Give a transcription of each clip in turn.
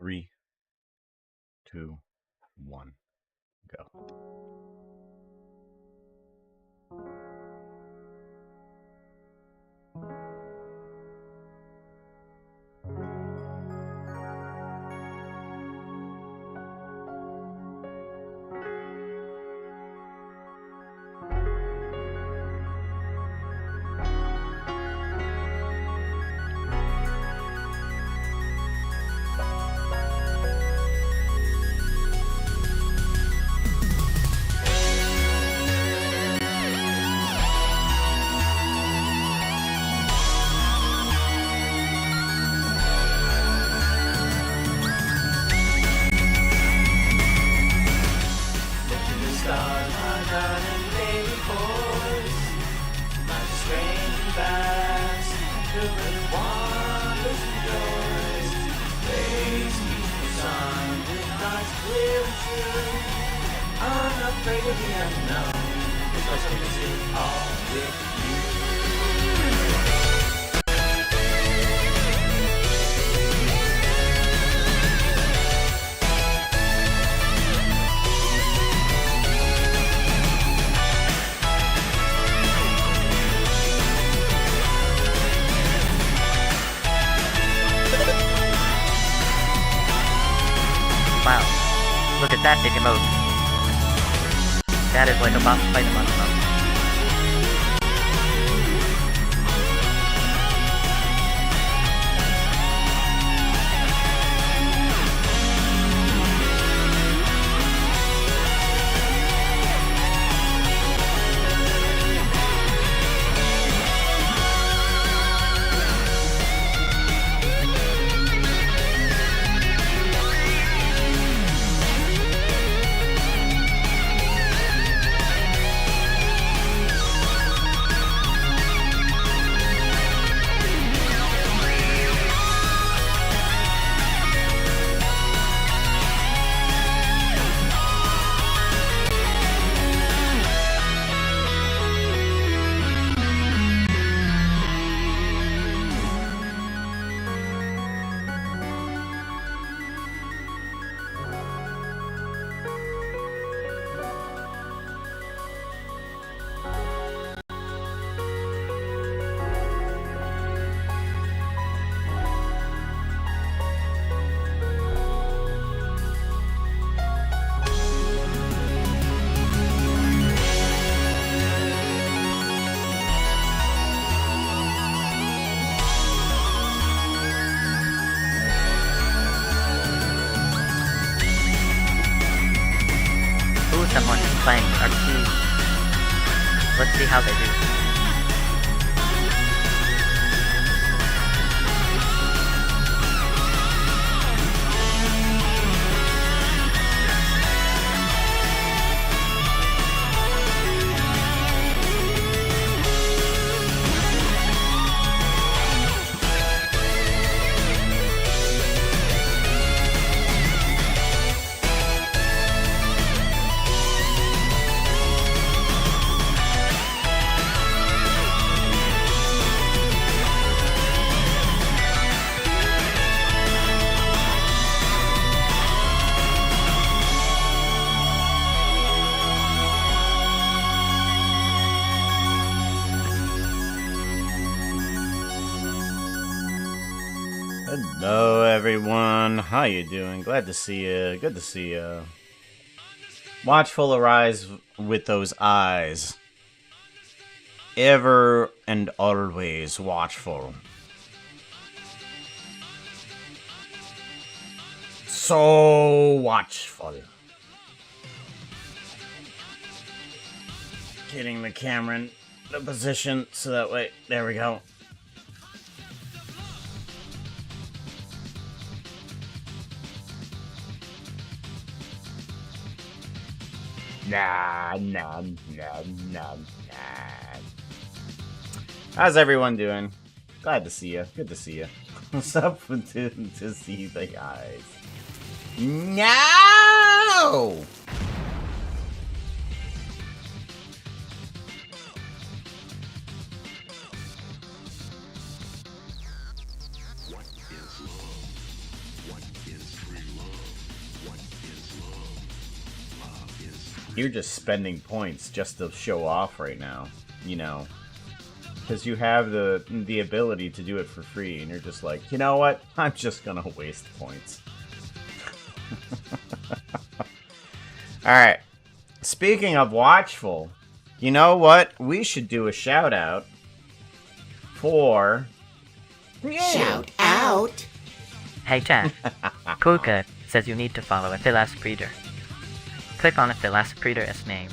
3, 2, 1, go. Unafraid of the unknown, because I miss it all with you. Wow, look at that big emote. That is like a boss fight among them. Someone is playing RPG. Let's see how they do. Hello everyone, how you doing? Glad to see you, good to see you. Watchful arise with those eyes. Ever and always watchful. So watchful. Getting the camera in the position so that way, there we go. Nah. How's everyone doing? Glad to see you. Good to see you. What's up to see the guys? No! What is love? What is freedom? You're just spending points just to show off right now, you know. Because you have the ability to do it for free, and you're just like, you know what? I'm just gonna waste points. Alright. Speaking of Watchful, you know what? We should do a shout out for... Shout out! Hey chat, Kulka says you need to follow a Velocipreator. Click on a Velocipreator's name.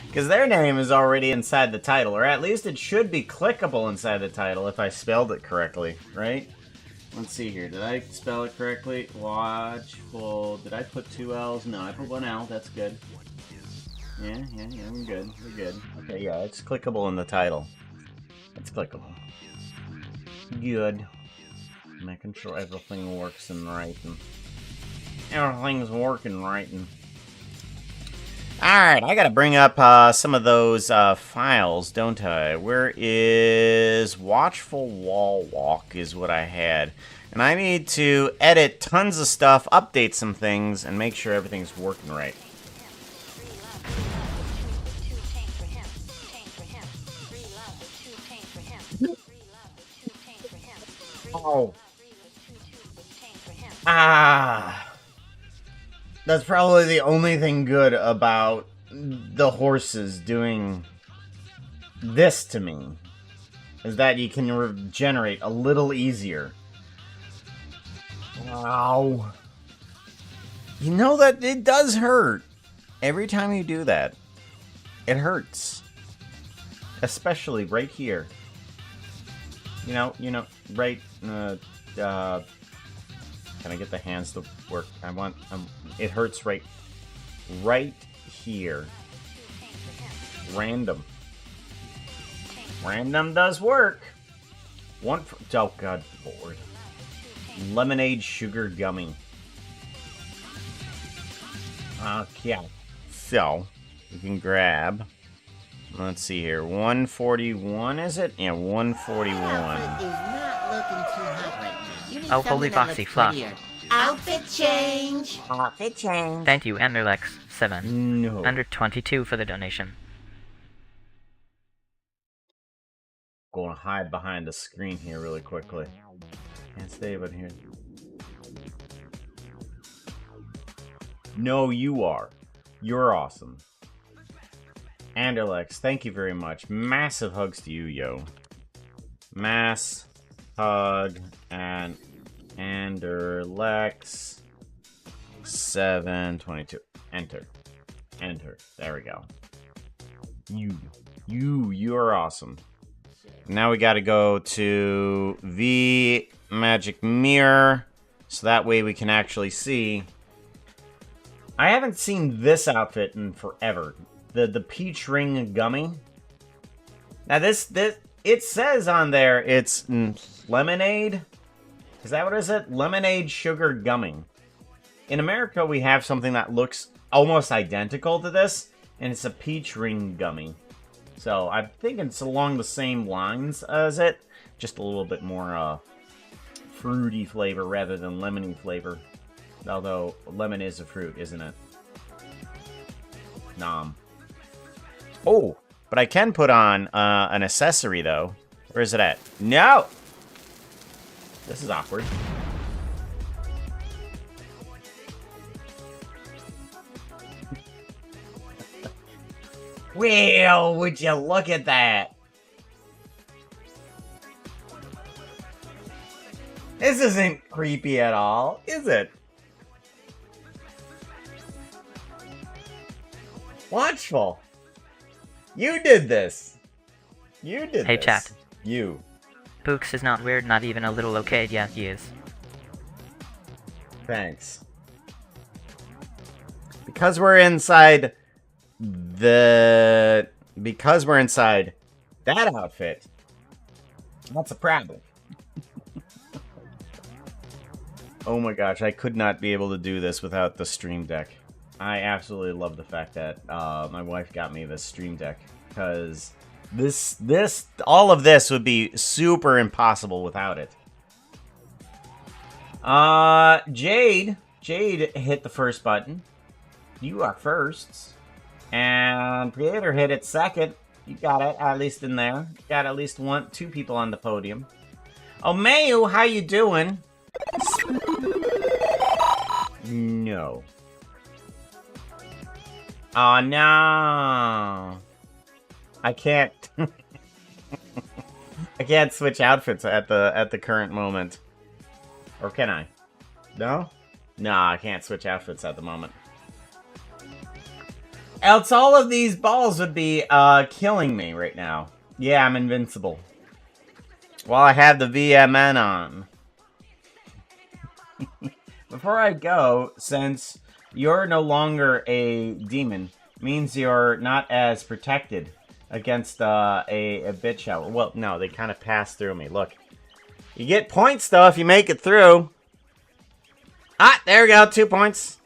Because their name is already inside the title, or at least it should be clickable inside the title if I spelled it correctly, right? Let's see here. Did I spell it correctly? Watchful. Did I put 2 L's? No, I put 1 L. That's good. Yeah, we're good. We're good. Okay, yeah, it's clickable in the title. It's clickable. Good. Making sure everything works in writing. Everything's working writing. Alright, I gotta bring up some of those files, don't I? Where is Watchful Wall Walk is what I had. And I need to edit tons of stuff, update some things, and make sure everything's working right. Oh. Ah. That's probably the only thing good about the horses doing this to me. Is that you can regenerate a little easier. Wow. You know that it does hurt. Every time you do that, it hurts. Especially right here. You know, right, can I get the hands to work? I want, it hurts right here. Random does work. Oh god, Lord. Lemonade sugar gummy. Okay. So, we can grab, let's see here, 141 is it? Yeah, 141. Oh, holy boxy fluff. Outfit change! Outfit change. Thank you, Enderlex7. No. Under 22 for the donation. Going to hide behind the screen here really quickly. Can't stay but here. No, you are. You're awesome. Anderlex, thank you very much. Massive hugs to you, yo. Mass hug and Anderlex 722. Enter. There we go. You're awesome. Now we gotta go to the magic mirror, so that way we can actually see. I haven't seen this outfit in forever. The peach ring gummy. Now this it says on there it's lemonade. Is that what is it? Lemonade sugar gummy. In America we have something that looks almost identical to this, and it's a peach ring gummy. So I think it's along the same lines as it, just a little bit more fruity flavor rather than lemony flavor. Although lemon is a fruit, isn't it? Nom. Oh, but I can put on an accessory though. Where is it at? No! This is awkward. Well, would you look at that? This isn't creepy at all, is it? Watchful. You did this. You did this. Hey, chat. You. Pooks is not weird, not even a little okay. Yeah, he is. Thanks. Because we're inside that outfit, that's a problem. Oh my gosh, I could not be able to do this without the Stream Deck. I absolutely love the fact that my wife got me this Stream Deck, because all of this would be super impossible without it. Jade hit the first button. You are first. And Creator hit it second. You got it, at least in there. Got at least two people on the podium. Oh, Mayu, how you doing? No. Oh, no. I can't. I can't switch outfits at the current moment. Or can I? No? No, I can't switch outfits at the moment. Else all of these balls would be killing me right now. Yeah, I'm invincible. While I have the VMN on. Before I go, since you're no longer a demon, means you're not as protected against a bitch shower. Well, no, they kind of pass through me. Look. You get points, though, if you make it through. Ah, there we go. 2 points.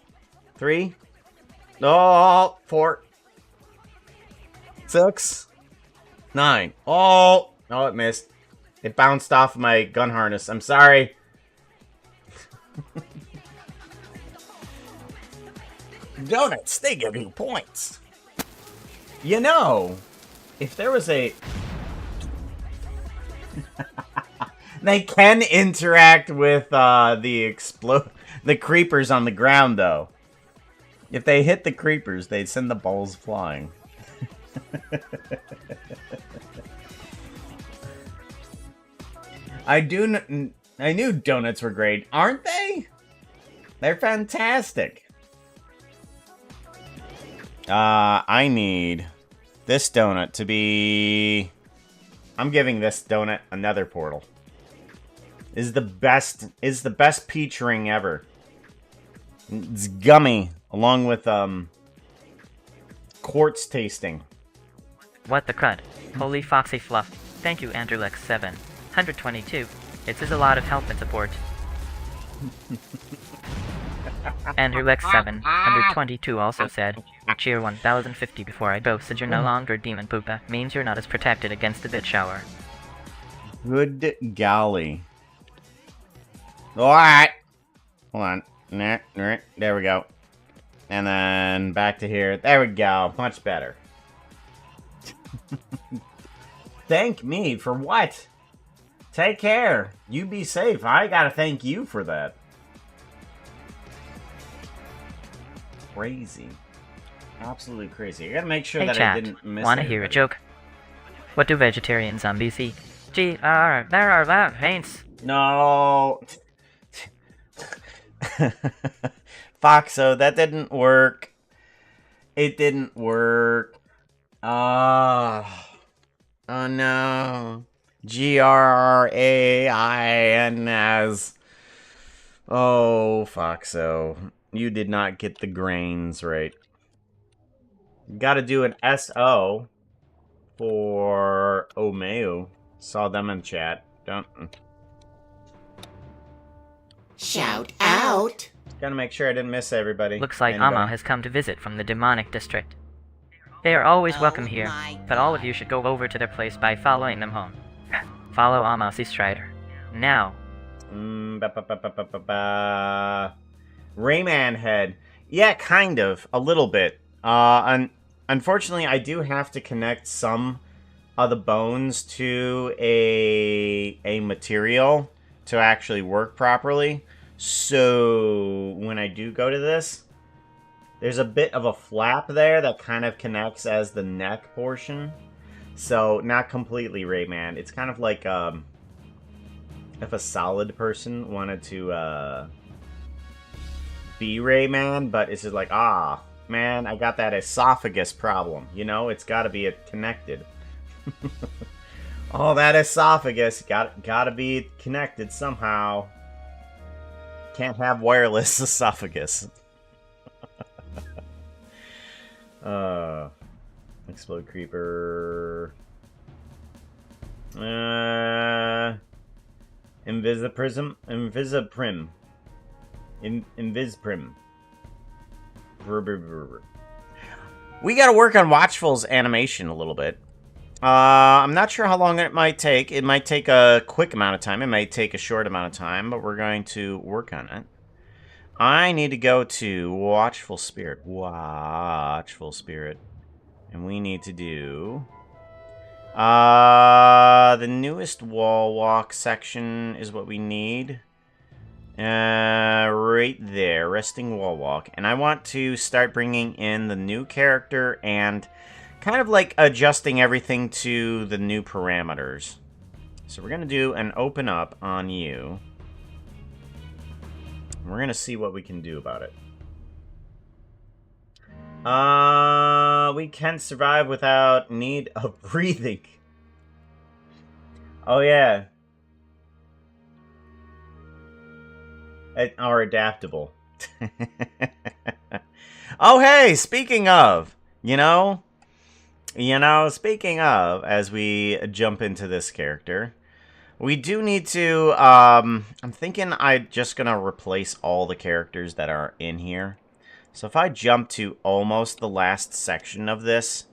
3. Oh, 4. 6. 9. Oh, it missed. It bounced off my gun harness. I'm sorry. Donuts, they give you points. You know, if there was a... They can interact with the creepers on the ground, though. If they hit the creepers, they'd send the balls flying. I knew donuts were great, aren't they? They're fantastic. I need this donut to be... I'm giving this donut another portal. Is the best peach ring ever. It's gummy, along with quartz tasting. What the crud? Holy foxy fluff. Thank you, Andrewlex7. 122. It is a lot of help and support. Andrewlex7, 122 also said, cheer 1050 before I go, said you're no longer Demon Poopa, means you're not as protected against the bit shower. Good golly. Alright. Hold on. There we go. And then back to here. There we go. Much better. Thank me for what? Take care. You be safe. I gotta thank you for that. Crazy. Absolutely crazy. I gotta make sure Hey that chat, I didn't miss wanna hear a anybody. joke? What do vegetarian zombies eat? Gee, there are that paints. No. Foxo, that didn't work. It didn't work. Oh no. GRAINS. Oh, Foxo. You did not get the grains right. Gotta do an SO for Omeo. Saw them in chat. Don't. Shout out. Gotta make sure I didn't miss everybody. Looks like Anybody. Amo has come to visit from the demonic district. They are always welcome Oh here, my but all of you should go over to their place by following them home. Follow Amo the Strider. Now. Rayman head. Yeah, kind of. A little bit. Unfortunately, I do have to connect some of the bones to a material to actually work properly. So when I do go to this, there's a bit of a flap there that kind of connects as the neck portion. So not completely Rayman. It's kind of like if a solid person wanted to be Rayman, but it's just like, ah, man, I got that esophagus problem. You know, it's got to be connected. Oh, that esophagus gotta be connected somehow. Can't have wireless esophagus. Explode creeper. Invisiprism. Invisprim. We gotta work on Watchful's animation a little bit. I'm not sure how long it might take. It might take a quick amount of time. It might take a short amount of time, but we're going to work on it. I need to go to Watchful Spirit. Watchful Spirit. And we need to do... the newest wall walk section is what we need. Right there. Resting wall walk. And I want to start bringing in the new character and kind of like adjusting everything to the new parameters. So we're going to do an open up on you. We're going to see what we can do about it. We can survive without need of breathing. Oh, yeah. Are adaptable. Oh, hey, speaking of, speaking of, as we jump into this character, we do need to, I'm thinking I'm just going to replace all the characters that are in here. So if I jump to almost the last section of this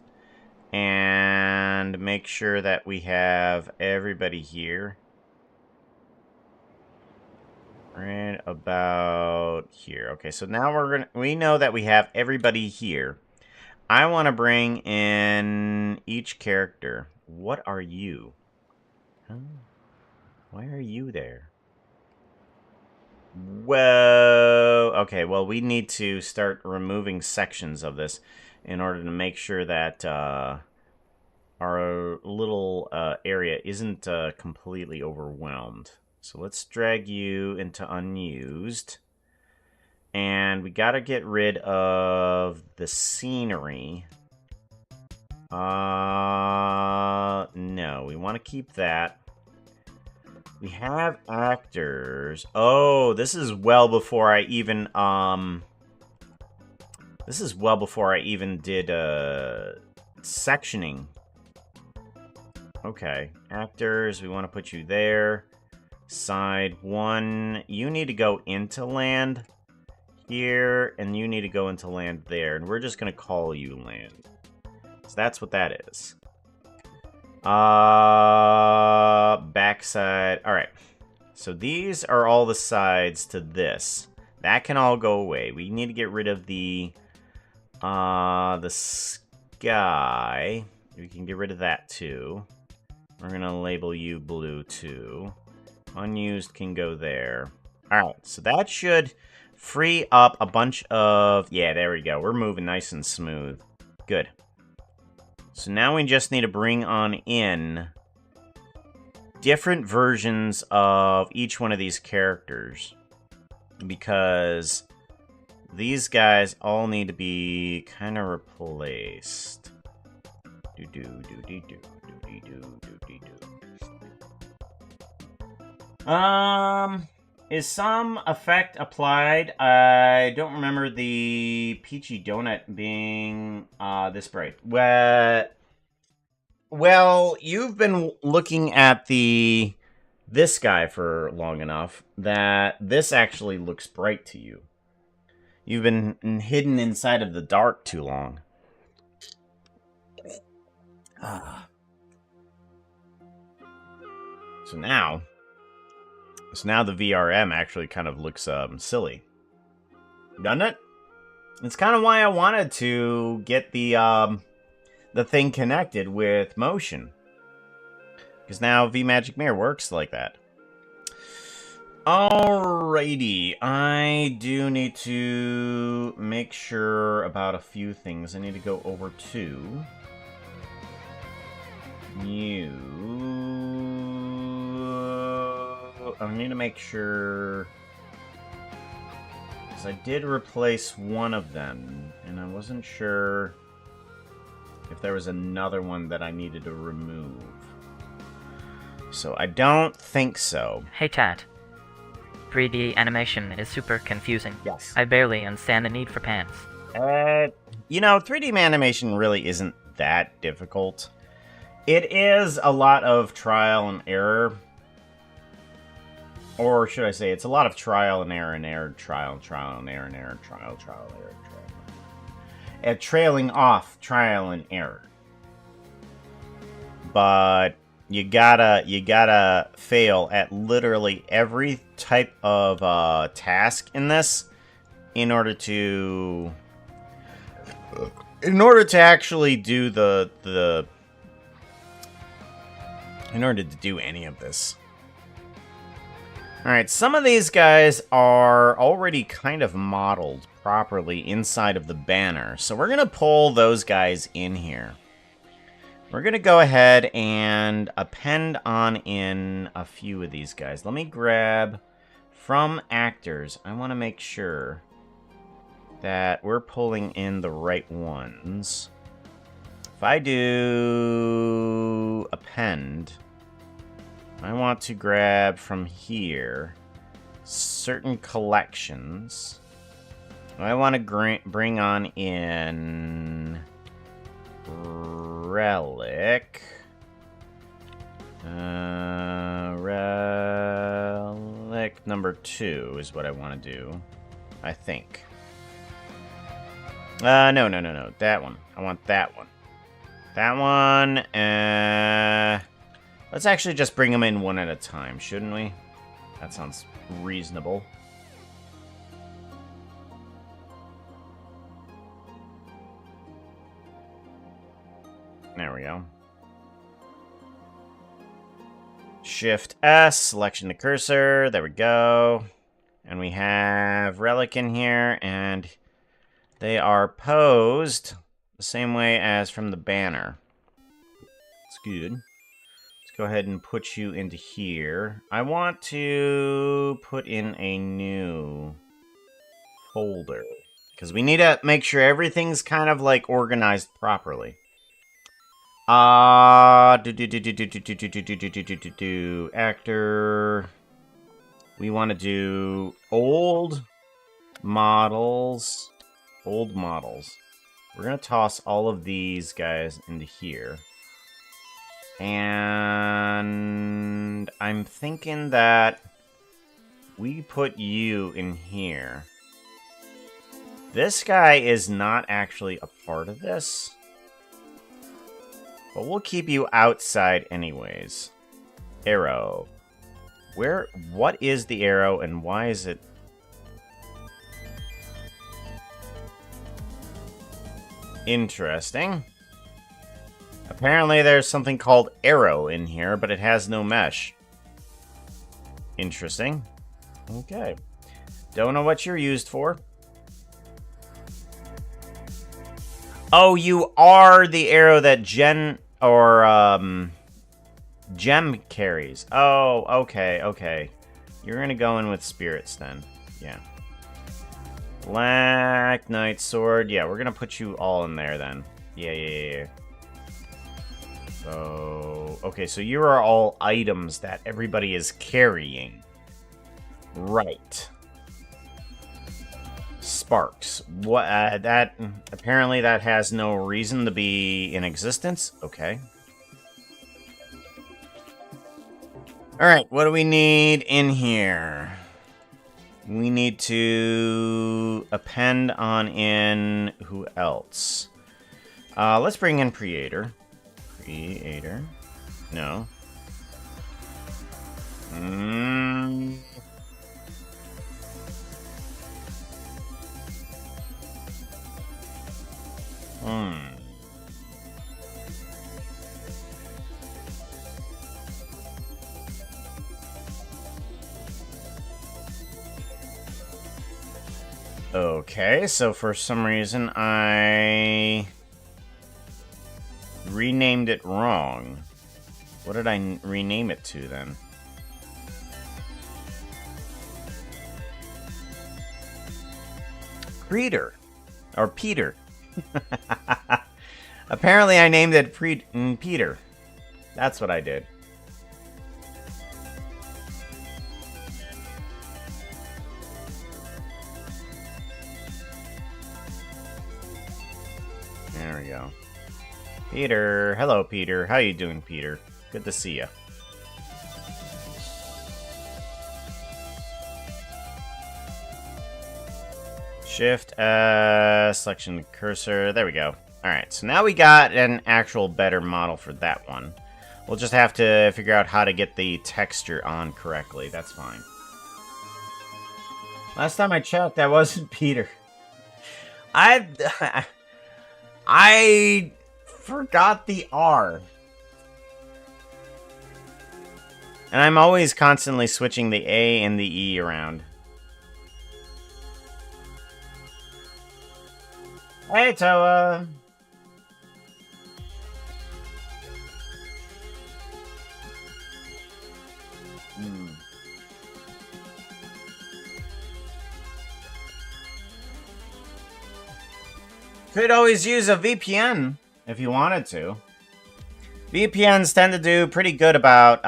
and make sure that we have everybody here. Right about here. Okay, so now we know that we have everybody here. I want to bring in each character. What are you? Huh? Why are you there? Whoa. Okay, well, we need to start removing sections of this in order to make sure that our little area isn't completely overwhelmed. So let's drag you into unused. And we got to get rid of the scenery. No, we want to keep that. We have actors. Oh, this is well before I even, this is well before I even did, sectioning. Okay, actors, we want to put you there. Side 1, you need to go into land here, and you need to go into land there, and we're just going to call you land. So that's what that is. Backside. Alright. So these are all the sides to this. That can all go away. We need to get rid of the sky. We can get rid of that too. We're going to label you blue too. Unused can go there. Alright, so that should free up a bunch of... Yeah, there we go. We're moving nice and smooth. Good. So now we just need to bring on in different versions of each one of these characters. Because these guys all need to be kind of replaced. Is some effect applied? I don't remember the peachy donut being this bright. Well, you've been looking at this guy for long enough that this actually looks bright to you. You've been hidden inside of the dark too long. So now the VRM actually kind of looks silly. Doesn't it? It's kind of why I wanted to get the thing connected with motion. Because now VMagic Mirror works like that. Alrighty, I do need to make sure about a few things. I need to go over to you. I need to make sure, because I did replace one of them, and I wasn't sure if there was another one that I needed to remove. So I don't think so. Hey chat. 3D animation is super confusing. Yes. I barely understand the need for pants. 3D animation really isn't that difficult. It is a lot of trial and error. Or should I say, it's a lot of trial and error and error, trial and error and error, trial, error. And trailing off trial and error. But you gotta fail at literally every type of task in this in order to actually do in order to do any of this. Alright, some of these guys are already kind of modeled properly inside of the banner, so we're going to pull those guys in here. We're going to go ahead and append on in a few of these guys. Let me grab from actors. I want to make sure that we're pulling in the right ones. If I do append, I want to grab from here certain collections. I want to bring on in Relic. Relic number 2 is what I want to do, I think. No. That one. I want that one. That one, let's actually just bring them in one at a time, shouldn't we? That sounds reasonable. There we go. Shift S, selection the cursor. There we go. And we have Relic in here, and they are posed the same way as from the banner. It's good. Let's go ahead and put you into here. I want to put in a new folder, because we need to make sure everything's kind of like organized properly. Actor. We want to do old models. Old models. We're going to toss all of these guys into here. And I'm thinking that we put you in here. This guy is not actually a part of this. But we'll keep you outside anyways. Arrow. What is the arrow and why is it... Interesting. Apparently there's something called arrow in here, but it has no mesh. Interesting. Okay. Don't know what you're used for. Oh, you are the arrow that Gem carries. Oh, okay. You're gonna go in with spirits then. Yeah. Black Knight Sword. Yeah, we're gonna put you all in there then. Yeah. So, okay, so you are all items that everybody is carrying. Right. Sparks. What? That apparently that has no reason to be in existence. Okay. All right. What do we need in here? We need to append on in who else? Let's bring in Creator. No. Okay, so for some reason I renamed it wrong. What did I rename it to then? Peter. Or Peter. Apparently I named it Peter. That's what I did. There we go. Peter. Hello, Peter. How you doing, Peter? Good to see you. Shift selection cursor. There we go. Alright, so now we got an actual better model for that one. We'll just have to figure out how to get the texture on correctly. That's fine. Last time I checked, that wasn't Peter. I forgot the R. And I'm always constantly switching the A and the E around. Hey, Toa. Could always use a VPN if you wanted to. VPNs tend to do pretty good about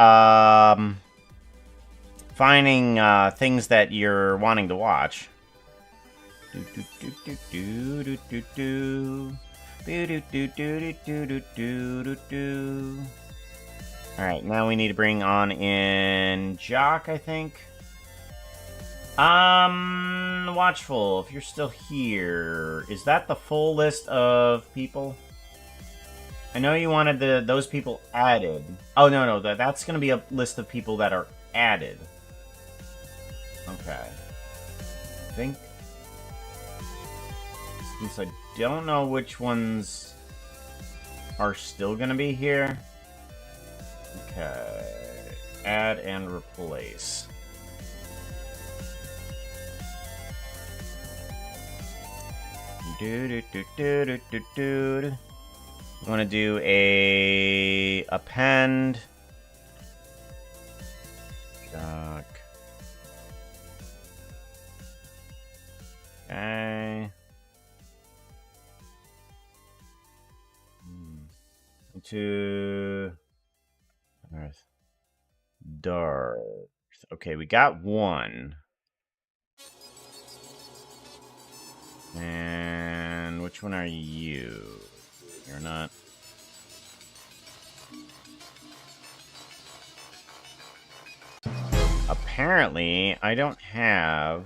finding things that you're wanting to watch. Alright, now we need to bring on in Jock, I think. Watchful, if you're still here, is that the full list of people? I know you wanted those people added. Oh, no, that's going to be a list of people that are added. Okay. I think... Since I don't know which ones are still going to be here. Okay. Add and replace. I want to do a append. Jock. Okay. To Earth. Darth. Okay, we got one. And which one are you? You're not. Apparently, I don't have.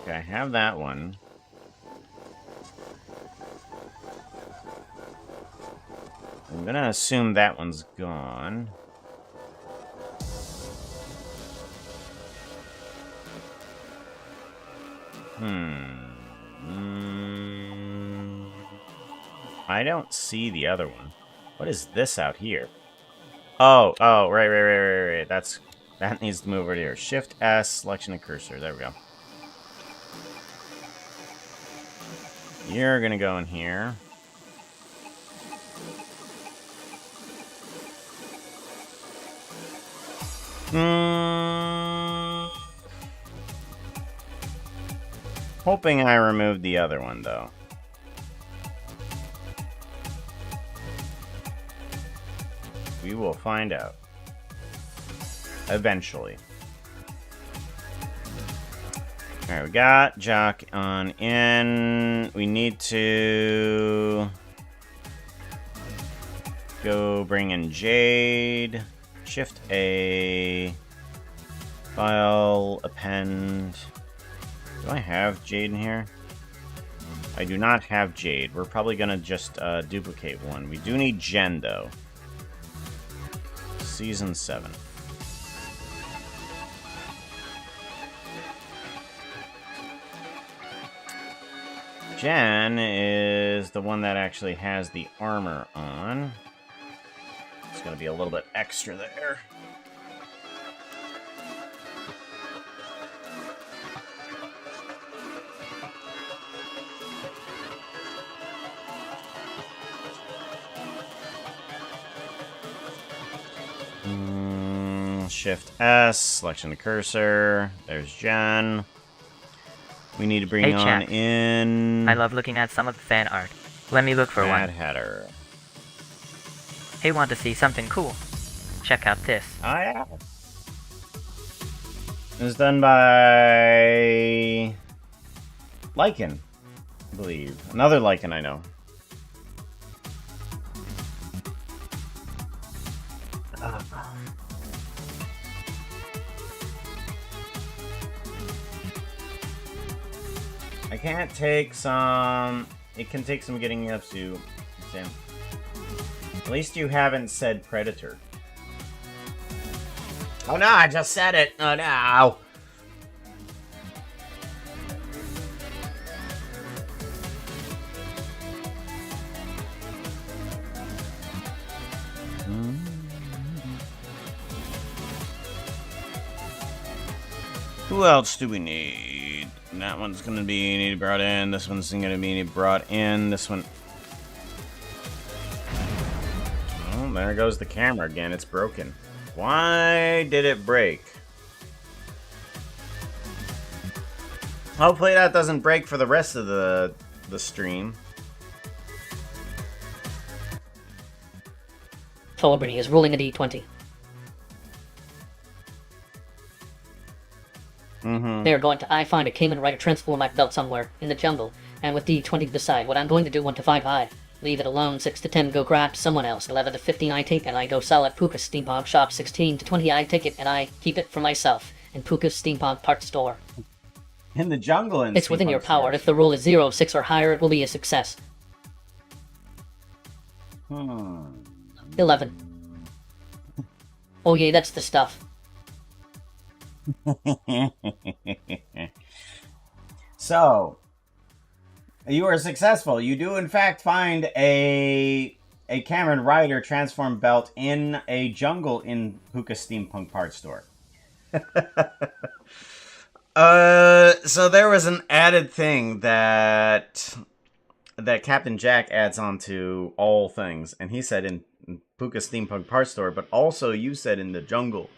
Okay, I have that one. I'm gonna assume that one's gone. I don't see the other one. What is this out here? Oh, right. That needs to move over here. Shift S, selection of cursor. There we go. You're gonna go in here. Hoping I removed the other one, though. We will find out. Eventually. Alright, we got Jock on in. We need to go bring in Jade. Shift A. File, append. Do I have Jade in here? I do not have Jade. We're probably gonna just duplicate one. We do need Jen, though. Season 7. Jen is the one that actually has the armor on. It's gonna be a little bit extra there. Shift S, selection of cursor. There's Jen. We need to bring on in. I love looking at some of the fan art. Let me look for Mad one. Hatter. Hey, want to see something cool? Check out this. Oh yeah. It was done by Lycan, I believe. Another Lycan I know. I can't take some It can take some getting up to, Sam. At least you haven't said predator. Oh no, I just said it! Oh no! Who else do we need? That one's gonna be needed brought in. This one's gonna be needed brought in. This one. Oh, there goes the camera again. It's broken. Why did it break? Hopefully that doesn't break for the rest of the stream. Thorberny is rolling a d20. They're going to I find a Cayman Rider transform my belt somewhere in the jungle, and with d20 decide what I'm going to do 1 to 5 I. Leave it alone 6 to 10 go grab someone else, 11 to 15 I take and I go sell at Puka's Steampunk shop, 16 to 20 I take it and I keep it for myself in Puka's Steampunk parts store. In the jungle in It's within your power. stores. If the roll is 0, 6 or higher, it will be a success. 11. Oh yeah, that's the stuff. So, you are successful. You do in fact find a Cameron Rider transform belt in a jungle in Puka Steampunk Parts Store. So there was an added thing that Captain Jack adds on to all things, and he said in Puka Steampunk Parts Store, but also you said in the jungle.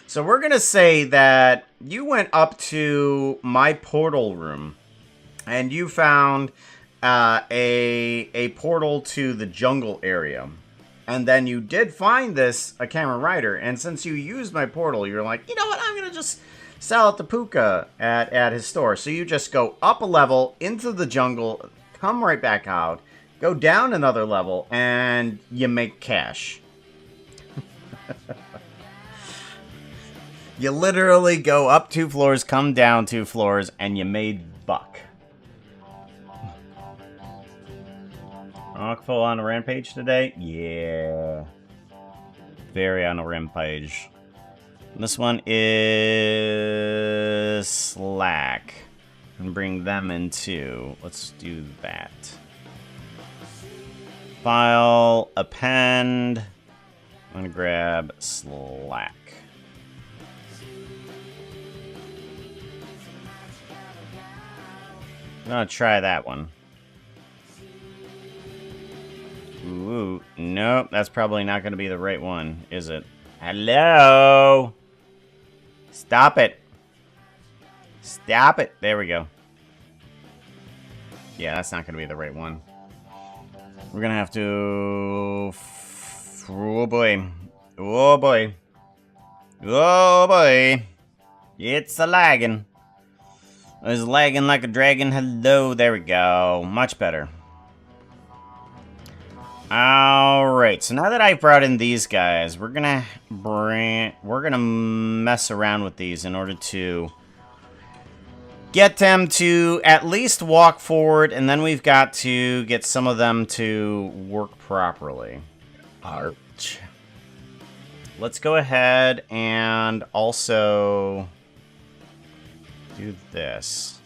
So we're gonna say that you went up to my portal room, and you found a portal to the jungle area, and then you did find a Cameron Rider, and since you used my portal, you're like, you know what, I'm gonna just sell it to Puka at his store. So you just go up a level into the jungle, come right back out, go down another level, and you make cash. You literally go up 2 floors, come down 2 floors, and you made buck. Full on a rampage today? Yeah. Very on a rampage. This one is Slack. And bring them in too. Let's do that. File, append. I'm gonna grab Slack. I'm gonna try that one. Ooh, nope, that's probably not gonna be the right one, is it? Hello? Stop it. Stop it. There we go. Yeah, that's not gonna be the right one. We're gonna have to... Oh boy. Oh boy. Oh boy. It's a lagging. It's lagging like a dragon. Hello, there we go. Much better. Alright, so now that I've brought in these guys, we're gonna mess around with these in order to get them to at least walk forward, and then we've got to get some of them to work properly. Arch. Let's go ahead and also do this.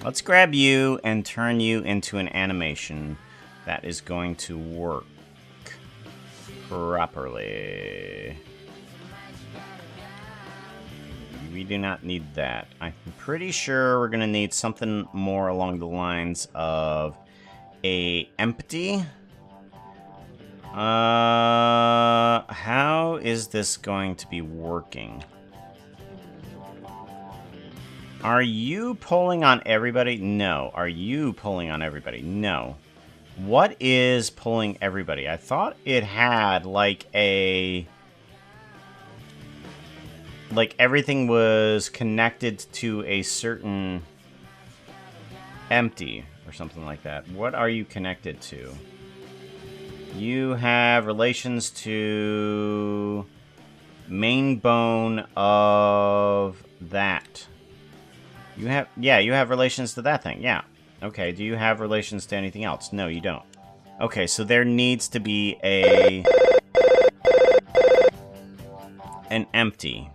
Let's grab you and turn you into an animation that is going to work properly. We do not need that. I'm pretty sure we're gonna need something more along the lines of a empty. How is this going to be working? Are you pulling on everybody? No. Are you pulling on everybody? No. What is pulling everybody? I thought it had like everything was connected to a certain empty or something like that. What are you connected to? You have relations to main bone of that. You have relations to that thing, yeah. Okay, do you have relations to anything else? No, you don't. Okay, so there needs to be an empty.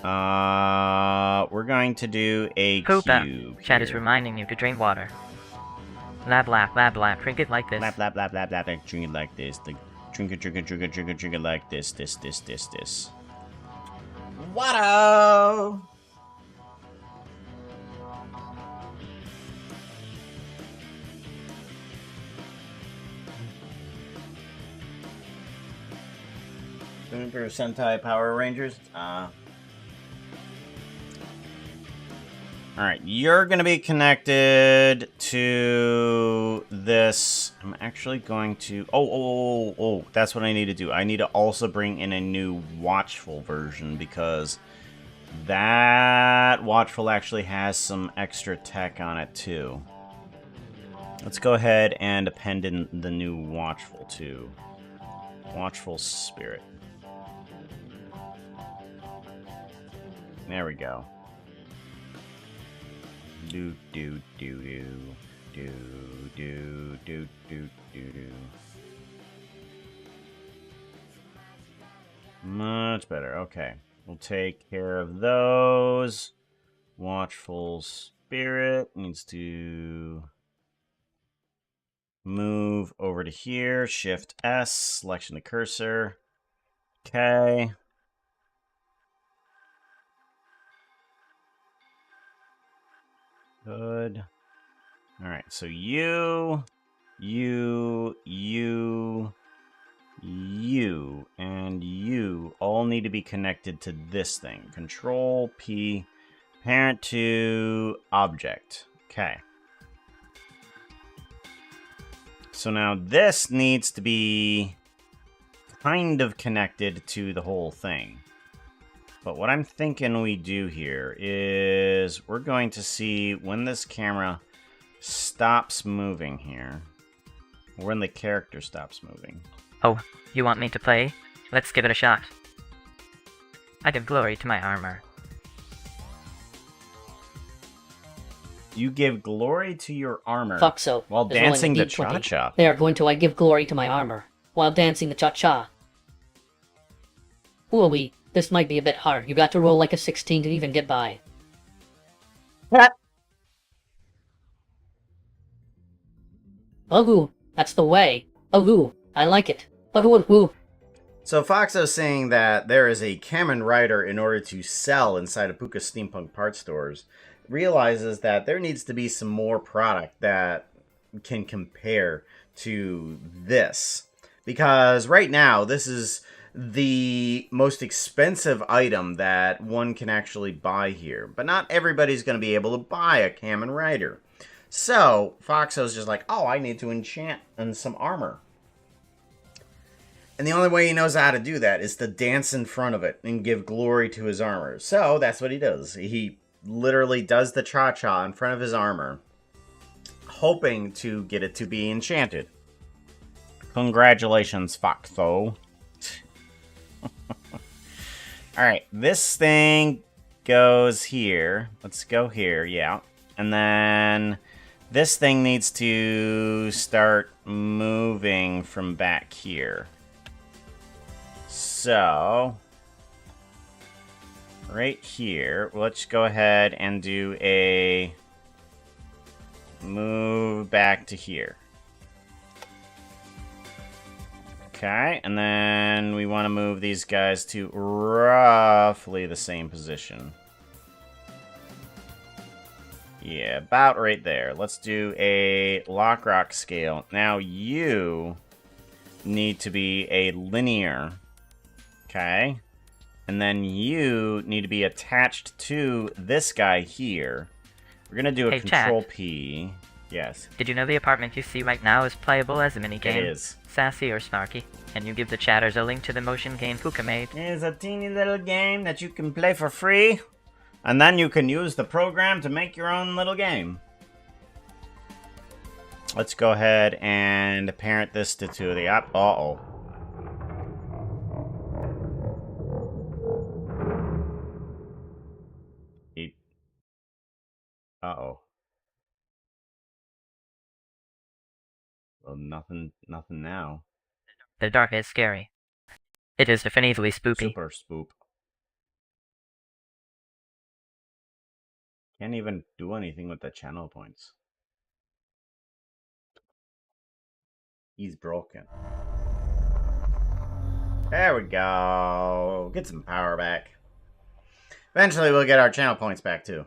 We're going to do a Poopa. cube Chat is here. reminding you to drink water. Lab, lab, lab, lab. Drink it like this. Lap, lap, lap, lap, lap, lap. Drink it like this. Drink it, drink it, drink it, drink it, drink it like this, this. Water! Super Sentai Power Rangers. Alright, you're gonna be connected to this. I'm actually going to... Oh, that's what I need to do. I need to also bring in a new Watchful version, because that Watchful actually has some extra tech on it, too. Let's go ahead and append in the new Watchful, too. Watchful Spirit. There we go. Do do do do do do do do do. Much better. Okay, we'll take care of those. Watchful Spirit needs to move over to here. Shift S, selection the cursor. Okay. Good. Alright, so you, and you all need to be connected to this thing. Control P, parent to object. Okay. So now this needs to be kind of connected to the whole thing. But what I'm thinking we do here is we're going to see when this camera stops moving here. Or when the character stops moving. Oh, you want me to play? Let's give it a shot. I give glory to my armor. You give glory to your armor Foxo while is rolling a dancing the D20. cha-cha. They are going to I give glory to my armor while dancing the cha-cha. Ooh-wee, this might be a bit hard. You got to roll like a 16 to even get by. Oh, that's the way. Oh, I like it. Oh, So Foxo's saying that there is a Kamen Rider in order to sell inside of Puka Steampunk Part Stores. Realizes that there needs to be some more product that can compare to this. Because right now, this is the most expensive item that one can actually buy here. But not everybody's going to be able to buy a Kamen Rider. So, Foxo's just like, oh, I need to enchant in some armor. And the only way he knows how to do that is to dance in front of it and give glory to his armor. So, that's what he does. He literally does the cha-cha in front of his armor, hoping to get it to be enchanted. Congratulations, Foxo. Alright, this thing goes here. Let's go here, yeah. And then this thing needs to start moving from back here. So, right here, let's go ahead and do a move back to here. Okay, and then we want to move these guys to roughly the same position. Yeah, about right there. Let's do a lock rock scale. Now you need to be a linear. Okay. And then you need to be attached to this guy here. We're going to do a Hey, control Chad. P. Yes. Did you know the apartment you see right now is playable as a minigame? It is. Sassy or snarky, and you give the chatters a link to the motion game Puka made. It's a teeny little game that you can play for free. And then you can use the program to make your own little game. Let's go ahead and parent this to two of the app. Uh-oh. Uh-oh. Well, nothing now. The dark is scary. It is definitively spoopy. Super spoop. Can't even do anything with the channel points. He's broken. There we go. Get some power back. Eventually we'll get our channel points back too.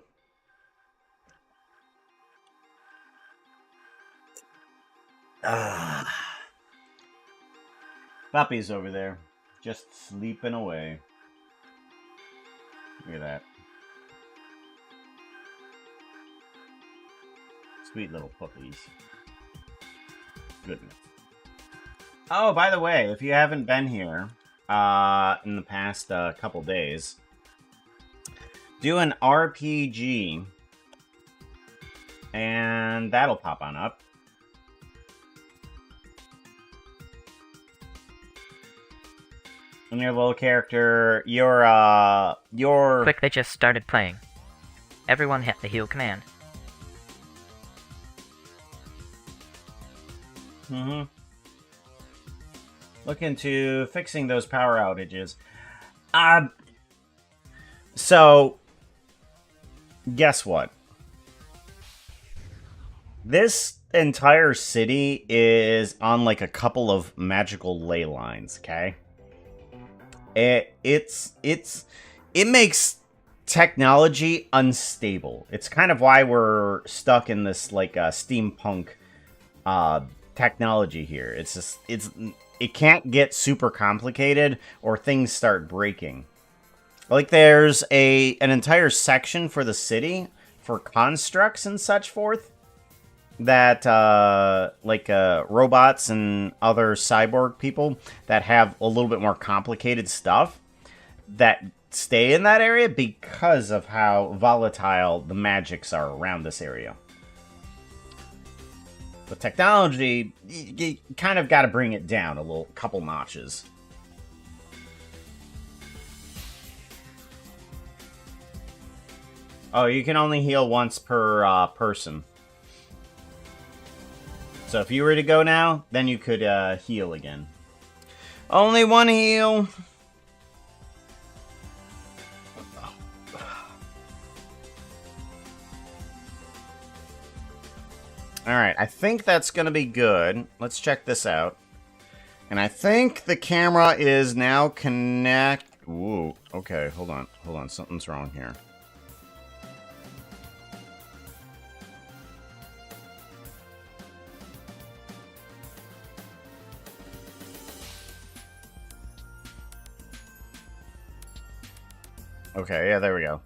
Puppy's over there. Just sleeping away. Look at that. Sweet little puppies. Goodness. Oh, by the way, if you haven't been here in the past couple days, do an RPG and that'll pop on up. And your little character, your Quick, they just started playing. Everyone hit the heal command. Look into fixing those power outages. So, guess what? This entire city is on like a couple of magical ley lines, okay? It makes technology unstable. It's kind of why we're stuck in this like steampunk technology here. It's just it can't get super complicated or things start breaking. Like there's an entire section for the city for constructs and such forth that robots and other cyborg people that have a little bit more complicated stuff that stay in that area because of how volatile the magics are around this area. But technology, you kind of got to bring it down a couple notches. Oh, you can only heal once per person. So if you were to go now, then you could heal again. Only one heal. Alright, I think that's going to be good. Let's check this out. And I think the camera is now connect... Ooh, okay, hold on. Hold on, something's wrong here. Okay, yeah, there we go.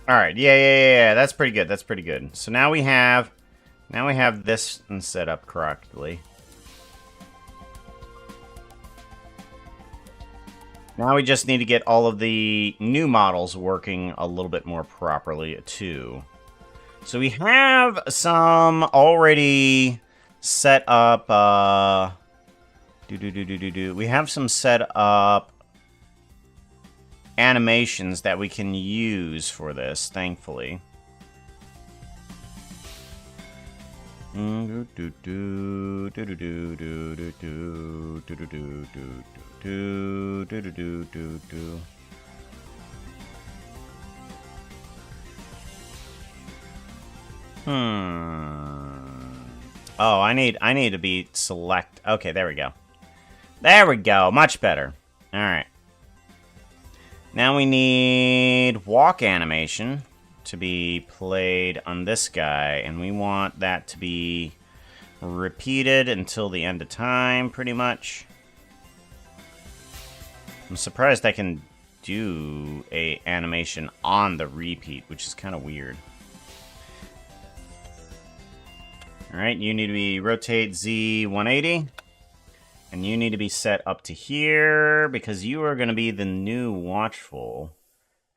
Alright, yeah, that's pretty good, that's pretty good. So now we have this set up correctly. Now we just need to get all of the new models working a little bit more properly, too. So we have some already set up, we have some set up animations that we can use for this, thankfully. Oh, I need to be select. Okay, there we go. There we go. Much better. All right. Now we need walk animation to be played on this guy, and we want that to be repeated until the end of time, pretty much. I'm surprised I can do a animation on the repeat, which is kind of weird. Alright, you need to be rotate Z 180. And you need to be set up to here, because you are going to be the new watchful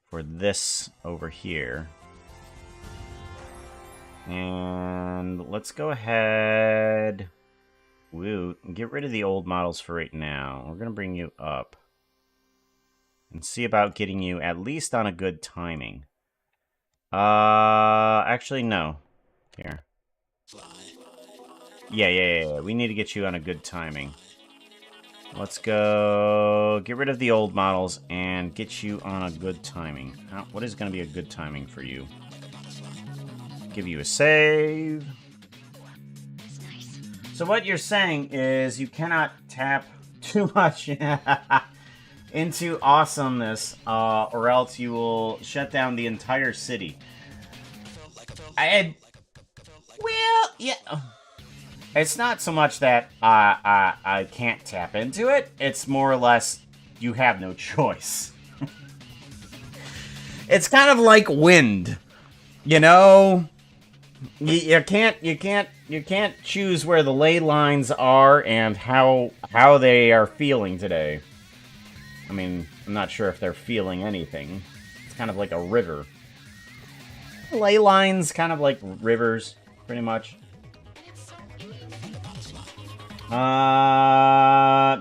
for this over here. And let's go ahead. Woo, get rid of the old models for right now. We're going to bring you up. And see about getting you at least on a good timing. actually, no. Here. Yeah. We need to get you on a good timing. Let's go get rid of the old models and get you on a good timing. What is going to be a good timing for you? Give you a save. So what you're saying is you cannot tap too much into awesomeness, or else you will shut down the entire city. Well, yeah. It's not so much that I can't tap into it. It's more or less you have no choice. It's kind of like wind, you know. You can't choose where the ley lines are and how they are feeling today. I mean, I'm not sure if they're feeling anything. It's kind of like a river. Ley lines, kind of like rivers, pretty much.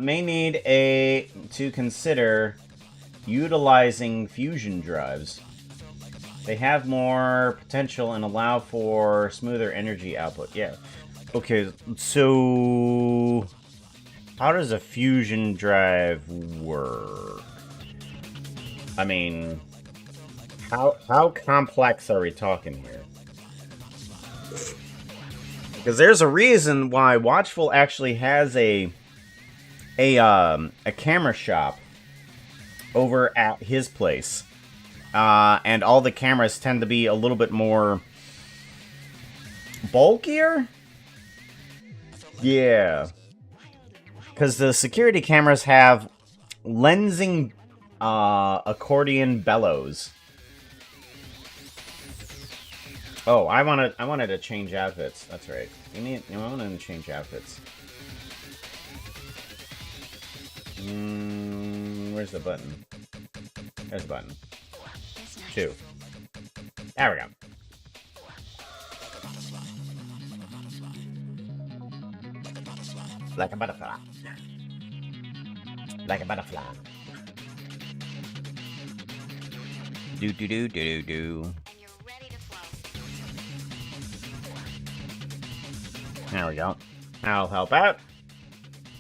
May need to consider utilizing fusion drives. They have more potential and allow for smoother energy output. Yeah. Okay, so how does a fusion drive work? I mean, how complex are we talking here? Because there's a reason why Watchful actually has a camera shop over at his place. And all the cameras tend to be a little bit more bulkier? Yeah. Because the security cameras have lensing accordion bellows. Oh, I wanted to change outfits. That's right. I wanted to change outfits. Where's the button? There's the button. 2. There we go. Like a butterfly. Like a butterfly. Do. There we go. I'll help out.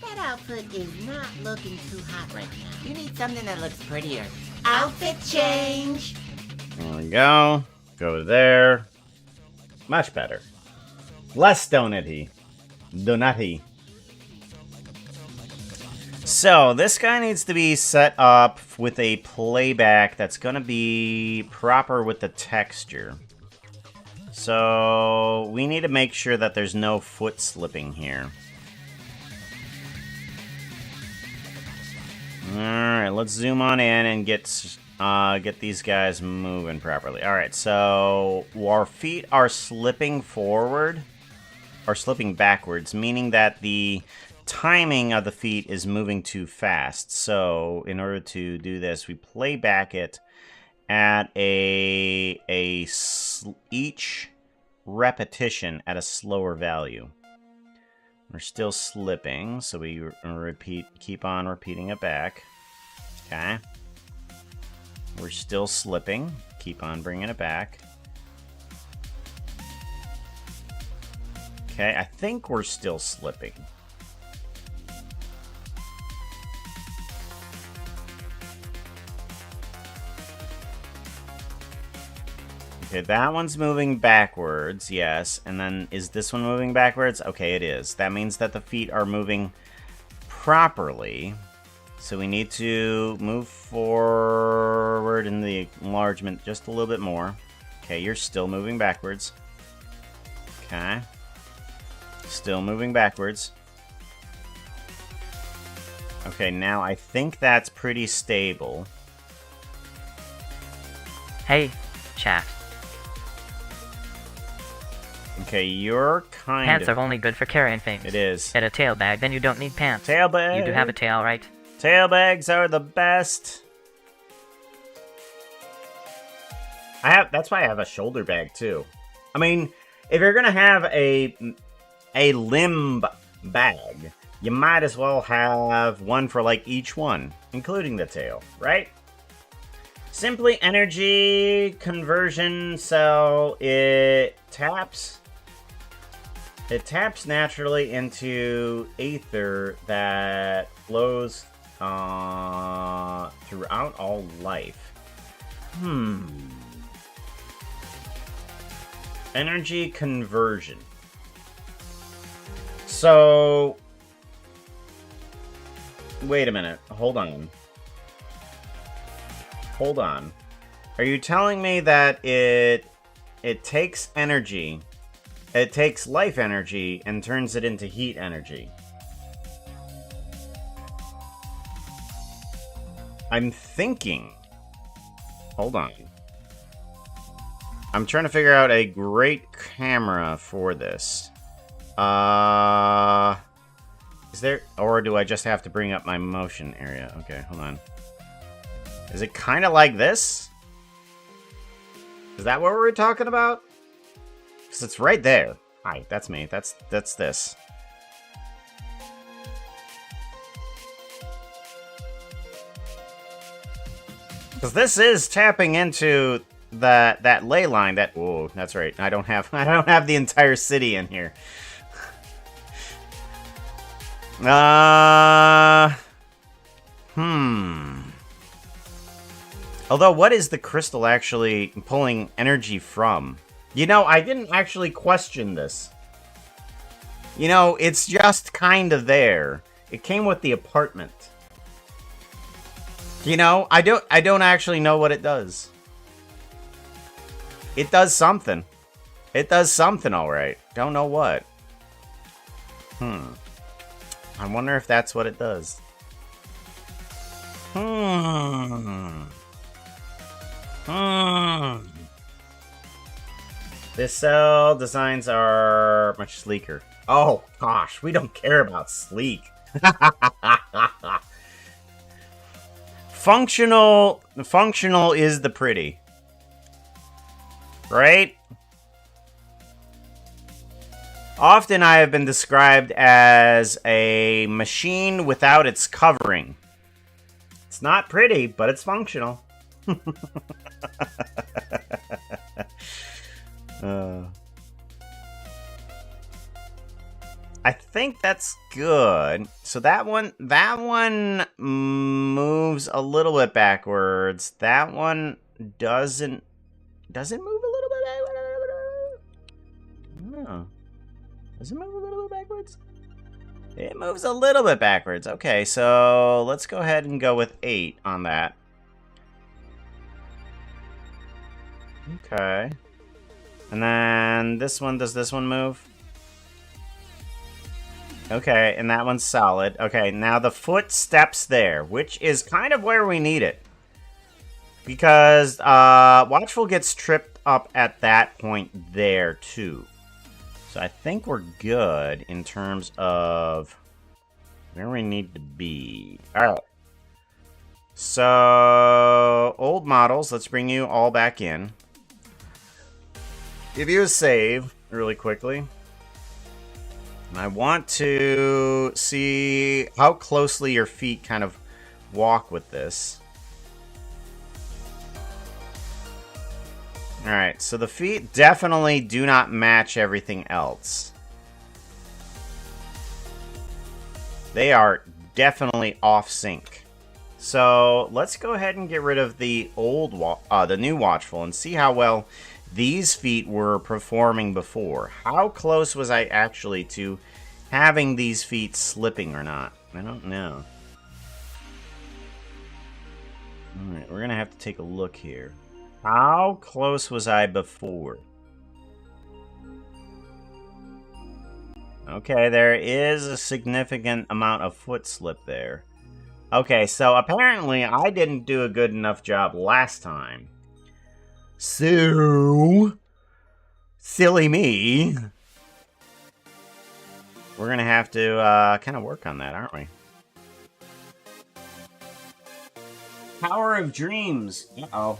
That outfit is not looking too hot right now. You need something that looks prettier. Outfit change! There we go. Go there. Much better. Less donutty. Donutty. So, this guy needs to be set up with a playback that's going to be proper with the texture. So, we need to make sure that there's no foot slipping here. Alright, let's zoom on in and get these guys moving properly. Alright, so our feet are slipping forward, or slipping backwards, meaning that the timing of the feet is moving too fast. So, in order to do this, we play back it at each repetition at a slower value. We're still slipping, so we keep on repeating it back. Okay. We're still slipping. Keep on bringing it back. Okay, I think we're still slipping. Okay, that one's moving backwards, yes. And then, is this one moving backwards? Okay, it is. That means that the feet are moving properly. So we need to move forward in the enlargement just a little bit more. Okay, you're still moving backwards. Okay. Still moving backwards. Okay, now I think that's pretty stable. Hey, Shaft. Okay, you're kind Pants of... are only good for carrying things. It is. Get a tail bag, then you don't need pants. Tail bag. You do have a tail, right? Tail bags are the best. That's why I have a shoulder bag too. I mean, if you're gonna have a limb bag, you might as well have one for like each one, including the tail, right? Simply energy conversion cell. It taps naturally into ether that flows throughout all life. Energy conversion. So, wait a minute. Hold on. Are you telling me that it takes energy, it takes life energy, and turns it into heat energy? I'm thinking. Hold on. I'm trying to figure out a great camera for this. Is there, or do I just have to bring up my motion area? Okay, hold on. Is it kind of like this? Is that what we're talking about? Because it's right there. Hi, that's me. That's this. Because this is tapping into that ley line. That, whoa, that's right. I don't have the entire city in here. Although, what is the crystal actually pulling energy from? You know, I didn't actually question this. You know, it's just kind of there. It came with the apartment. You know, I don't actually know what it does. It does something. It does something, alright. Don't know what. I wonder if that's what it does. This cell designs are much sleeker. Oh, gosh, we don't care about sleek. Functional is the pretty. Right? Often I have been described as a machine without its covering. It's not pretty, but it's functional. I think that's good. So that one moves a little bit backwards. That one doesn't move a little bit backwards? No. Does it move a little bit backwards? It moves a little bit backwards. Okay, so let's go ahead and go with 8 on that. Okay. And then this one, does this one move? Okay, and that one's solid. Okay, now the foot steps there, which is kind of where we need it. Because Watchful gets tripped up at that point there, too. So I think we're good in terms of where we need to be. Alright. So, old models, let's bring you all back in. Give you a save really quickly. And I want to see how closely your feet kind of walk with this. Alright, so the feet definitely do not match everything else. They are definitely off sync. So let's go ahead and get rid of the the new Watchful and see how well these feet were performing before. How close was I actually to having these feet slipping or not? I don't know. Alright, we're gonna have to take a look here. How close was I before? Okay, there is a significant amount of foot slip there. Okay, so apparently I didn't do a good enough job last time. So, silly me. We're gonna have to kind of work on that, aren't we? Power of Dreams. Uh-oh.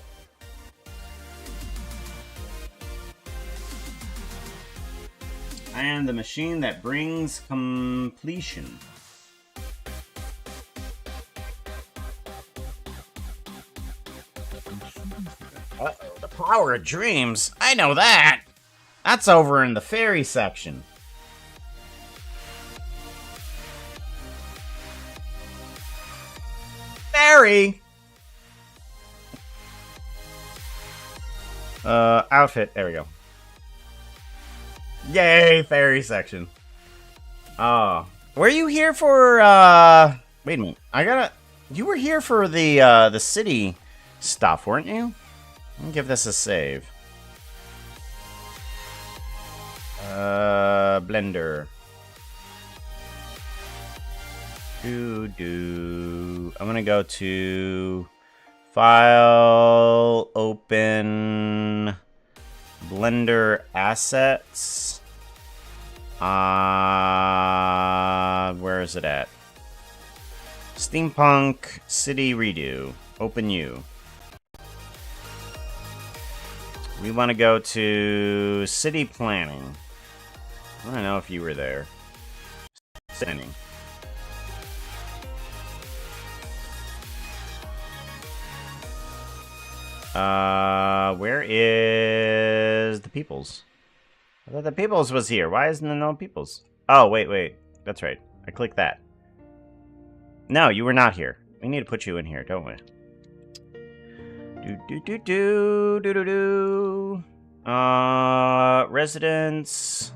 I am the machine that brings completion. Power of Dreams? I know that! That's over in the fairy section. Fairy! Outfit. There we go. Yay, fairy section. Oh. Were you here for, wait a minute. You were here for the city stuff, weren't you? Let me give this a save. Blender. I'm gonna go to File, Open, Blender Assets. Where is it at? Steampunk City Redo. Open U. We want to go to City Planning. I don't know if you were there. Standing. Where is the Peoples? I thought the Peoples was here. Why isn't there no Peoples? Oh, wait. That's right. I clicked that. No, you were not here. We need to put you in here, don't we? Residents.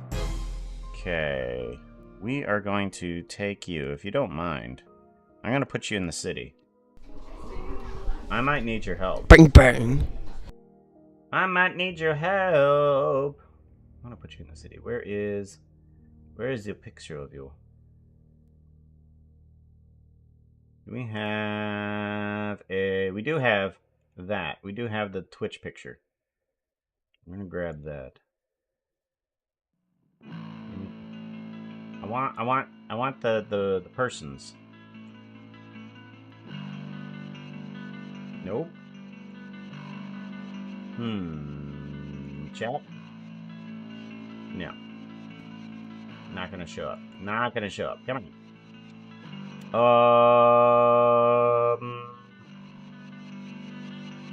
Okay. We are going to take you, if you don't mind. I'm going to put you in the city. I might need your help. Bang bang. I might need your help. I want to put you in the city. Where is the picture of you? We have a... We do have that. We do have the Twitch picture. I'm gonna grab that. I want the persons. Nope. Chat? No. Not gonna show up. Not gonna show up. Come on.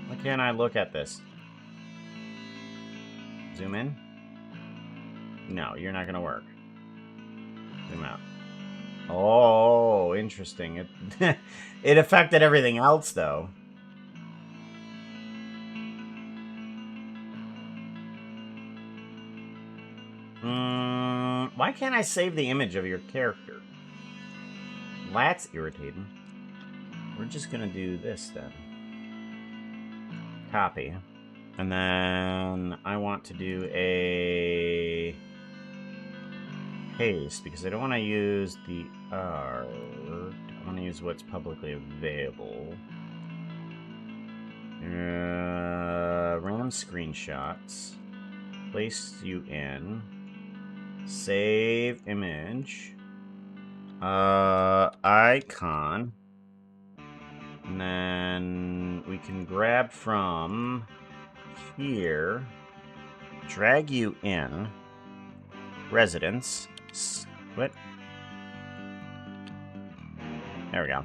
Why can't I look at this? Zoom in? No, you're not gonna work. Zoom out. Oh, interesting. It it affected everything else though. Why can't I save the image of your character? That's irritating. We're just gonna do this then. Copy. And then I want to do a paste because I don't want to use the art. I want to use what's publicly available. Random screenshots. Place you in. Save image. Icon. And then we can grab from here, drag you in, residence, what? There we go.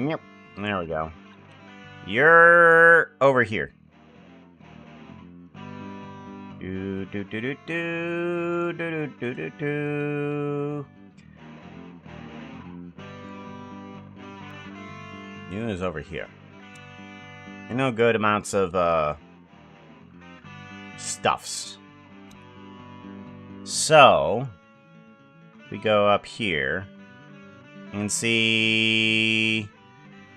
Yep, there we go. You're over here. Do do do do do do do do do. You is over here. I know good amounts of stuffs. So we go up here and see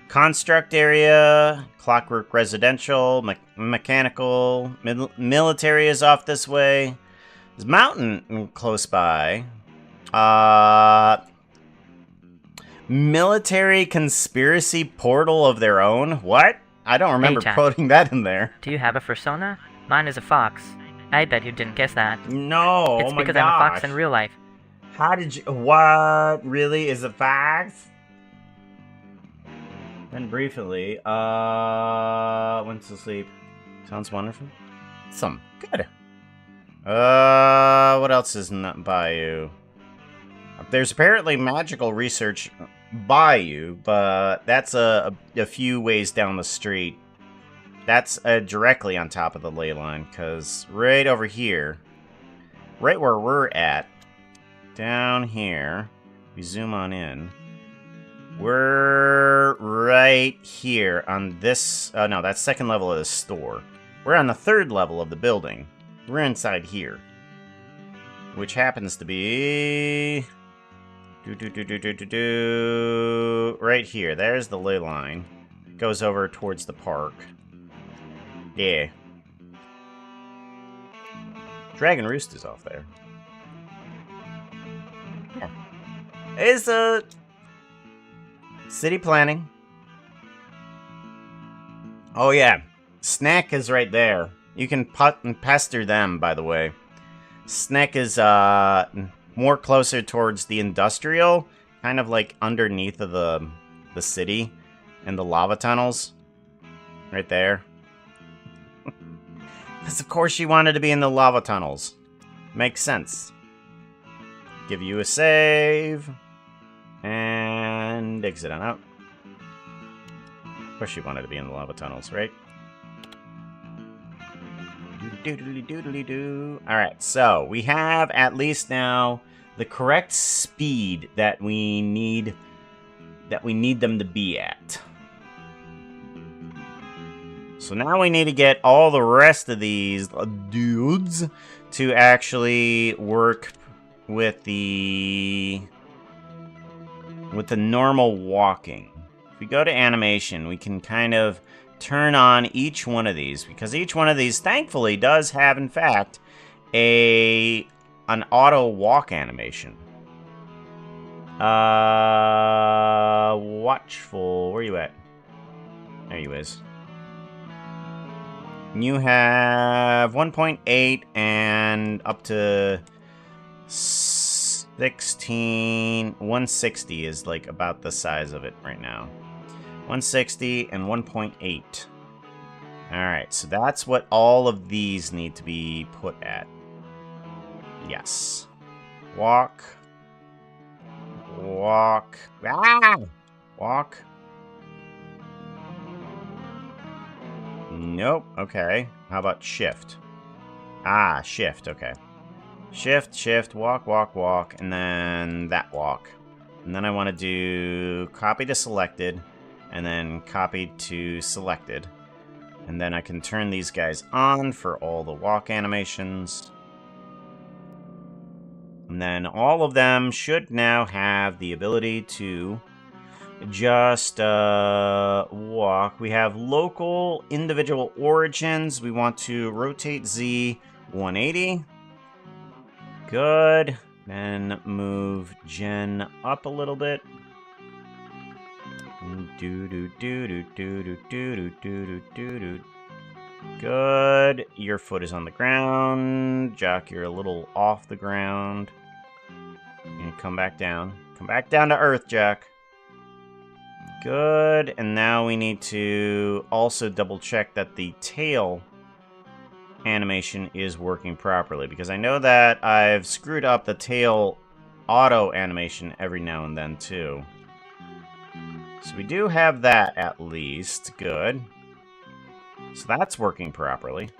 construct area, clockwork residential, mechanical, military is off this way. There's mountain close by. Military conspiracy portal of their own? What? I don't remember Jack. putting that in there. Do you have a persona? Mine is a fox. I bet you didn't guess that. No, It's oh my because gosh. I'm a fox in real life. How did you... What? Really? Is it facts? Then briefly, went to sleep. Sounds wonderful. Some. Good. What else is not by you? There's apparently magical research by you, but that's a few ways down the street. That's directly on top of the ley line, because right over here, right where we're at, down here, we zoom on in, we're right here on this, no, that's second level of the store. We're on the third level of the building. We're inside here, which happens to be right here. There's the ley line. It goes over towards the park. Yeah. Dragon Roost is off there. Yeah. Is city planning. Oh yeah. Snack is right there. You can put and pester them, by the way. Snack is more closer towards the industrial, kind of like underneath of the city and the lava tunnels. Right there. Because of course she wanted to be in the lava tunnels. Makes sense. Give you a save. And exit on out. Of course she wanted to be in the lava tunnels, right? Alright, so we have at least now the correct speed that we need them to be at. So now we need to get all the rest of these dudes to actually work with the normal walking. If we go to animation, we can kind of turn on each one of these, because each one of these thankfully does have, in fact, an auto walk animation. Watchful, where you at? There you is. You have 1.8 and up to 16. 160 is like about the size of it right now. 160 and 1.8. Alright, so that's what all of these need to be put at. Yes. Walk. Walk. Ah! Walk. Nope. Okay. How about shift? Ah, shift. Okay. Shift, shift, walk, walk, walk, and then that walk. And then I want to do copy to selected, and then copy to selected. And then I can turn these guys on for all the walk animations. And then all of them should now have the ability to just walk. We have local individual origins. We want to rotate Z 180. Good. Then move Jen up a little bit. Good. Your foot is on the ground. Jock, you're a little off the ground. And come back down. Come back down to earth, Jack. Good. And now we need to also double check that the tail animation is working properly, because I know that I've screwed up the tail auto animation every now and then too. So we do have that at least. Good. So that's working properly.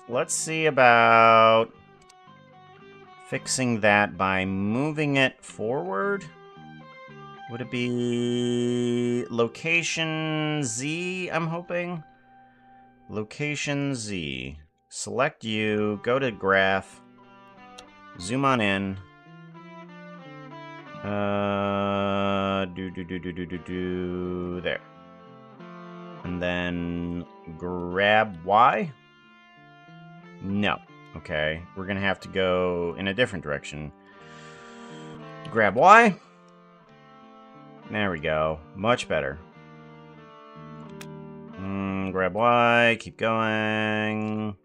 Let's see about fixing that by moving it forward. Would it be location Z, I'm hoping? Location Z. Select you, go to graph, zoom on in. There. And then grab Y? No. Okay, we're gonna have to go in a different direction. Grab Y. There we go. Much better. Grab Y, keep going.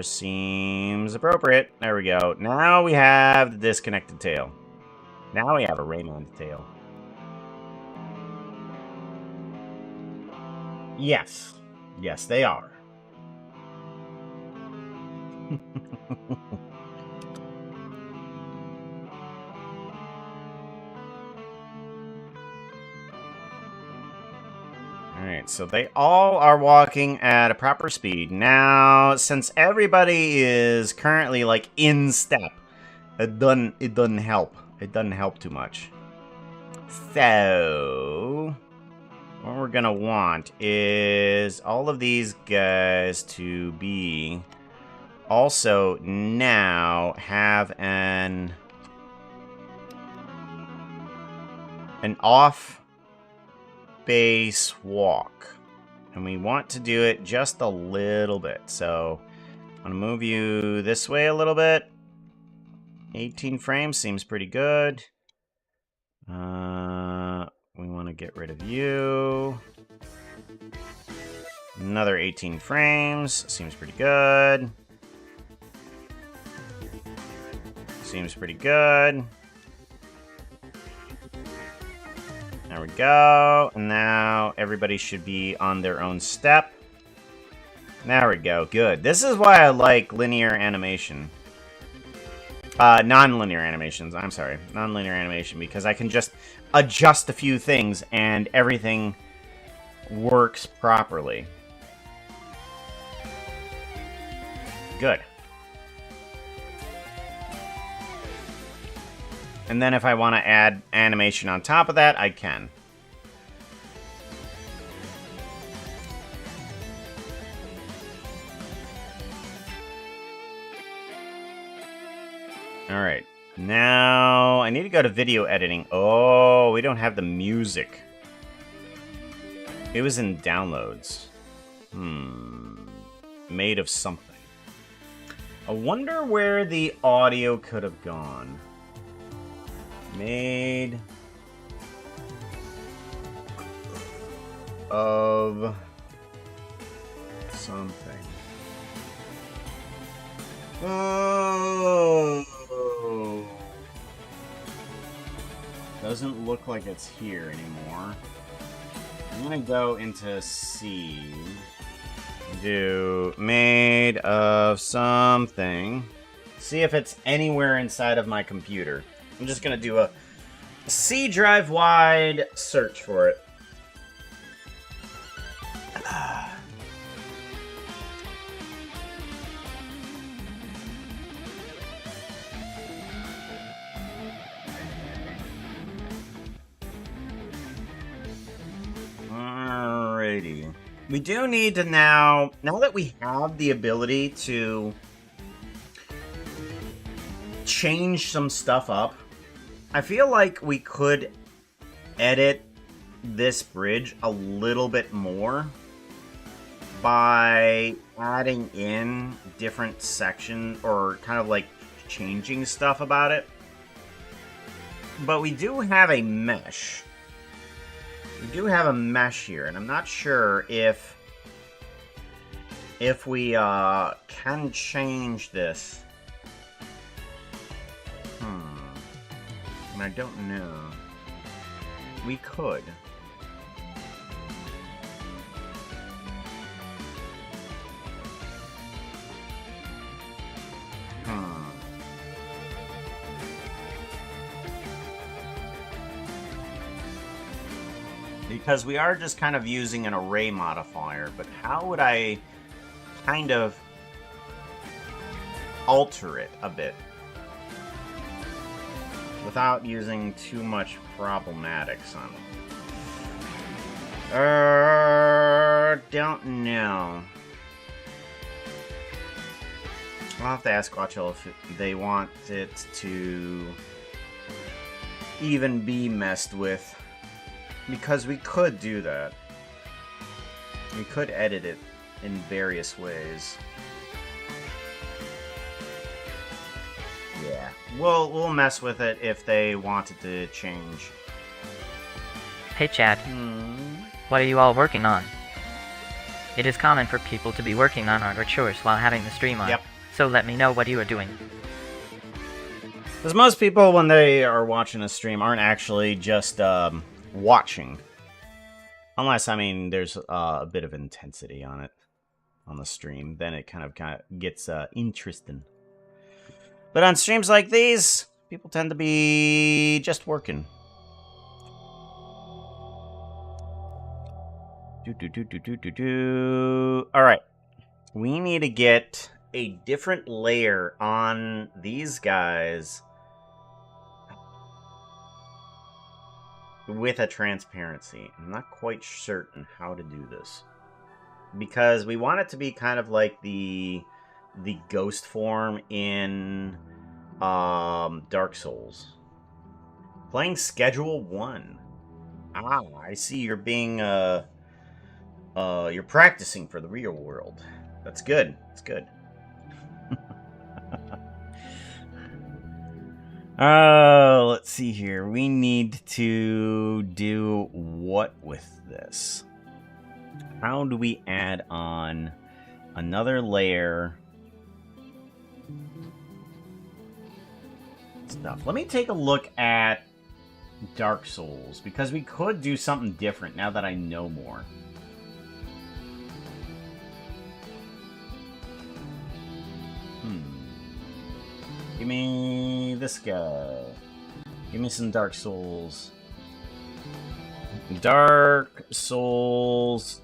Seems appropriate. There we go. Now we have the disconnected tail. Now we have a Raymond tail. Yes. Yes, they are. Alright, so they all are walking at a proper speed. Now, since everybody is currently, like, in step, it doesn't help. It doesn't help too much. So, what we're gonna want is all of these guys to be also now have an off base walk, and we want to do it just a little bit. So I'm gonna move you this way a little bit. 18 frames seems pretty good. We want to get rid of you. Another 18 frames seems pretty good. Seems pretty good. There we go. And now everybody should be on their own step. There we go. Good. This is why I like linear animation. Non-linear animations. I'm sorry. Non-linear animation, because I can just adjust a few things and everything works properly. Good. And then if I want to add animation on top of that, I can. Alright. Now, I need to go to video editing. Oh, we don't have the music. It was in downloads. Made of something. I wonder where the audio could have gone. Made of something. Oh. Doesn't look like it's here anymore. I'm gonna go into C. Do made of something. See if it's anywhere inside of my computer. I'm just gonna do a C drive wide search for it. Alrighty. We do need to now that we have the ability to change some stuff up, I feel like we could edit this bridge a little bit more by adding in different sections or kind of like changing stuff about it. But we do have a mesh. We do have a mesh here, and I'm not sure if we can change this. And I don't know. We could. Because we are just kind of using an array modifier, but how would I kind of alter it a bit without using too much problematics on it? Don't know. I'll have to ask Watchell if they want it to even be messed with. Because we could do that. We could edit it in various ways. Yeah. We'll mess with it if they wanted to change. Hey Chad, what are you all working on? It is common for people to be working on art or chores while having the stream on. Yep. So let me know what you are doing. Because most people, when they are watching a stream, aren't actually just watching. Unless, I mean, there's a bit of intensity on it, on the stream. Then it kind of gets interesting. But on streams like these, people tend to be just working. All right. We need to get a different layer on these guys with a transparency. I'm not quite certain how to do this. Because we want it to be kind of like the ghost form in Dark Souls. Playing Schedule 1. Ah, I see you're being you're practicing for the real world. That's good. That's good. Let's see here. We need to do what with this? How do we add on another layer? Stuff. Let me take a look at Dark Souls, because we could do something different now that I know more. Give me this guy. Give me some Dark Souls. Dark Souls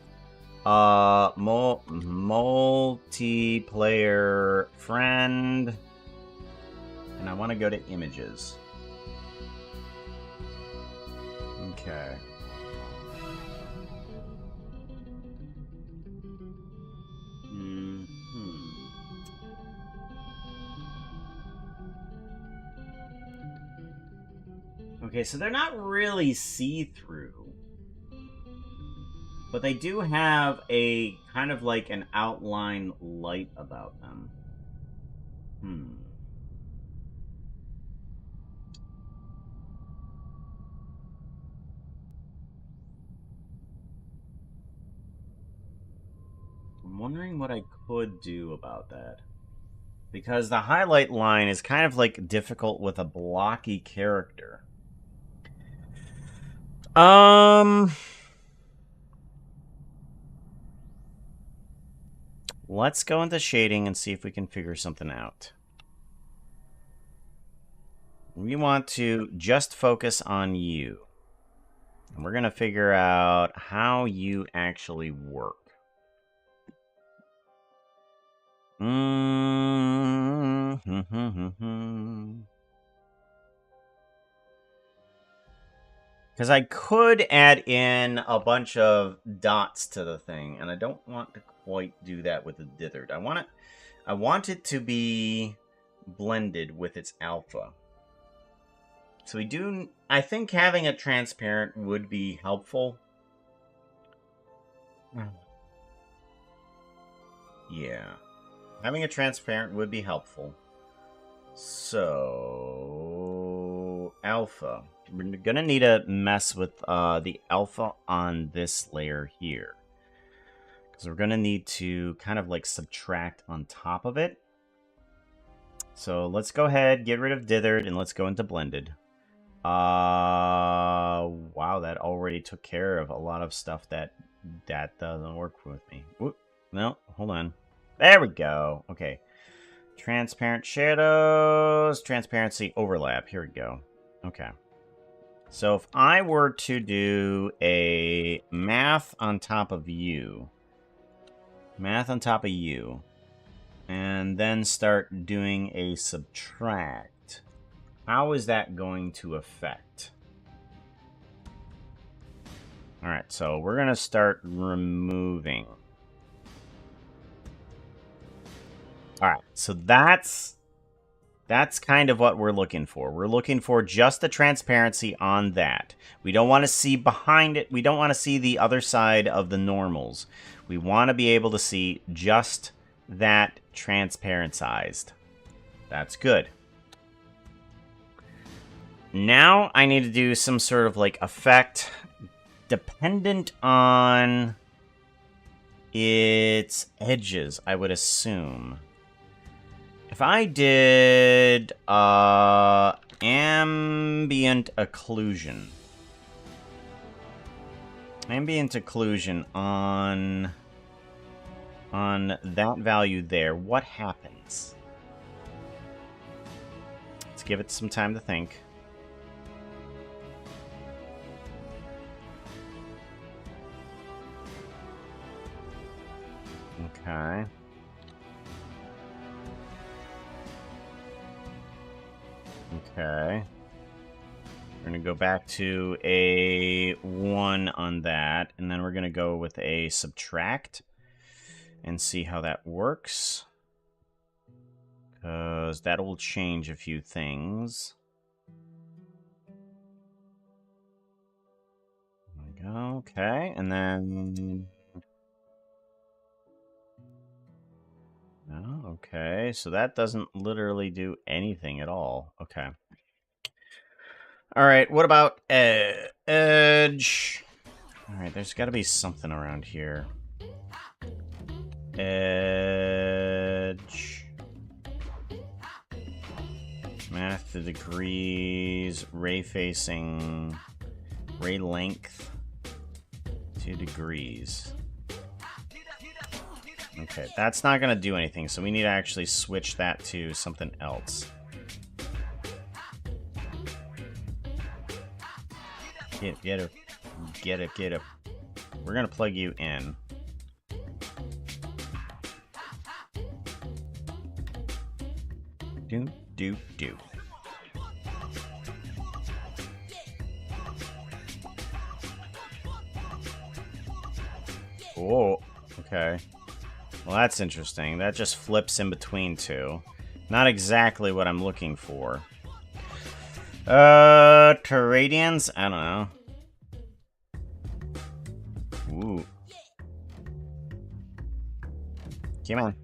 multiplayer friend. And I want to go to images. Okay. Okay, so they're not really see-through. But they do have a kind of like an outline light about them. I'm wondering what I could do about that. Because the highlight line is kind of like difficult with a blocky character. Let's go into shading and see if we can figure something out. We want to just focus on you. And we're going to figure out how you actually work. Because I could add in a bunch of dots to the thing, and I don't want to quite do that with the dithered. I want it to be blended with its alpha. So I think having a transparent would be helpful. Yeah. Having a transparent would be helpful. So, alpha. We're going to need to mess with the alpha on this layer here. Because we're going to need to kind of like subtract on top of it. So let's go ahead, get rid of dithered, and let's go into blended. Wow, that already took care of a lot of stuff that doesn't work with me. Whoop. No, hold on. There we go. Okay. Transparent shadows, transparency overlap. Here we go. Okay. So if I were to do a math on top of you, and then start doing a subtract, how is that going to affect? All right, so we're going to start removing. All right, so that's kind of what we're looking for. We're looking for just the transparency on that. We don't want to see behind it. We don't want to see the other side of the normals. We want to be able to see just that transparentized. That's good. Now I need to do some sort of like effect dependent on its edges, I would assume. If I did ambient occlusion on that value there, what happens? Let's give it some time to think. Okay. Okay. We're going to go back to a 1 on that, and then we're going to go with a subtract and see how that works. Because that will change a few things. There we go. Okay, and then... Oh, okay, so that doesn't literally do anything at all. Okay. All right, what about edge? All right, there's got to be something around here. Edge. Math to degrees. Ray facing. Ray length. 2 degrees. Okay, that's not going to do anything, so we need to actually switch that to something else. Get it. We're going to plug you in. Do. Oh, okay. Well, that's interesting. That just flips in between two. Not exactly what I'm looking for. Terradians? I don't know. Ooh. Come on.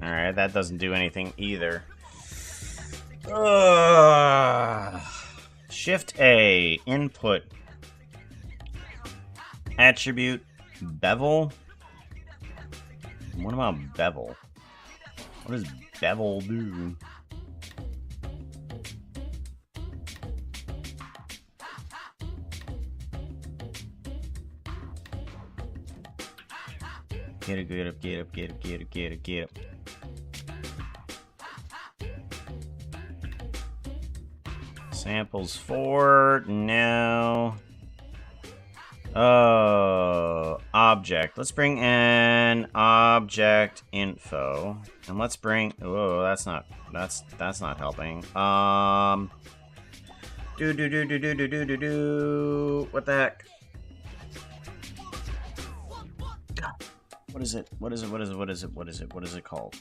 Alright, that doesn't do anything either. Shift A, input, attribute, bevel. What about bevel? What does bevel do? Get up. Samples 4, no. Oh, object. Let's bring in object info. And let's bring, oh, that's not helping. What the heck? What is it? What is it called?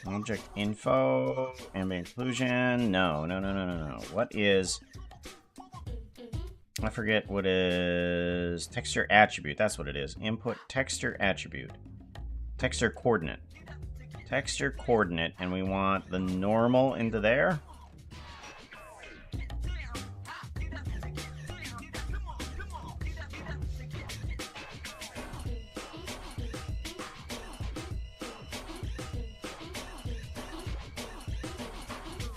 Object info, ambient inclusion. No. What is... I forget what is... Texture attribute. That's what it is. Input texture attribute. Texture coordinate. Texture coordinate, and we want the normal into there.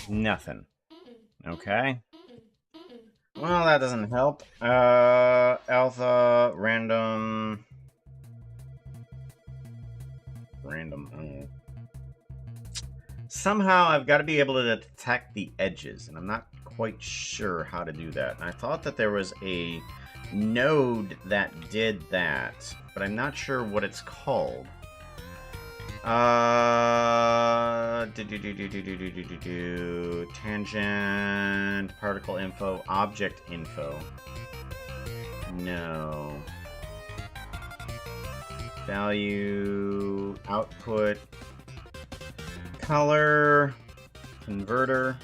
Nothing. Okay. Well, that doesn't help. Alpha, random. Somehow I've got to be able to detect the edges, and I'm not quite sure how to do that. And I thought that there was a node that did that, but I'm not sure what it's called. Tangent, particle info, object info. No. Value, output, color, converter,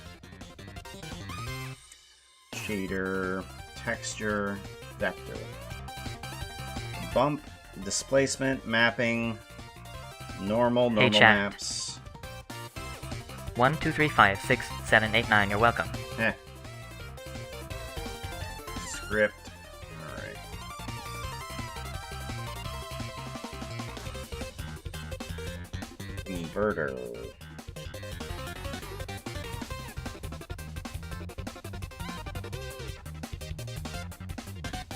shader, texture, vector. Bump, displacement, mapping, normal chat. maps. 1, 2, 3, 5, 6, 7, 8, 9. You're welcome. Script. Alright. Converter.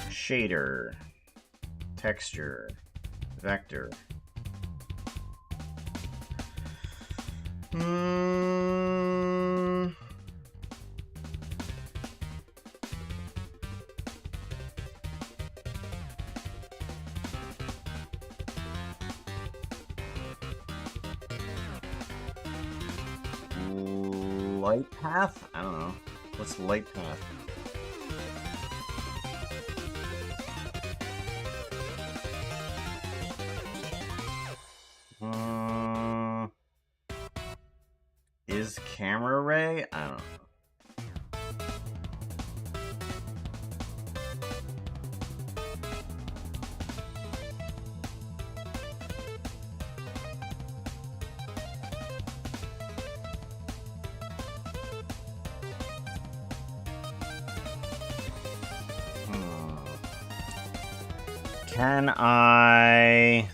Shader. Texture. Vector. light path? I don't know. What's the light path? Is camera ray? I don't know. Can I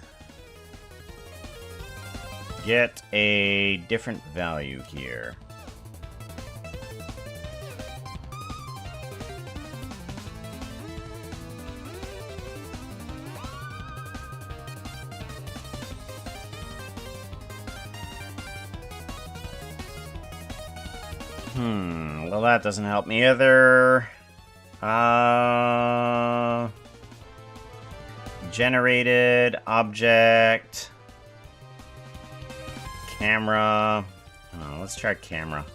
get a different value here? Well, that doesn't help me either. Generated object. Camera. Oh, let's try camera.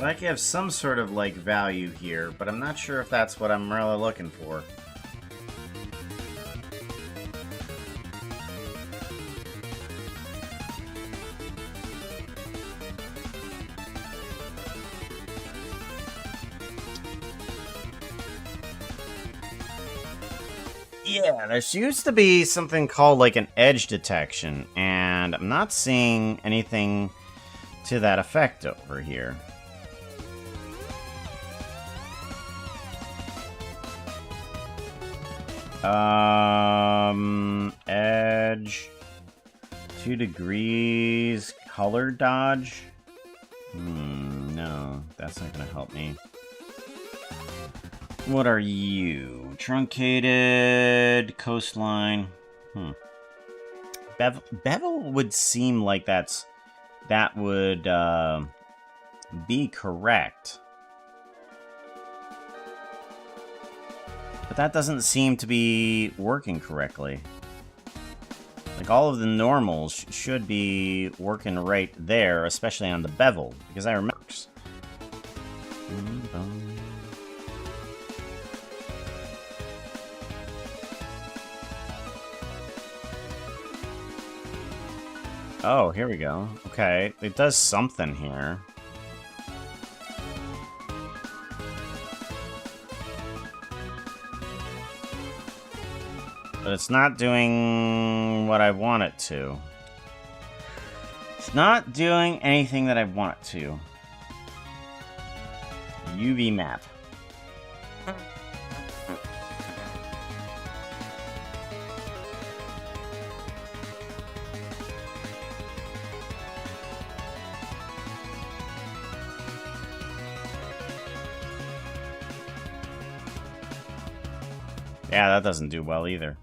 I can have some sort of, like, value here, but I'm not sure if that's what I'm really looking for. Yeah, there used to be something called, like, an edge detection, and I'm not seeing anything to that effect over here. Edge, 2 degrees, color dodge. No, that's not gonna help me. What are you? Truncated, coastline. Bevel would seem like that would be correct. But that doesn't seem to be working correctly. Like, all of the normals should be working right there, especially on the bevel, because I remember. Oh, here we go. Okay, it does something here. But it's not doing what I want it to. It's not doing anything that I want it to. UV map. Yeah, that doesn't do well either.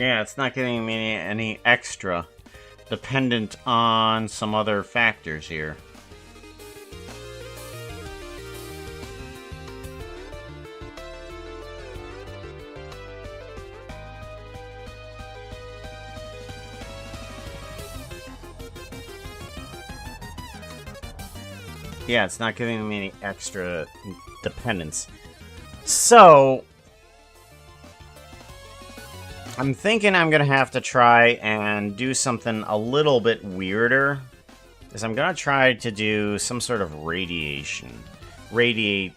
Yeah, it's not giving me any extra, dependent on some other factors here. Yeah, it's not giving me any extra dependence. So, I'm thinking I'm gonna have to try and do something a little bit weirder. Is I'm gonna try to do some sort of radiation. Radiate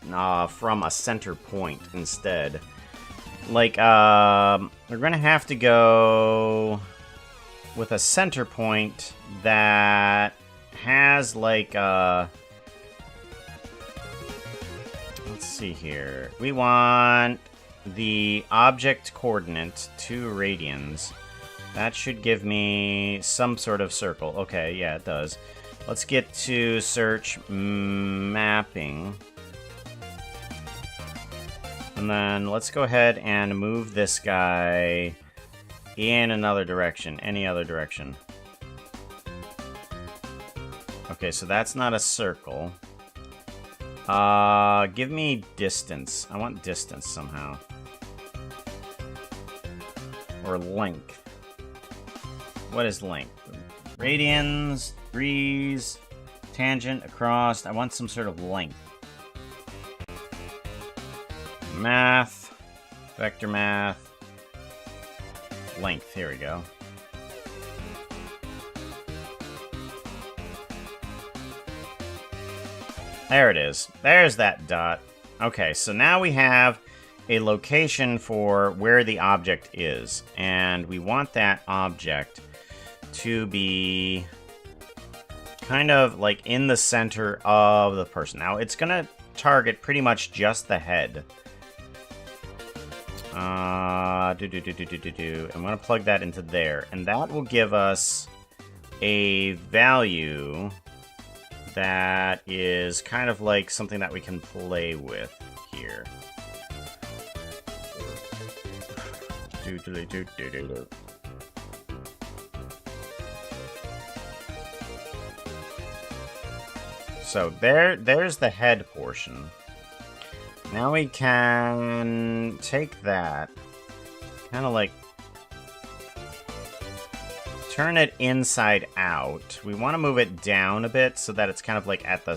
from a center point instead. Like, we're gonna have to go with a center point that has, like, let's see here. We want the object coordinate, 2 radians. That should give me some sort of circle. Okay, yeah, it does. Let's get to search mapping. And then let's go ahead and move this guy in another direction. Any other direction. Okay, so that's not a circle. Give me distance. I want distance somehow. Or length. What is length? Radians, degrees, tangent, across. I want some sort of length. Math. Vector math. Length. Here we go. There it is. There's that dot. Okay, so now we have a location for where the object is. And we want that object to be kind of like in the center of the person. Now, it's going to target pretty much just the head. I'm going to plug that into there. And that will give us a value that is kind of like something that we can play with here. So there's the head portion. Now we can take that, kind of like turn it inside out. We want to move it down a bit so that it's kind of like at the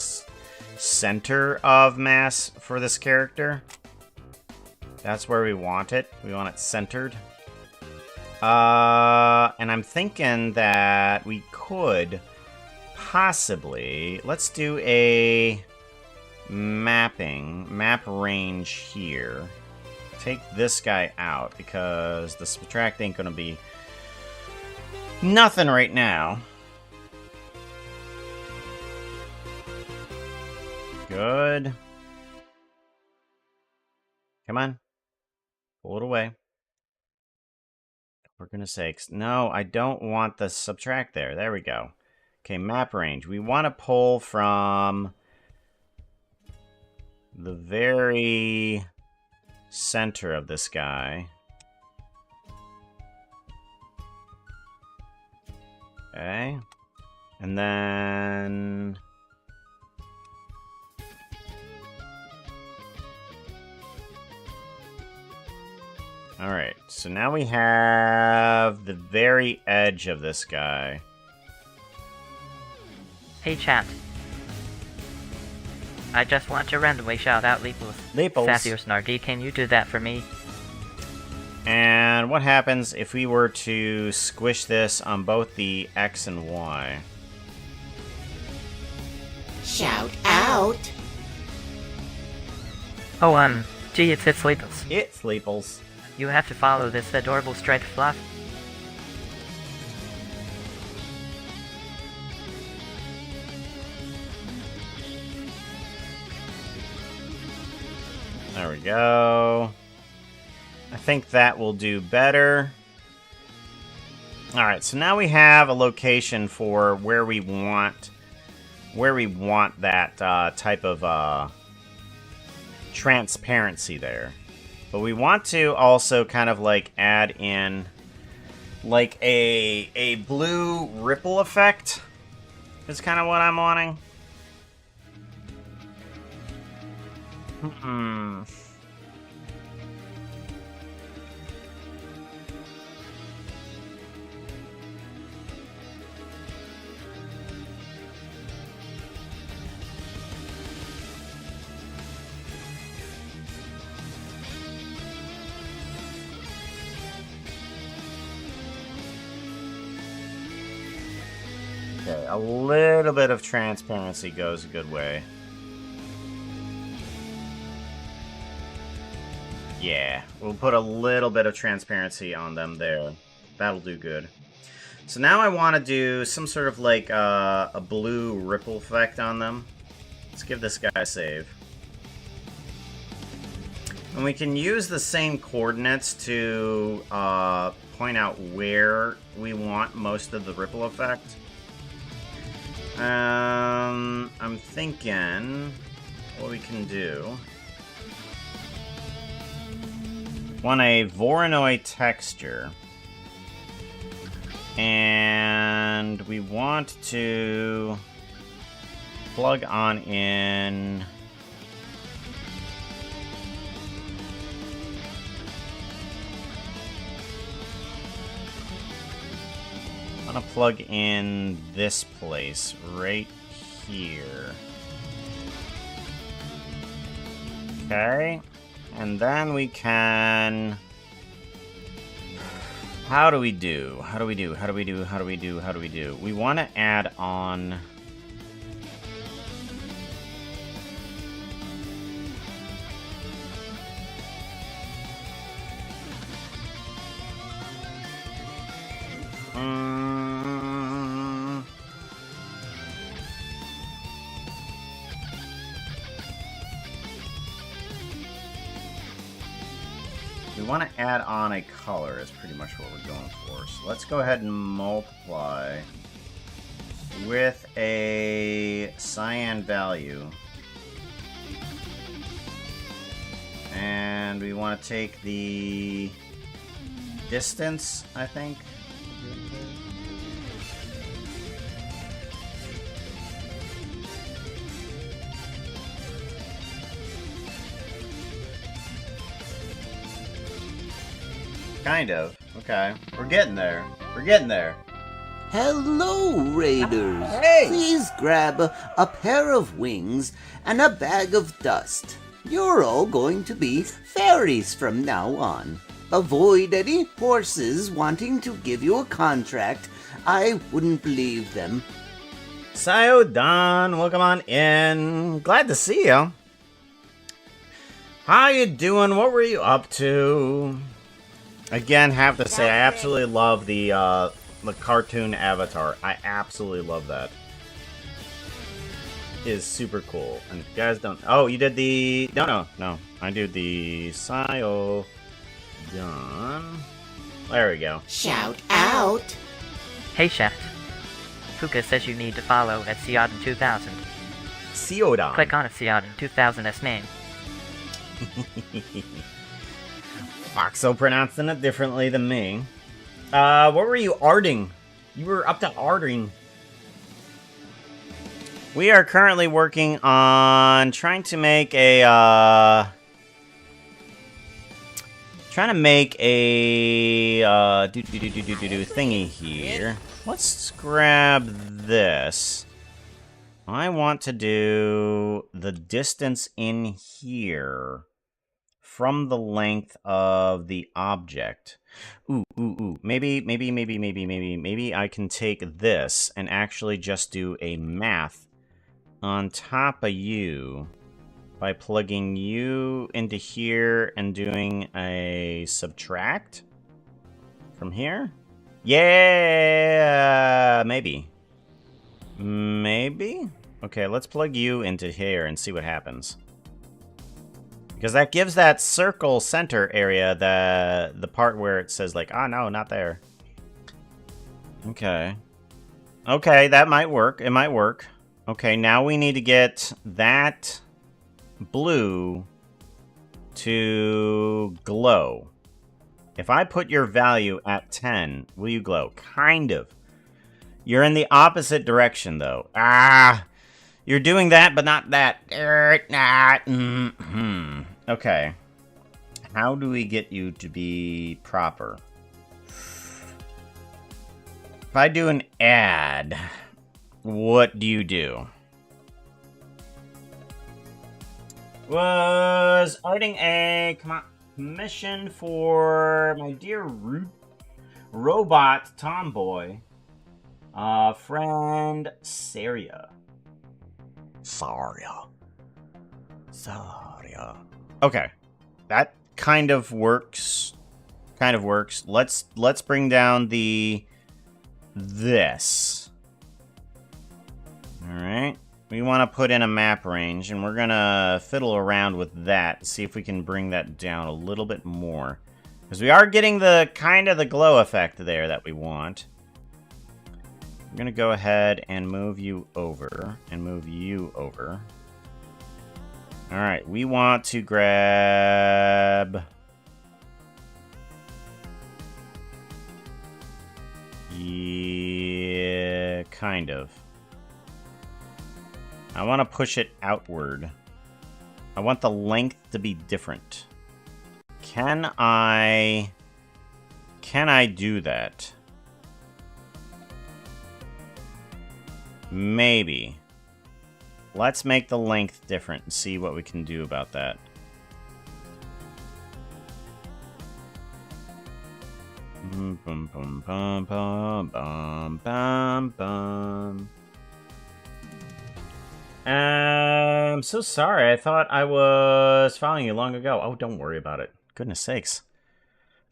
center of mass for this character. That's where we want it. We want it centered. And I'm thinking that we could possibly... Let's do a map range here. Take this guy out because the subtract ain't gonna be nothing right now. Good. Come on. Pull it away. For goodness sakes. No, I don't want the subtract there. There we go. Okay, map range. We want to pull from the very center of this guy. Okay. And then... Alright, so now we have the very edge of this guy. Hey chat. I just want to randomly shout out Leaples. Sassier Snarky, can you do that for me? And what happens if we were to squish this on both the X and Y? Shout out! Oh, gee, it's Leaples. It's Leaples. You have to follow this adorable striped fluff. There we go. I think that will do better. Alright, so now we have a location for where we want that type of transparency there. But we want to also kind of like add in like a blue ripple effect is kind of what I'm wanting. Okay, a little bit of transparency goes a good way. Yeah, we'll put a little bit of transparency on them there. That'll do good. So now I want to do some sort of like a blue ripple effect on them. Let's give this guy a save. And we can use the same coordinates to point out where we want most of the ripple effect. I'm thinking what we can do. Want a Voronoi texture. And we want to plug on in I'm gonna plug in this place right here. Okay. And then we can... How do we do? How do we do? How do we do? How do we do? How do we do? We want to add on... We want to add on a color is pretty much what we're going for. So let's go ahead and multiply with a cyan value. And we want to take the distance, I think. Kind of. Okay. We're getting there. We're getting there. Hello, Raiders. Hey! Please grab a pair of wings and a bag of dust. You're all going to be fairies from now on. Avoid any horses wanting to give you a contract. I wouldn't believe them. Sayo Don, welcome on in. Glad to see you. How you doing? What were you up to? Again, have to say, I absolutely love the cartoon avatar. I absolutely love that. It is super cool. And if you guys don't... Oh, you did the... No. I did the Sayo Don. There we go. Shout out. Hey Chef. Puka says you need to follow at Seodin 2000. Seodon. Click on Seodin 2000's name. Foxo pronouncing it differently than me. What were you arting? You were up to arting. We are currently working on trying to make a thingy here. Let's grab this. I want to do the distance in here from the length of the object. Ooh. Maybe I can take this and actually just do a math on top of you by plugging you into here and doing a subtract from here. Yeah, maybe. Okay, let's plug you into here and see what happens. Because that gives that circle center area the part where it says like, oh no, not there. Okay. Okay, that might work. It might work. Okay, now we need to get that blue to glow. If I put your value at 10, will you glow? Kind of. You're in the opposite direction, though. You're doing that, but not that. Okay. How do we get you to be proper? If I do an ad, what do you do? Was arting a commission for my dear robot tomboy friend Saria. Saria. Okay, that kind of works. Let's bring down this. All right. We want to put in a map range, and we're going to fiddle around with that, see if we can bring that down a little bit more. Because we are getting the kind of the glow effect there that we want. I'm going to go ahead and move you over, and move you over. Alright, we want to grab... Yeah, kind of. I want to push it outward. I want the length to be different. Can I do that? Maybe. Let's make the length different and see what we can do about that. Bum, bum, bum, bum, bum, bum, bum. I'm so sorry. I thought I was following you long ago. Oh, don't worry about it. Goodness sakes.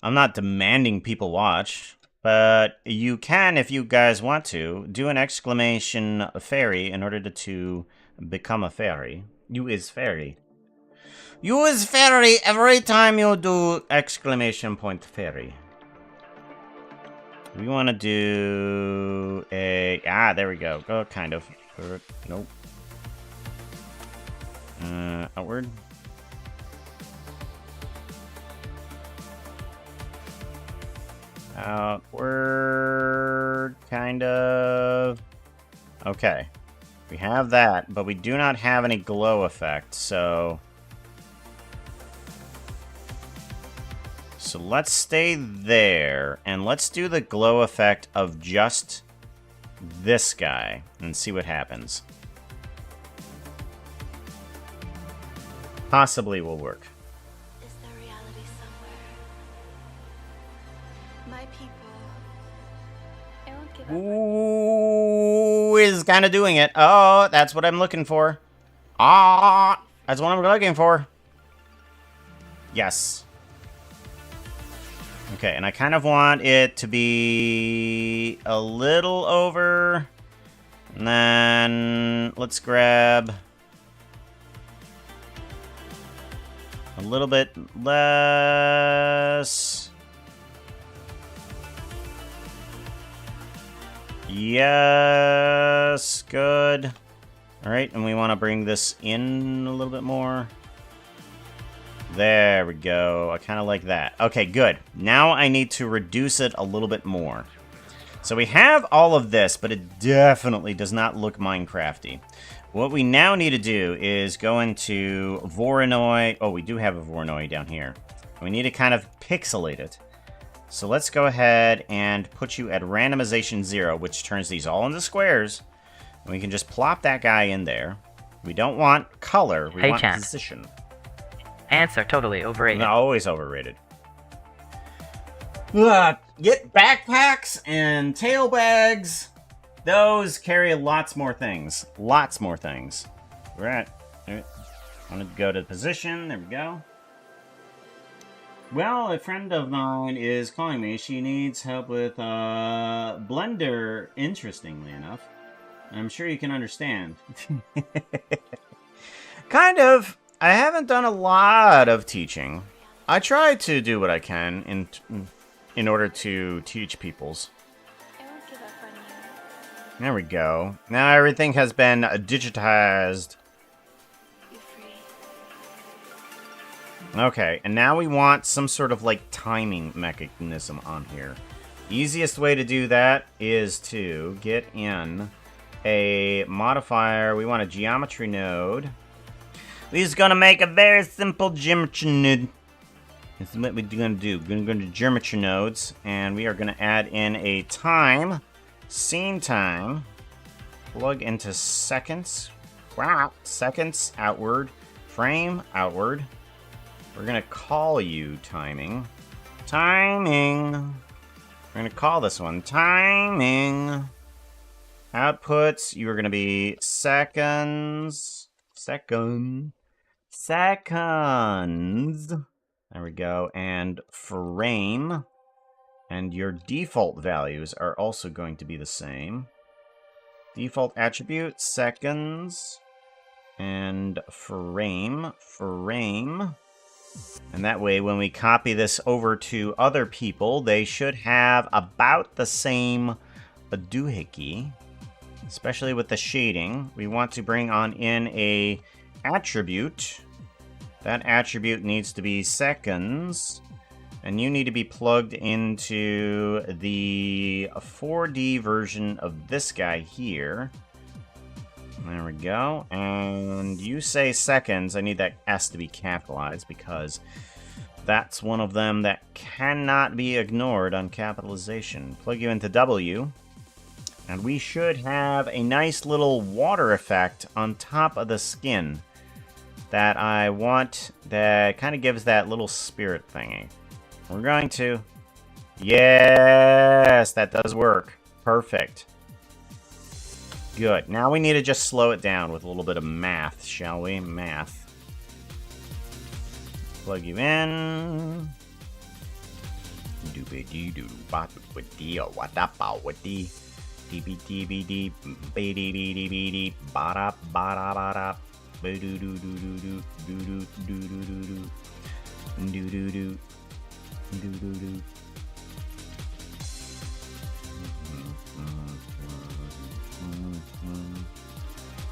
I'm not demanding people watch, but you can, if you guys want to, do an exclamation fairy in order to become a fairy. You is fairy. You is fairy every time you do exclamation point fairy. We want to do a... there we go. Oh, kind of. Nope. Outward. Outward, kind of. Okay. We have that, but we do not have any glow effect, so... So let's stay there, and let's do the glow effect of just this guy, and see what happens. Possibly will work. Is there reality somewhere? My people. I won't give up. Ooh, is kind of doing it. Oh, that's what I'm looking for. That's what I'm looking for. Yes. Okay, and I kind of want it to be a little over. And then let's grab a little bit less. Yes, good. All right, and we want to bring this in a little bit more. There we go. I kind of like that. Okay, good. Now I need to reduce it a little bit more. So we have all of this, but it definitely does not look Minecrafty. What we now need to do is go into Voronoi. Oh, we do have a Voronoi down here. We need to kind of pixelate it. So let's go ahead and put you at randomization 0, which turns these all into squares. And we can just plop that guy in there. We don't want color, we want chat. position. Ants are totally overrated. No, always overrated. Get backpacks and tail bags. Those carry lots more things. Lots more things. We're at... I want to go to position. There we go. Well, a friend of mine is calling me. She needs help with Blender, interestingly enough. I'm sure you can understand. Kind of. I haven't done a lot of teaching. I try to do what I can in order to teach peoples. I won't give up on you. There we go. Now everything has been digitized. You're free. Okay, and now we want some sort of like timing mechanism on here. Easiest way to do that is to get in a modifier. We want a geometry node. We're just gonna make a very simple geometry node. This is what we're gonna do. We're gonna go to geometry nodes, and we are gonna add in a time, scene time, plug into seconds. Wow, seconds outward, frame outward. We're gonna call you timing. Timing. We're gonna call this one timing. Outputs, you are gonna be seconds. Seconds. There we go. And frame. And your default values are also going to be the same. Default attribute, seconds. And frame. And that way, when we copy this over to other people, they should have about the same doohickey. Especially with the shading. We want to bring on in a attribute. That attribute needs to be seconds. And you need to be plugged into the 4D version of this guy here. There we go. And you say seconds. I need that S to be capitalized because that's one of them that cannot be ignored on capitalization. Plug you into W. And we should have a nice little water effect on top of the skin that I want, that kind of gives that little spirit thingy. We're going to. Yes, that does work. Perfect. Good. Now we need to just slow it down with a little bit of math, shall we? Math. Plug you in.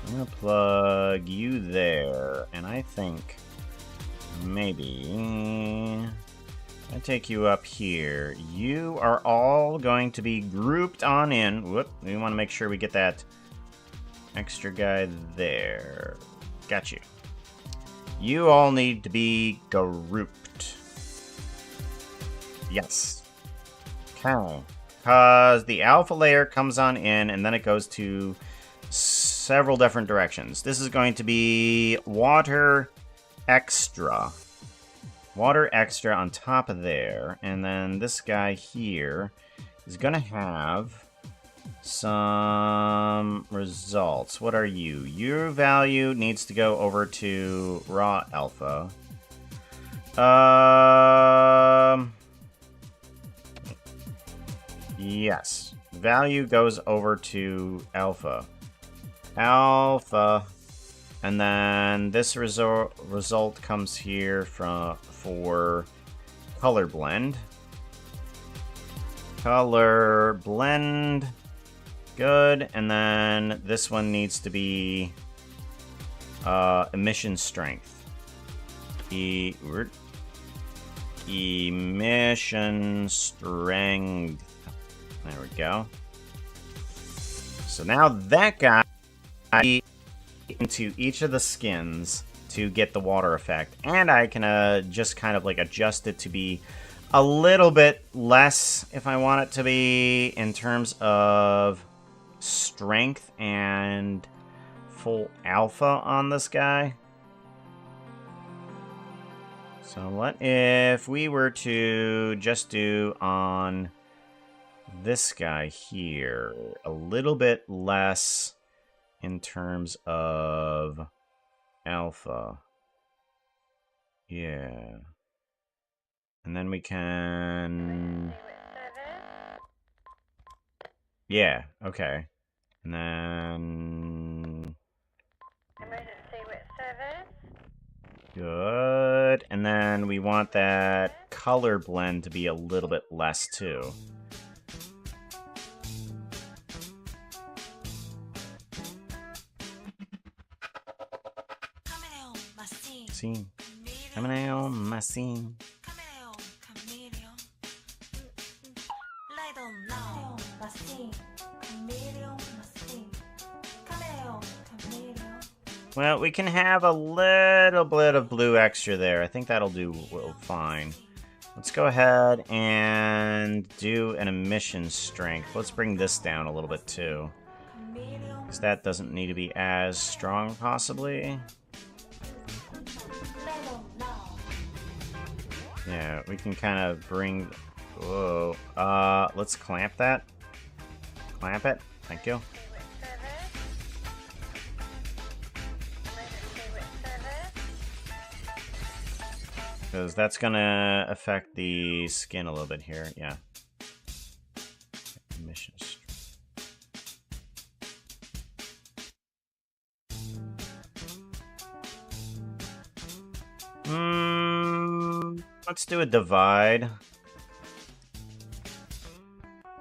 I'm gonna plug you there, and I think maybe I take you up here. You are all going to be grouped on in. Whoop, we want to make sure we get that extra guy there. Got you. You all need to be grouped. Yes. Okay. Because the alpha layer comes on in, and then it goes to several different directions. This is going to be water extra. Water extra on top of there. And then this guy here is going to have some results. What are you? Your value needs to go over to raw alpha. Yes. Value goes over to alpha. Alpha. And then this result comes here for color blend. Color blend. Good. And then this one needs to be emission strength. Emission strength. There we go. So now that guy into each of the skins to get the water effect. And I can just kind of like adjust it to be a little bit less if I want it to be in terms of strength and full alpha on this guy. So what if we were to just do on this guy here a little bit less in terms of alpha. Yeah. And then we can... Yeah, okay. And then... Good. And then we want that color blend to be a little bit less too. Scene. Cameo machine. Cameo, chameleon. Let them know. Machine, chameleon, machine. Cameo, chameleon. Well, we can have a little bit of blue extra there. I think that'll do fine. Let's go ahead and do an emission strength. Let's bring this down a little bit too. Chameleon. Because that doesn't need to be as strong, possibly. Let them know. Yeah, we can kind of bring... Whoa. Let's clamp that. Clamp it. Thank you. Because that's gonna affect the skin a little bit here. Yeah. Emissions. Let's do a divide.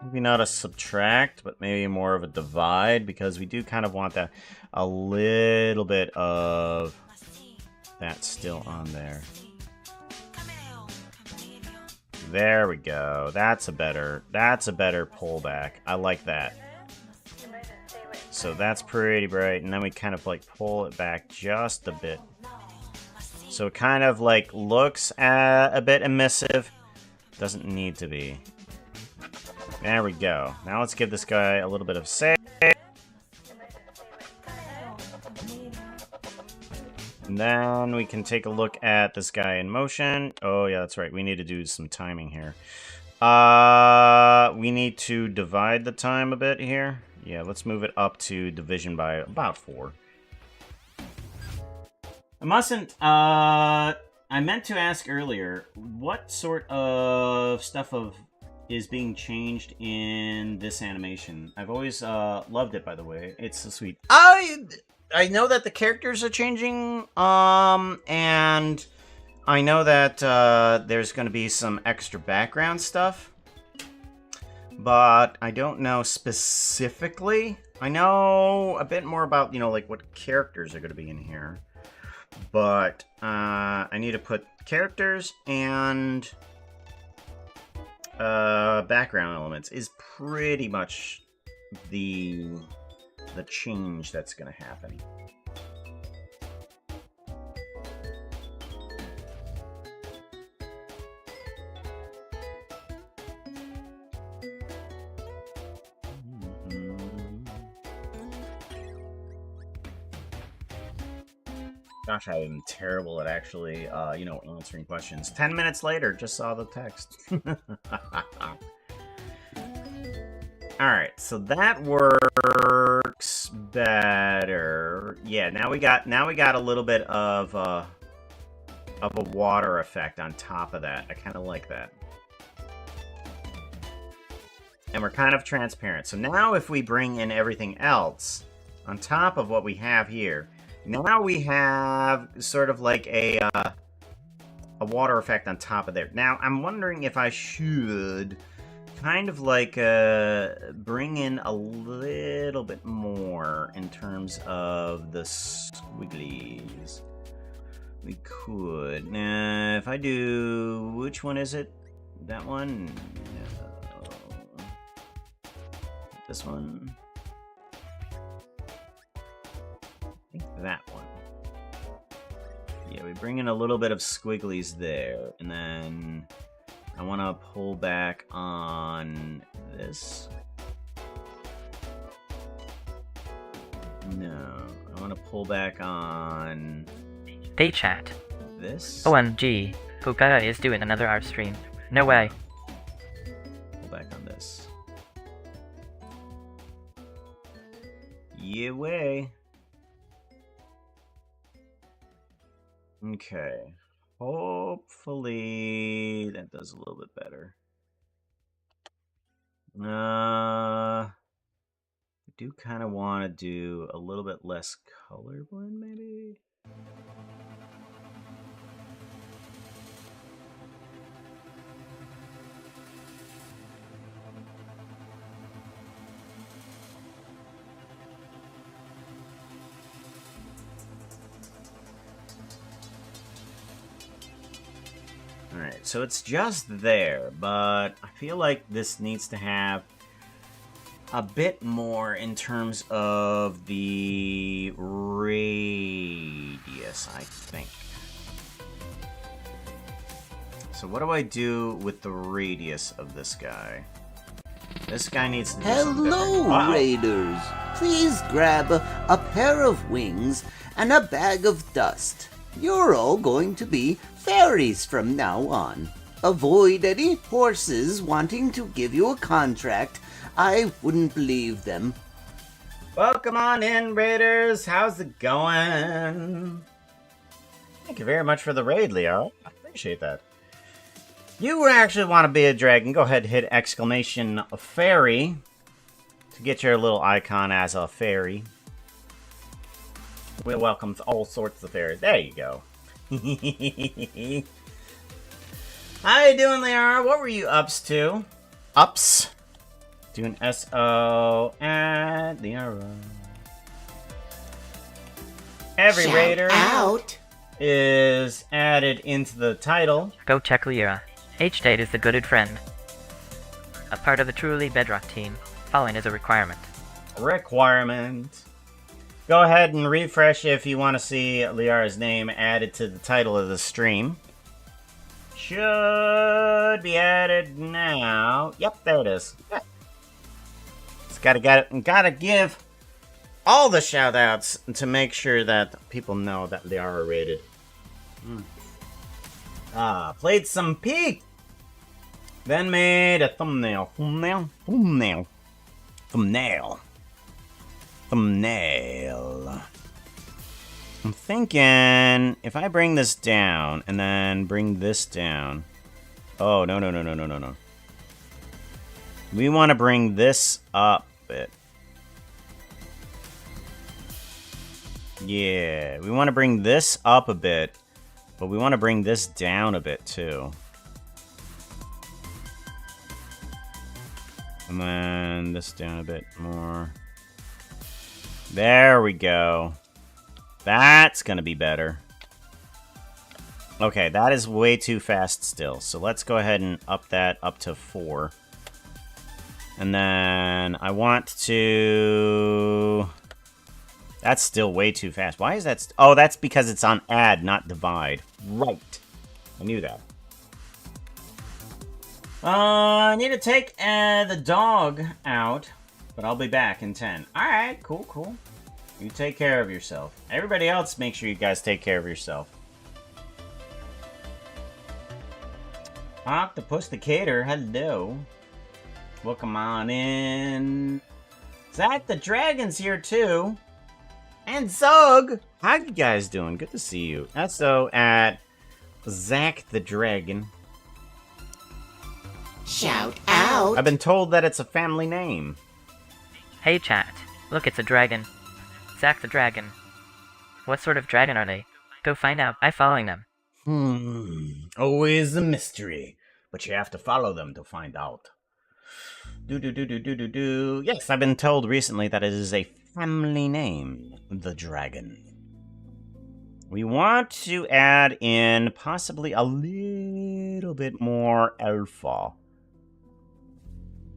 Maybe not a subtract, but maybe more of a divide, because we do kind of want that a little bit of that still on there. Cameo, chameleon. There we go. That's a better pullback. I like that. So that's pretty bright, and then we kind of like pull it back just a bit. So it kind of like looks a bit emissive. Doesn't need to be. There we go. Now let's give this guy a little bit of save. And then we can take a look at this guy in motion. Oh yeah, that's right. We need to do some timing here. We need to divide the time a bit here. Yeah, let's move it up to division by about 4. I mustn't, I meant to ask earlier, what sort of stuff is being changed in this animation? I've always loved it, by the way. It's so sweet. I know that the characters are changing, and I know that there's going to be some extra background stuff, but I don't know specifically. I know a bit more about, you know, like what characters are going to be in here. But I need to put characters and background elements is pretty much the change that's going to happen. Gosh, I am terrible at actually, you know, answering questions. 10 minutes later, just saw the text. Alright, so that works better. Yeah, now we got a little bit of a water effect on top of that. I kind of like that. And we're kind of transparent. So now if we bring in everything else on top of what we have here, now we have sort of like a water effect on top of there. Now, I'm wondering if I should kind of like bring in a little bit more in terms of the squigglies. We could. Now, if I do... Which one is it? That one? No. This one? I think that one. Yeah, we bring in a little bit of squigglies there, and then I want to pull back on this. No, I want to pull back on They chat. this. OMG. Pukaya is doing another art stream. No way. Pull back on this. Yeah way. Okay. Hopefully that does a little bit better. I do kind of want to do a little bit less color blend, maybe? Alright, so it's just there, but I feel like this needs to have a bit more in terms of the radius, I think. So what do I do with the radius of this guy? This guy needs to do something Hello, different. Wow. Raiders. Please grab a pair of wings and a bag of dust. You're all going to be fairies from now on. Avoid any horses wanting to give you a contract. I wouldn't believe them. Welcome on in, Raiders. How's it going? Thank you very much for the raid, Leo. I appreciate that. You actually want to be a dragon, go ahead and hit exclamation fairy to get your little icon as a fairy. We welcome all sorts of fairies. There you go. How you doing, Liara? What were you ups to? Ups? Doing SO at Liara. Every Shout raider out. is added into the title. Go check Lyra. H-State is the gooded friend. A part of the truly Bedrock team. Following is a requirement. Requirement. Go ahead and refresh if you want to see Liara's name added to the title of the stream. Should be added now. Yep, there it is. Yeah. It's gotta give all the shout outs to make sure that people know that Liara rated. Played some Peak. Then made a thumbnail. I'm thinking if I bring this down and then bring this down. Oh, no. We want to bring this up a bit. Yeah, we want to bring this up a bit, but we want to bring this down a bit too. And then this down a bit more. There we go. That's gonna be better. Okay, that is way too fast still. So let's go ahead and up that up to 4. And then I want to... That's still way too fast. Why is that? Oh, that's because it's on add, not divide. Right. I knew that. I need to take the dog out, but I'll be back in 10. Alright, cool. You take care of yourself. Everybody else, make sure you guys take care of yourself. Octopus the Cater, hello. Welcome on in. Zach the Dragon's here too. And Zug! How you guys doing? Good to see you. So at Zach the Dragon. Shout out. I've been told that it's a family name. Hey chat, look, it's a dragon. Zack the dragon. What sort of dragon are they? Go find out by following them. Always a mystery, but you have to follow them to find out. Yes, I've been told recently that it is a family name, the dragon. We want to add in possibly a little bit more alpha.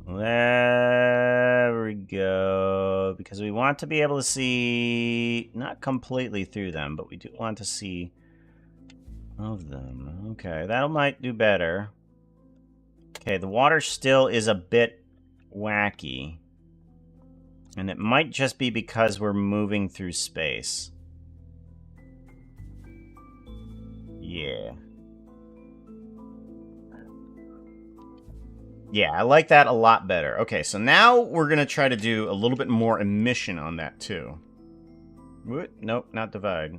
There we go. Because we want to be able to see, not completely through them, but we do want to see of them. Okay, that might do better. Okay, the water still is a bit wacky. And it might just be because we're moving through space. Yeah. Yeah, I like that a lot better. Okay, so now we're going to try to do a little bit more emission on that, too. What? Nope, not divide.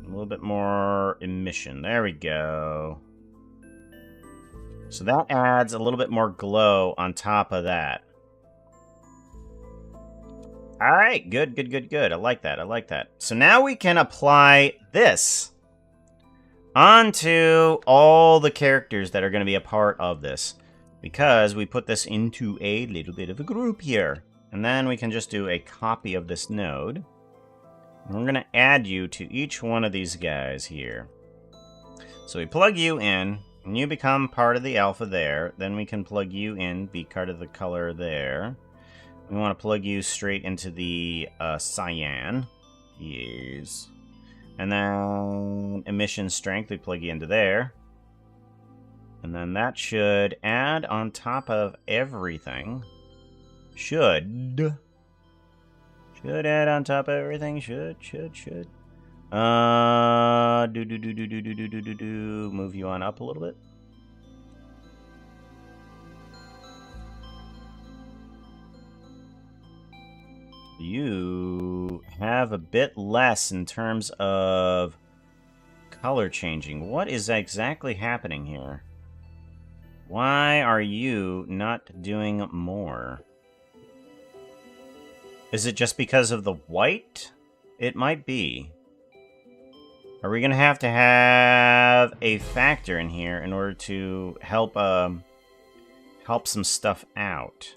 A little bit more emission. There we go. So that adds a little bit more glow on top of that. Alright, good. I like that. So now we can apply this onto all the characters that are going to be a part of this. Because we put this into a little bit of a group here. And then we can just do a copy of this node. And we're going to add you to each one of these guys here. So we plug you in, and you become part of the alpha there. Then we can plug you in, be part of the color there. We want to plug you straight into the cyan. Yes. And then emission strength, we plug you into there. And then that should add on top of everything. Should add on top of everything. Should. Move you on up a little bit. You have a bit less in terms of color changing. What is exactly happening here? Why are you not doing more? Is it just because of the white? It might be. Are we going to have a factor in here in order to help some stuff out?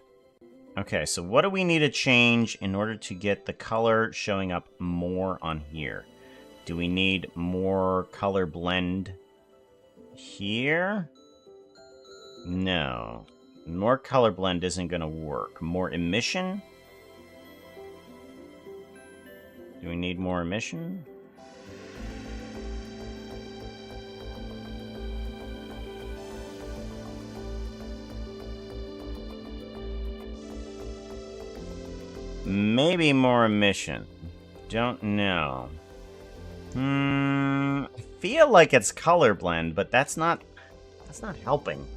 Okay, so what do we need to change in order to get the color showing up more on here? Do we need more color blend here? No. More color blend isn't going to work. More emission? Do we need more emission? Maybe more emission. Don't know. I feel like it's color blend, but that's not helping.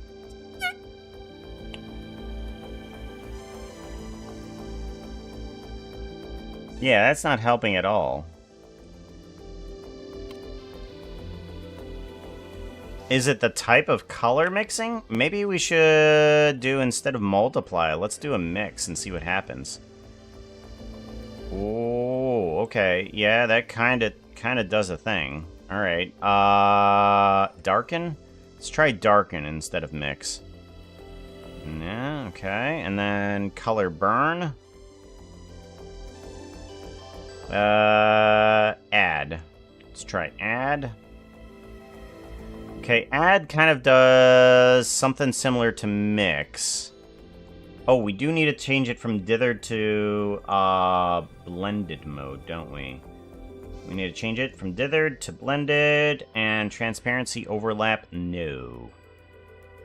Yeah, that's not helping at all. Is it the type of color mixing? Maybe we should do, instead of multiply, let's do a mix and see what happens. Oh, okay. Yeah, that kind of does a thing. All right. Darken? Let's try darken instead of mix. Yeah, okay. And then color burn. Add. Let's try add. Okay, add kind of does something similar to mix. Oh, we do need to change it from dithered to blended mode, don't we? We need to change it from dithered to blended, and transparency overlap, no.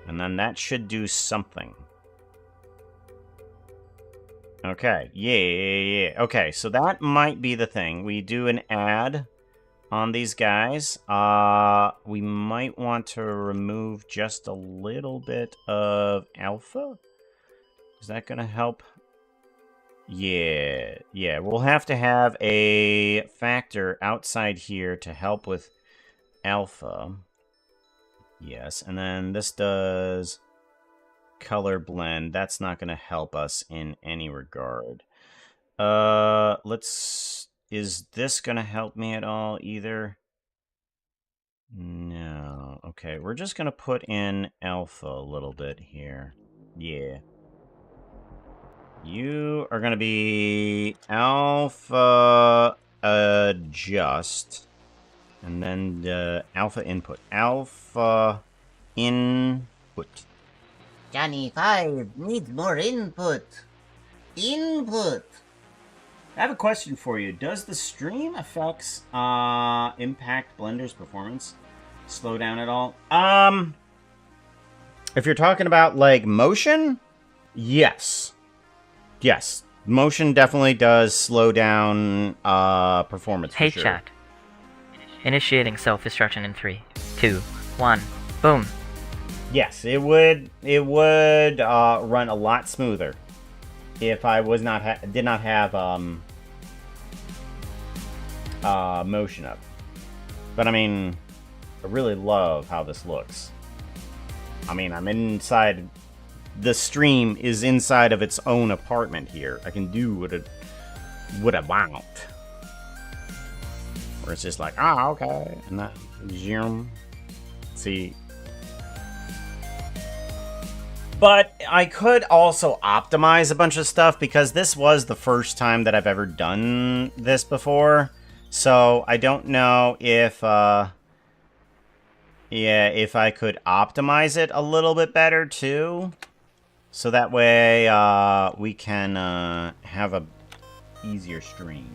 And then that should do something. Okay, yeah. Okay, so that might be the thing. We do an add on these guys. We might want to remove just a little bit of alpha. Is that going to help? Yeah, we'll have to have a factor outside here to help with alpha. Yes, and then this does color blend. That's not going to help us in any regard. Is this going to help me at all either? No. Okay, we're just going to put in alpha a little bit here. Yeah. You are going to be alpha adjust. And then the alpha input. Alpha input. Johnny 5 needs more input. Input. I have a question for you. Does the stream effects impact Blender's performance? Slow down at all? If you're talking about, like, motion, yes. Yes. Motion definitely does slow down performance, Hey for sure. chat. Initiating self-destruction in 3, 2, 1. Boom. Yes, it would run a lot smoother if I was did not have motion up. But I mean, I really love how this looks. I mean, I'm inside. The stream is inside of its own apartment here. I can do what I want. Where it's just like, okay, and that zoom. See. But I could also optimize a bunch of stuff because this was the first time that I've ever done this before. So I don't know if Yeah, if I could optimize it a little bit better, too. So that way, we can, have a easier stream.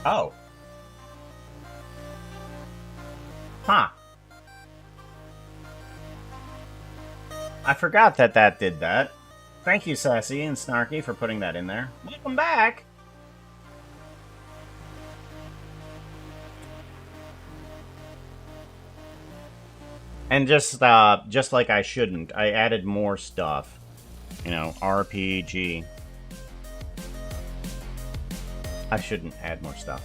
Oh. Huh. I forgot that that did that. Thank you, Sassy and Snarky, for putting that in there. Welcome back! And just like I shouldn't, I added more stuff. You know, RPG. I shouldn't add more stuff.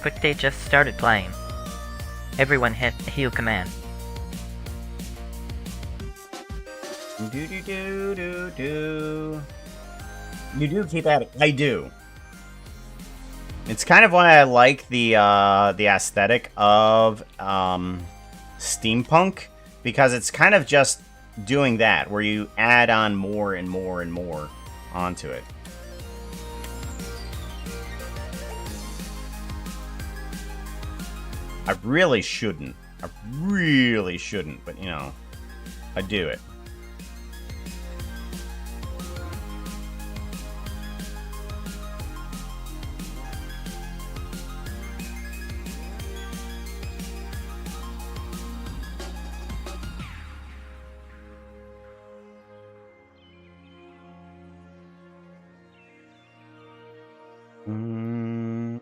Quick Day just started playing. Everyone hit heal command. You do keep at it. I do. It's kind of why I like the aesthetic of steampunk, because it's kind of just doing that, where you add on more and more and more onto it. I really shouldn't. I really shouldn't, but you know, I do it.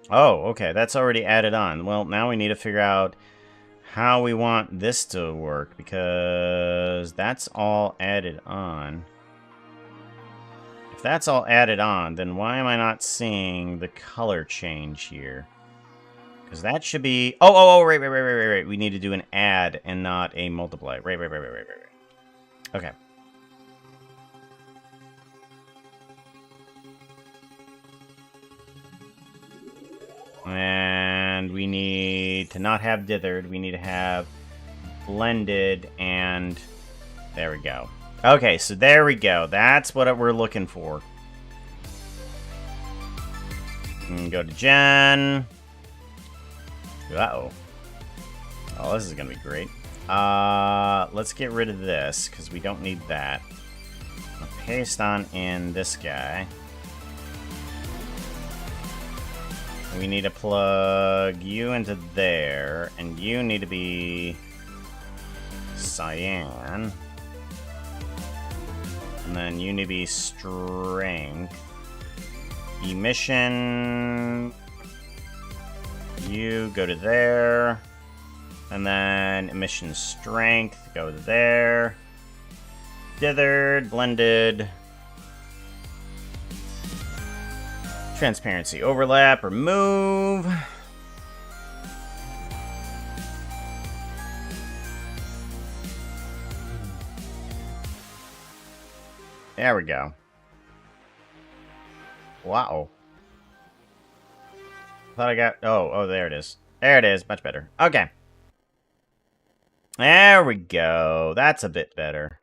Oh, okay, that's already added on. Well, now we need to figure out how we want this to work, because that's all added on. If that's all added on, then why am I not seeing the color change here? Because that should be... Oh, right. We need to do an add and not a multiply. Right. Okay. And we need to not have dithered. We need to have blended, and there we go. Okay, so there we go. That's what we're looking for. And go to Gen. Uh-oh. Oh, this is going to be great. Let's get rid of this, because we don't need that. I'll paste on in this guy. We need to plug you into there, and you need to be cyan. And then you need to be strength. Emission. You go to there. And then emission strength, go there. Dithered, blended. Transparency, overlap, remove. There we go. Wow. Thought I got... Oh, there it is. There it is, much better. Okay. There we go. That's a bit better.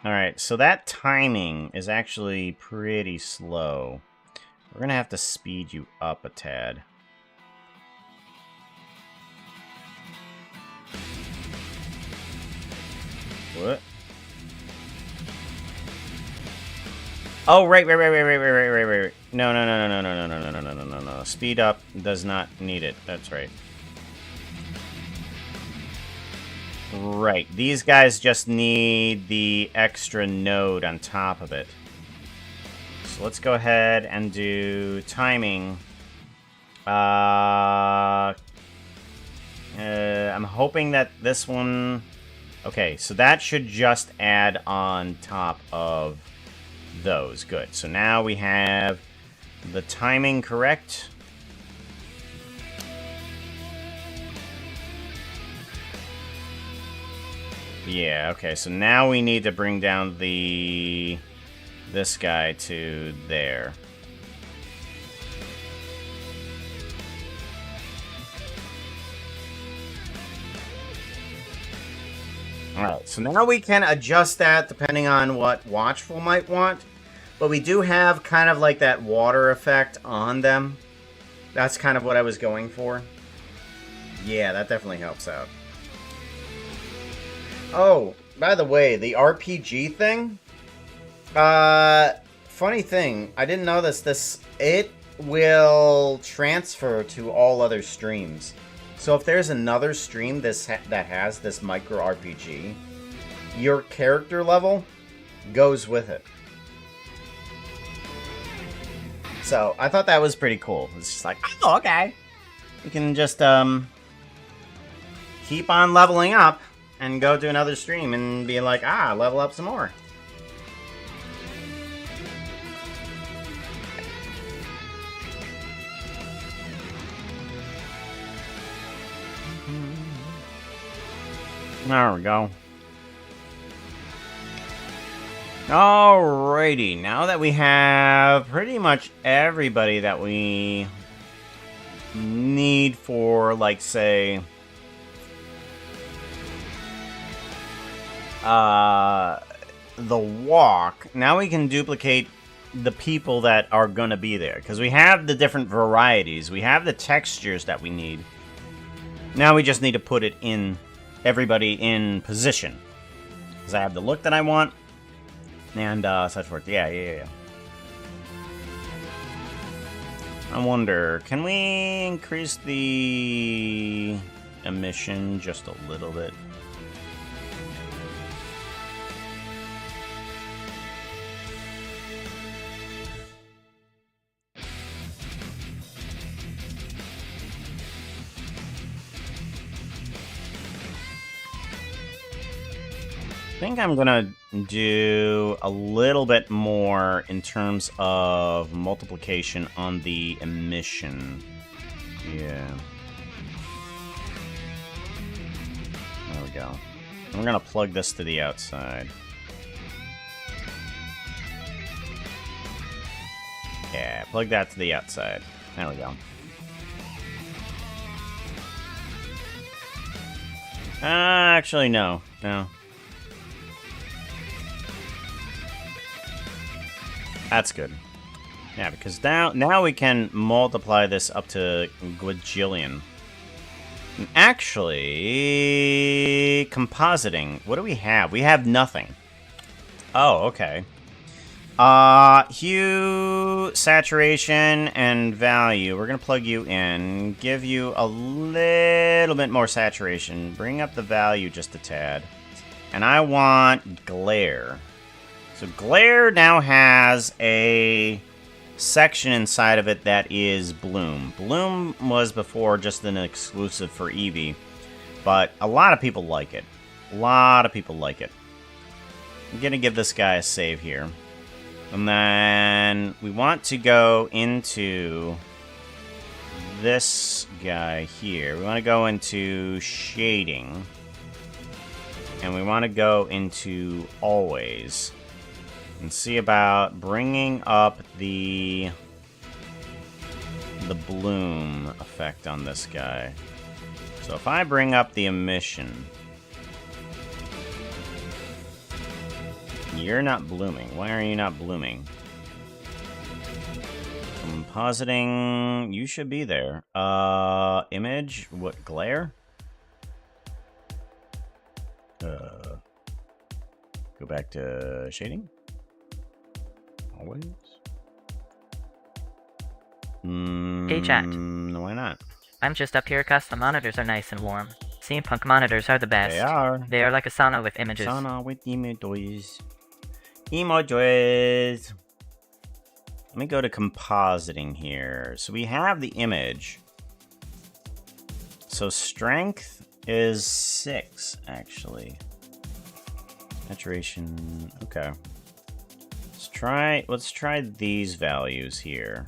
Alright, so that timing is actually pretty slow. We're gonna have to speed you up a tad. What? Oh, right. No. Speed up does not need it. That's right. Right. These guys just need the extra node on top of it. So let's go ahead and do timing. I'm hoping that this one... Okay, so that should just add on top of those. Good. So now we have the timing correct. Yeah, okay, so now we need to bring down this guy to there. Alright, so now we can adjust that depending on what Watchful might want. But we do have kind of like that water effect on them. That's kind of what I was going for. Yeah, that definitely helps out. Oh, by the way, the RPG thing. Funny thing, I didn't know this. It will transfer to all other streams. So if there's another stream that has this micro RPG, your character level goes with it. So I thought that was pretty cool. It's just like, oh, okay. You can just keep on leveling up and go to another stream and be like, level up some more. There we go. Alrighty, now that we have pretty much everybody that we need for, like, say, the walk, now we can duplicate the people that are going to be there. Because we have the different varieties. We have the textures that we need. Now we just need to put it in, everybody in position. Because I have the look that I want. And such forth. Yeah. I wonder, can we increase the emission just a little bit? I think I'm gonna do a little bit more in terms of multiplication on the emission. Yeah. There we go. And we're gonna plug this to the outside. Yeah, plug that to the outside. There we go. Actually, no. No. That's good. Yeah, because now we can multiply this up to Gwajillion. And actually, compositing. What do we have? We have nothing. Oh, okay. Hue, saturation, and value. We're going to plug you in. Give you a little bit more saturation. Bring up the value just a tad. And I want glare. So glare now has a section inside of it that is bloom. Bloom was before just an exclusive for Eevee, but a lot of people like it. A lot of people like it. I'm gonna give this guy a save here. And then we want to go into this guy here. We want to go into shading. And we want to go into always. And see about bringing up the bloom effect on this guy. So if I bring up the emission, you're not blooming. Why are you not blooming? Compositing, you should be there. Image, what, glare? Go back to shading. Always. Hey chat. Why not? I'm just up here because the monitors are nice and warm. Steampunk monitors are the best. They are. They are like a sauna with images. Sauna with images. Emojis. Let me go to compositing here. So we have the image. So strength is 6, actually. Saturation. Okay. Let's try these values here.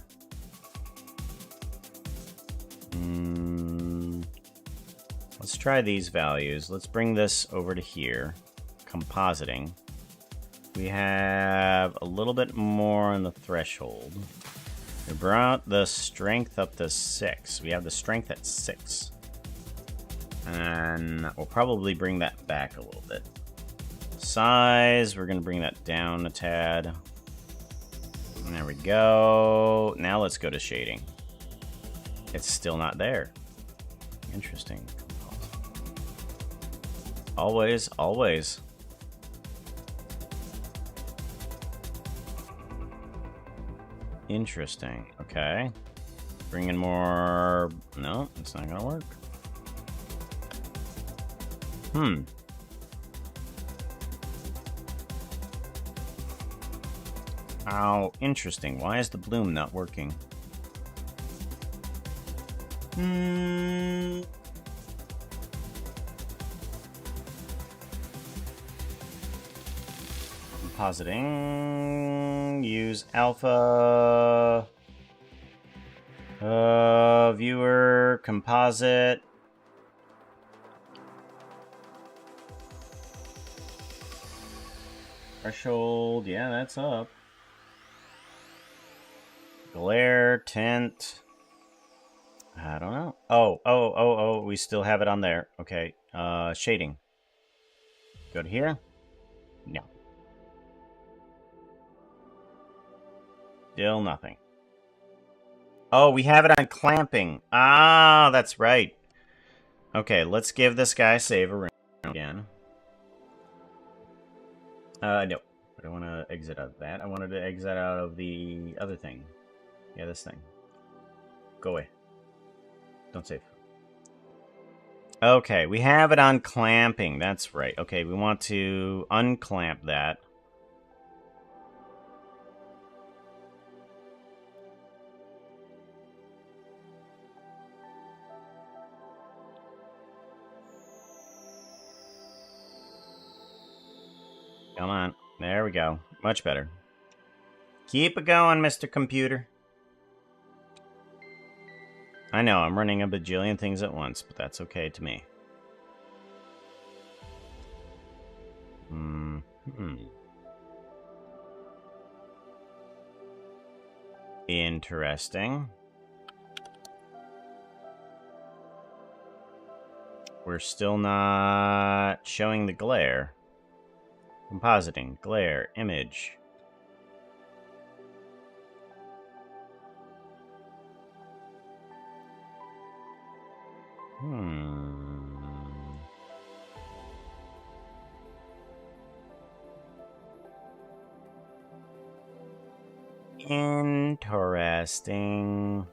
Let's try these values. Let's bring this over to here. Compositing. We have a little bit more on the threshold. We brought the strength up to 6. We have the strength at 6. And we'll probably bring that back a little bit. Size, we're going to bring that down a tad. And there we go. Now let's go to shading. It's still not there. Interesting. Always, always. Interesting. Okay. Bring in more... No, it's not gonna work. How interesting. Why is the bloom not working? Compositing. Use alpha. Viewer. Composite. Threshold. Yeah, that's up. Glare. Tint. I don't know. Oh, we still have it on there. Okay. Shading. Go to here. No. Still nothing. Oh, we have it on clamping. Ah, that's right. Okay, let's give this guy a save around again. No. I don't want to exit out of that. I wanted to exit out of the other thing. Yeah, this thing. Go away. Don't save. Okay, we have it on clamping. That's right. Okay, we want to unclamp that. Come on. There we go. Much better. Keep it going, Mr. Computer. I know, I'm running a bajillion things at once, but that's okay to me. Interesting. We're still not showing the glare. Compositing, glare, image. Interesting.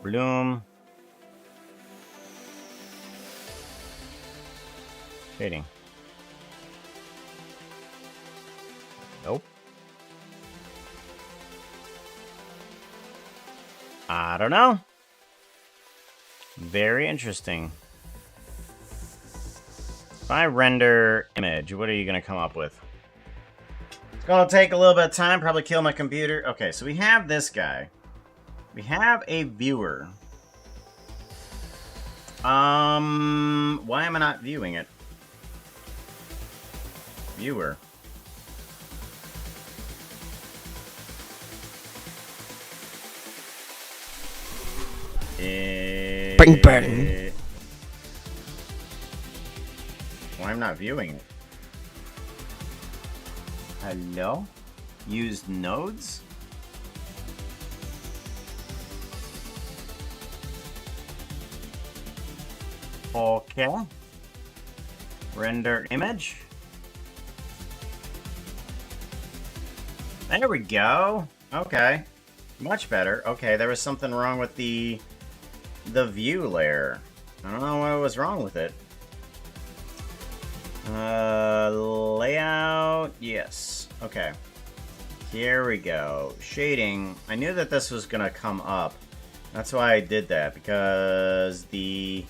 Bloom. Shading. Nope. I don't know. Very interesting. If I render image, what are you going to come up with? It's going to take a little bit of time, probably kill my computer. Okay, so we have this guy. We have a viewer. Why am I not viewing it? Viewer. Bang bang. Well, I'm not viewing it. Hello? Used nodes? Okay. Render image. There we go. Okay. Much better. Okay, there was something wrong with the view layer. I don't know what was wrong with it. Layout. Yes. Okay. Here we go. Shading. I knew that this was gonna come up. That's why I did that, because the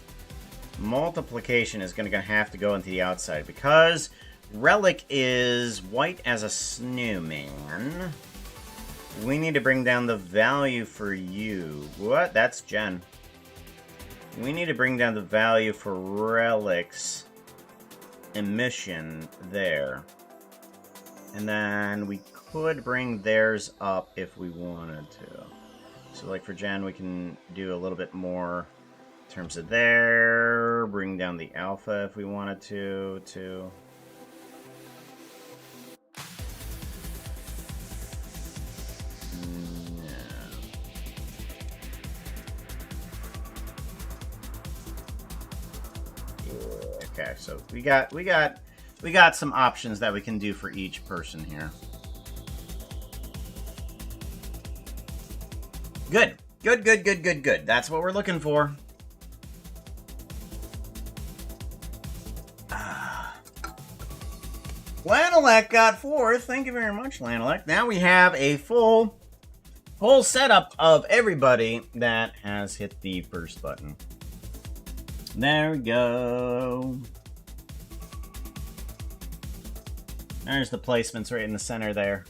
multiplication is gonna have to go into the outside, because Relic is white as a snowman. We need to bring down the value for you. What? That's Jen. We need to bring down the value for Relic's emission there. And then we could bring theirs up if we wanted to. So like for Jen, we can do a little bit more in terms of there. Bring down the alpha if we wanted to, too. Okay, so we got some options that we can do for each person here. Good. Good. That's what we're looking for. Lanelec got 4th. Thank you very much, Lanelec. Now we have a full setup of everybody that has hit the first button. There we go. There's the placements right in the center there.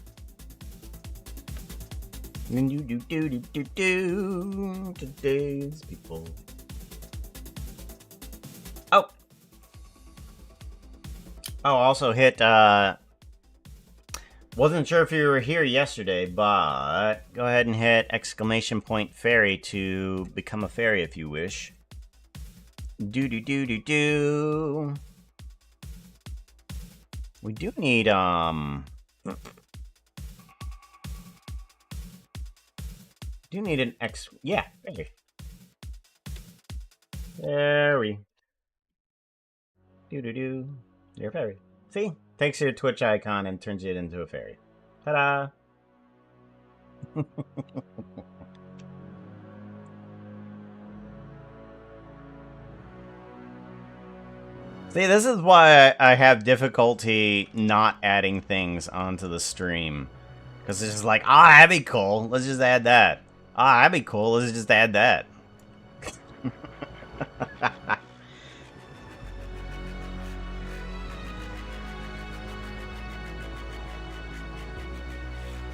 Today's people. Oh, also hit, wasn't sure if you were here yesterday, but go ahead and hit ! fairy to become a fairy if you wish. We do need, do need an X. Yeah, fairy. Fairy. You're a fairy. See? Takes your Twitch icon and turns it into a fairy. Ta-da! See, this is why I have difficulty not adding things onto the stream. Because it's just like, that'd be cool. Let's just add that. That'd be cool. Let's just add that.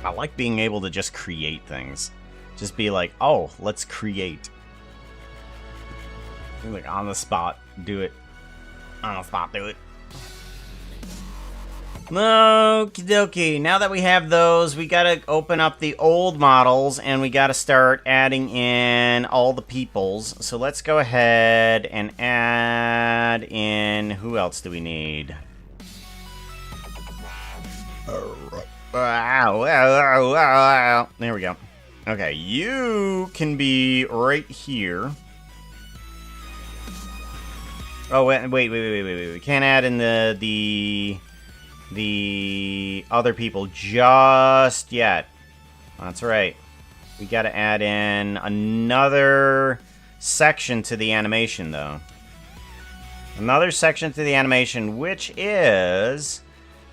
I like being able to just create things. Just be like, oh, let's create. Like, on the spot, do it. On the spot, do it. Okie dokie. Now that we have those, we gotta open up the old models and we gotta start adding in all the peoples. So let's go ahead and add in. Who else do we need? There we go. Okay, you can be right here. Oh, wait. We can't add in the other people just yet. That's right. We gotta add in another section to the animation, though. Another section to the animation, which is...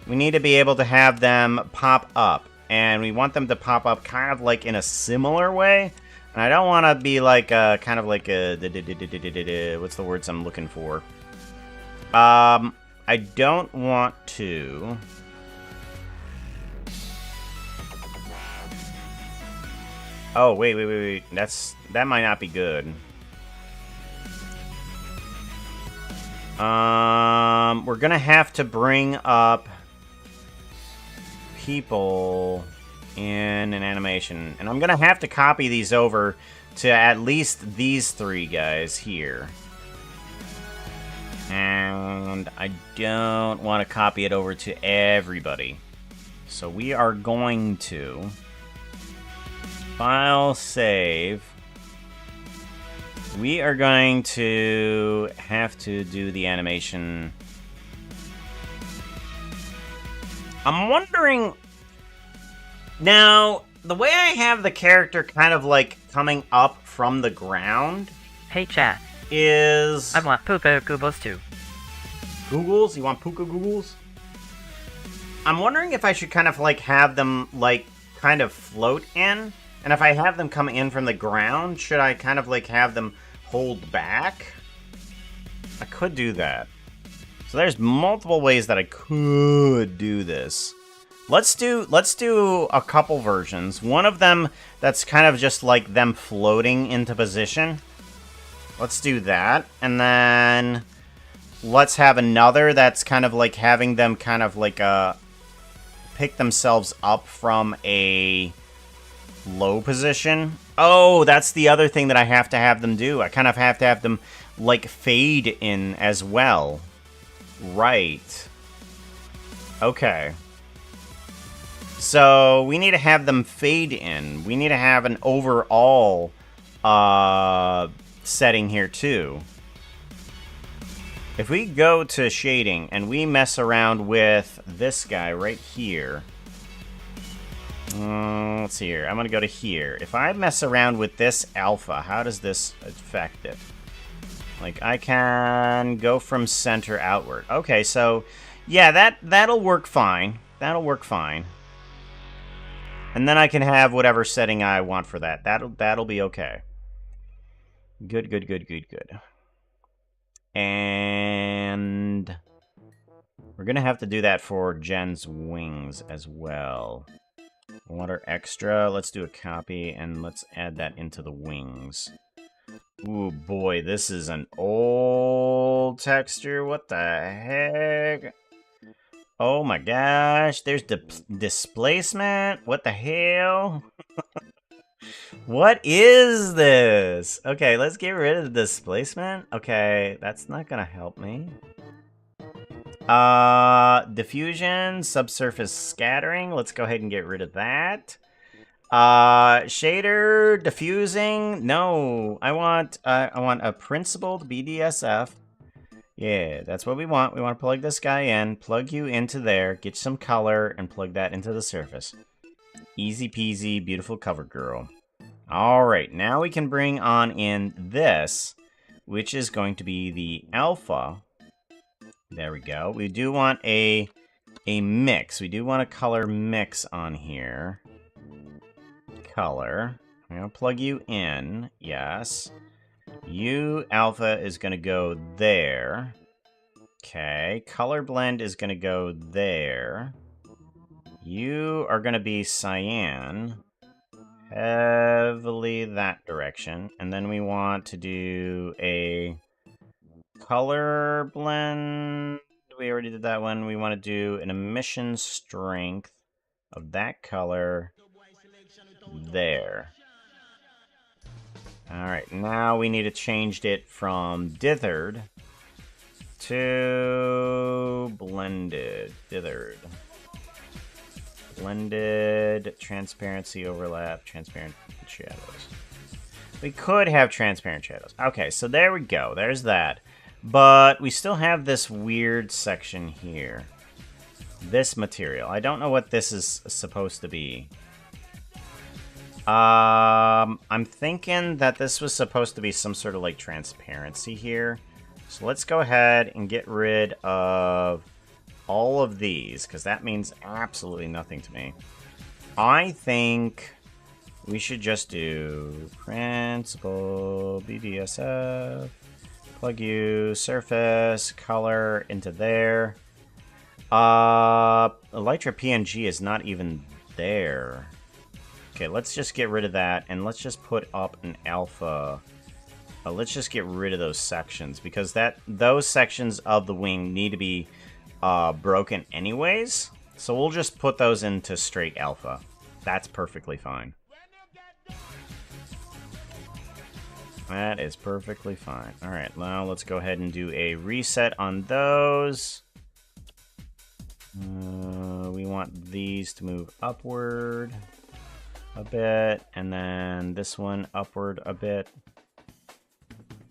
we need to be able to have them pop up. And we want them to pop up kind of like in a similar way. And I don't want to be like kind of like a... what's the words I'm looking for? I don't want to... oh, wait. That might not be good. We're gonna have to bring up people in an animation. And I'm gonna have to copy these over to at least these 3 guys here. And I don't want to copy it over to everybody. So we are going to file save. We are going to have to do the animation. I'm wondering... now, the way I have the character kind of like coming up from the ground... Hey chat. Is... I want Puka Googles too. Googles? You want Puka Googles? I'm wondering if I should kind of like have them like kind of float in. And if I have them come in from the ground, should I kind of like have them hold back? I could do that. So there's multiple ways that I could do this. Let's do a couple versions. One of them that's kind of just like them floating into position. Let's do that. And then let's have another that's kind of like having them kind of like pick themselves up from a low position. Oh, that's the other thing that I have to have them do. I kind of have to have them, like, fade in as well. Right. Okay. So, we need to have them fade in. We need to have an overall setting here, too. If we go to shading and we mess around with this guy right here. Let's see here. I'm going to go to here. If I mess around with this alpha, how does this affect it? Like, I can go from center outward. Okay, so, yeah, that'll work fine. That'll work fine. And then I can have whatever setting I want for that. That'll be okay. Good, good, good, good, good. And we're going to have to do that for Jen's wings as well. Water extra. Let's do a copy, and let's add that into the wings. Ooh, boy, this is an old texture. What the heck? Oh my gosh, there's displacement. What the hell? What is this? Okay, let's get rid of the displacement. Okay, that's not gonna help me. Diffusion, subsurface scattering. Let's go ahead and get rid of that. Shader, diffusing. No, I want a principled BDSF. Yeah, that's what we want. We want to plug this guy in, plug you into there, get some color, and plug that into the surface. Easy peasy, beautiful cover girl. Alright, now we can bring on in this, which is going to be the alpha. There we go. We do want a mix. We do want a color mix on here. Color. I'm going to plug you in. Yes. You, alpha, is going to go there. Okay. Color blend is going to go there. You are going to be cyan. Heavily that direction. And then we want to do a color blend. We already did that one. We want to do an emission strength of that color there. Alright, now we need to change it from dithered to blended. Dithered. Blended, transparency, overlap, transparent shadows. We could have transparent shadows. Okay, so there we go. There's that. But we still have this weird section here. This material. I don't know what this is supposed to be. I'm thinking that this was supposed to be some sort of like transparency here. So let's go ahead and get rid of all of these, because that means absolutely nothing to me. I think we should just do principal BDSF, plug you, surface, color into there. Elytra PNG is not even there. Okay, let's just get rid of that, and let's just put up an alpha. Let's just get rid of those sections, because those sections of the wing need to be broken anyways. So we'll just put those into straight alpha. That's perfectly fine. That is perfectly fine. Alright, now let's go ahead and do a reset on those. We want these to move upward a bit, and then this one upward a bit.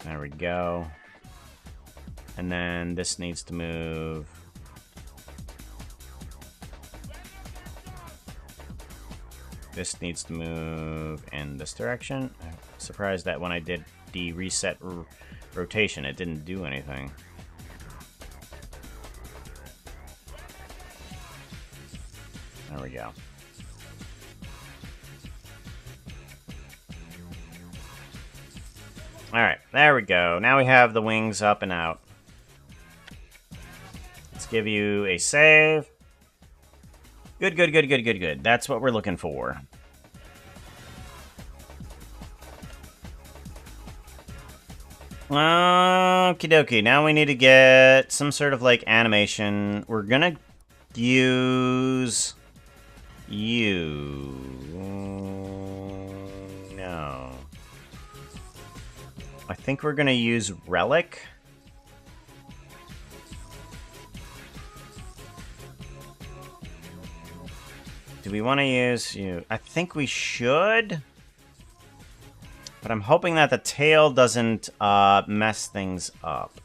There we go. And then this needs to move. This needs to move in this direction. I'm surprised that when I did the reset rotation, it didn't do anything. There we go. Alright, there we go. Now we have the wings up and out. Let's give you a save. Good, good, good, good, good, good. That's what we're looking for. Okie dokie. Now we need to get some sort of like animation. We're gonna use you. I think we're going to use Relic. Do we want to use you? I think we should. But I'm hoping that the tail doesn't mess things up.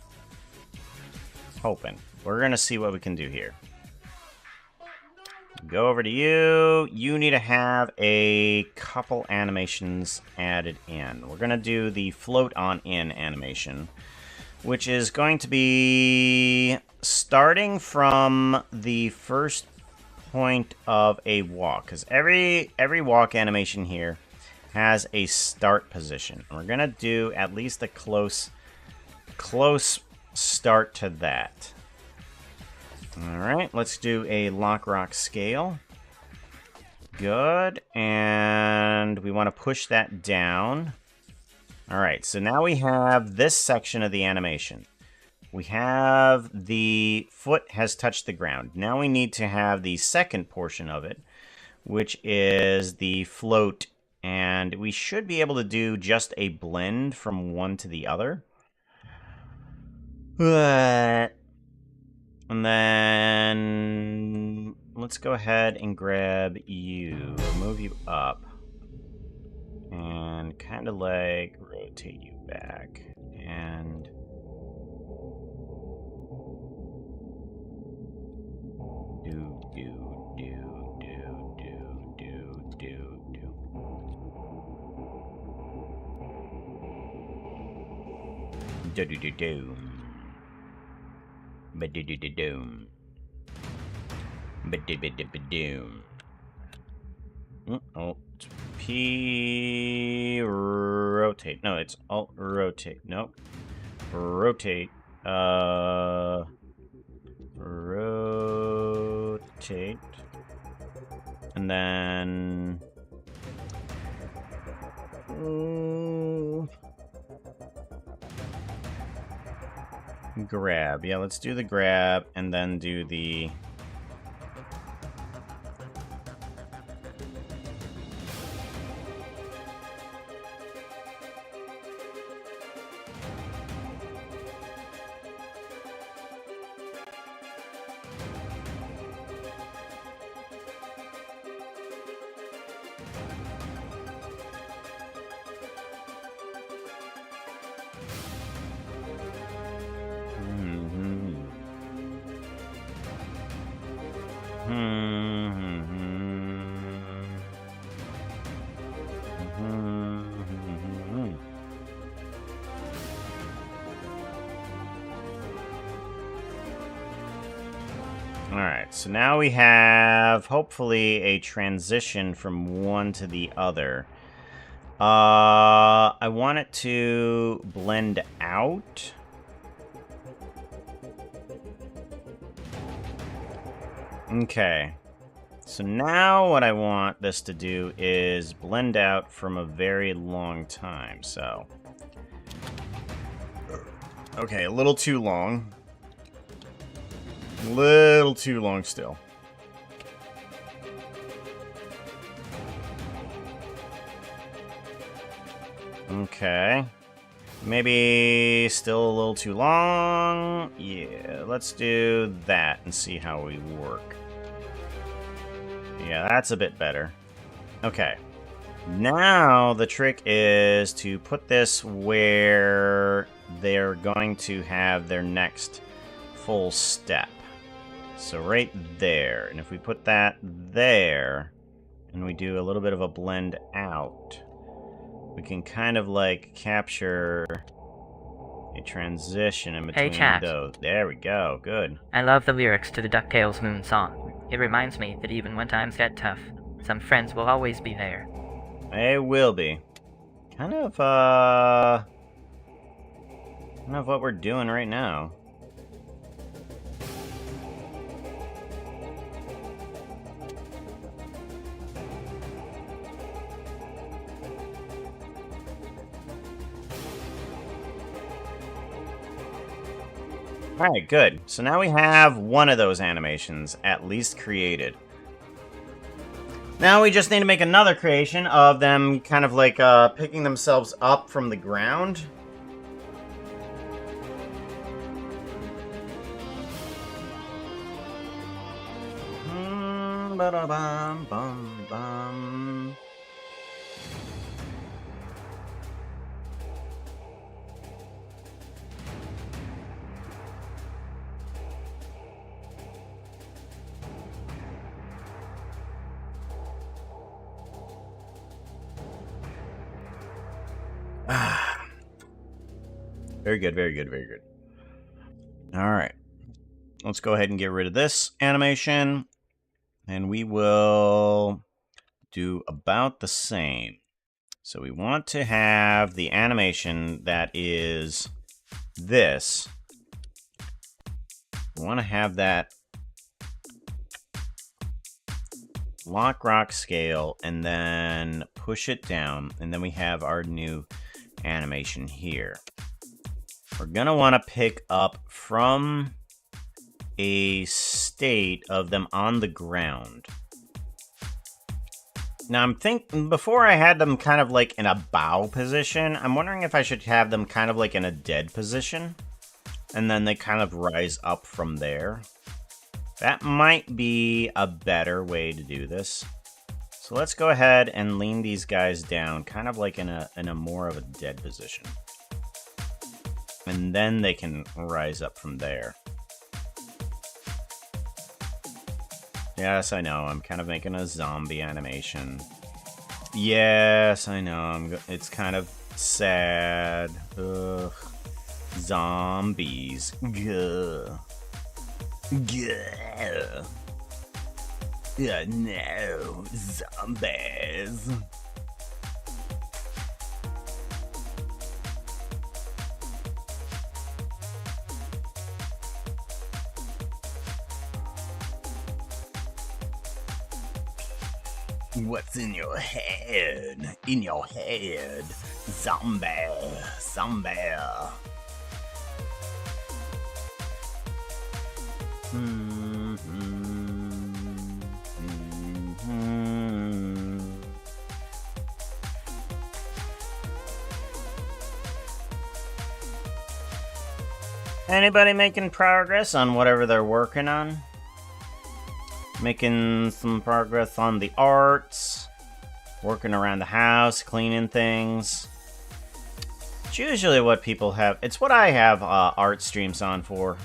Hoping. We're going to see what we can do here. Go over to you. You need to have a couple animations added in. We're going to do the float on in animation, which is going to be starting from the first point of a walk, because every walk animation here has a start position. And we're going to do at least a close start to that. Alright, let's do a lock rock scale. Good, and we want to push that down. Alright, so now we have this section of the animation. We have the foot has touched the ground. Now we need to have the second portion of it, which is the float, and we should be able to do just a blend from one to the other. And then let's go ahead and grab you, move you up, and kind of like rotate you back. And do. Ba-do-do-do-doom. Ba-do-ba-do-ba-doom. Oh, it's P rotate. No, it's Alt rotate. Nope. Rotate. Rotate. And then grab. Yeah, let's do the grab and then do the Alright, so now we have, hopefully, a transition from one to the other. I want it to blend out. Okay. So now what I want this to do is blend out from a very long time, so. Okay, a little too long. Little too long still. Okay. Maybe still a little too long. Yeah, let's do that and see how we work. Yeah, that's a bit better. Okay. Now the trick is to put this where they're going to have their next full step. So right there, and if we put that there, and we do a little bit of a blend out, we can kind of like capture a transition in between those. There we go, good. I love the lyrics to the DuckTales Moon song. It reminds me that even when times get tough, some friends will always be there. They will be. Kind of what we're doing right now. Alright, good. So now we have one of those animations at least created. Now we just need to make another creation of them kind of like picking themselves up from the ground. Bum, ba, bum, bum, bum. Very good, very good, very good. All right. Let's go ahead and get rid of this animation. And we will do about the same. So we want to have the animation that is this. We want to have that lock rock scale and then push it down. And then we have our new animation here. We're going to want to pick up from a state of them on the ground. Now I'm thinking, before I had them kind of like in a bow position, I'm wondering if I should have them kind of like in a dead position. And then they kind of rise up from there. That might be a better way to do this. So let's go ahead and lean these guys down, kind of like in a more of a dead position. And then they can rise up from there. Yes, I know, I'm kind of making a zombie animation. Yes, I know, it's kind of sad. Ugh. Zombies. Gah. Gah. Yeah, no, zombies. What's in your head? In your head. Zombie. Zombie. Anybody making progress on whatever they're working on? Making some progress on the arts, working around the house, cleaning things. It's usually what people have. It's what I have art streams on for.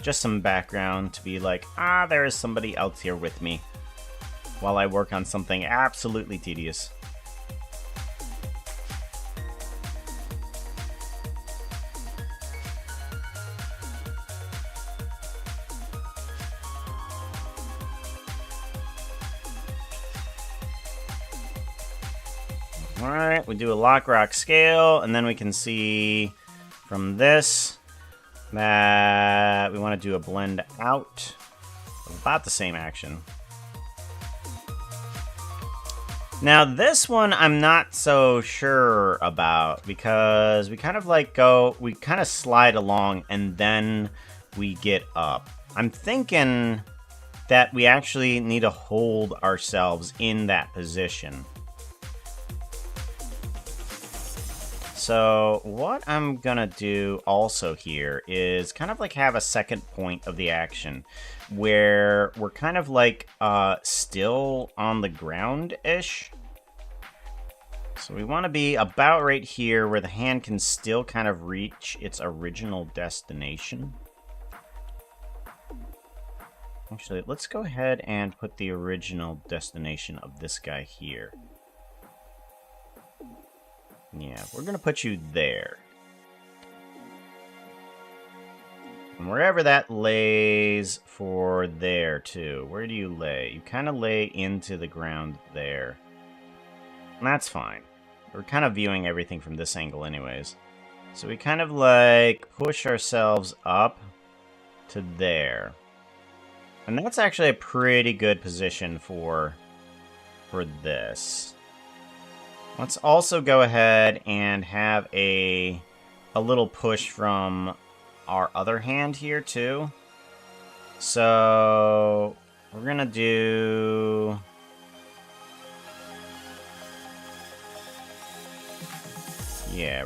Just some background to be like, there is somebody else here with me while I work on something absolutely tedious. Alright, we do a lock rock scale, and then we can see from this that we want to do a blend out of about the same action. Now this one I'm not so sure about because we kind of like we kind of slide along and then we get up. I'm thinking that we actually need to hold ourselves in that position. So what I'm gonna do also here is kind of like have a second point of the action where we're kind of like still on the ground-ish. So we want to be about right here where the hand can still kind of reach its original destination. Actually, let's go ahead and put the original destination of this guy here. Yeah, we're going to put you there. And wherever that lays for there, too. Where do you lay? You kind of lay into the ground there. And that's fine. We're kind of viewing everything from this angle anyways. So we kind of like push ourselves up to there. And that's actually a pretty good position for this. Let's also go ahead and have a little push from our other hand here too. So we're gonna do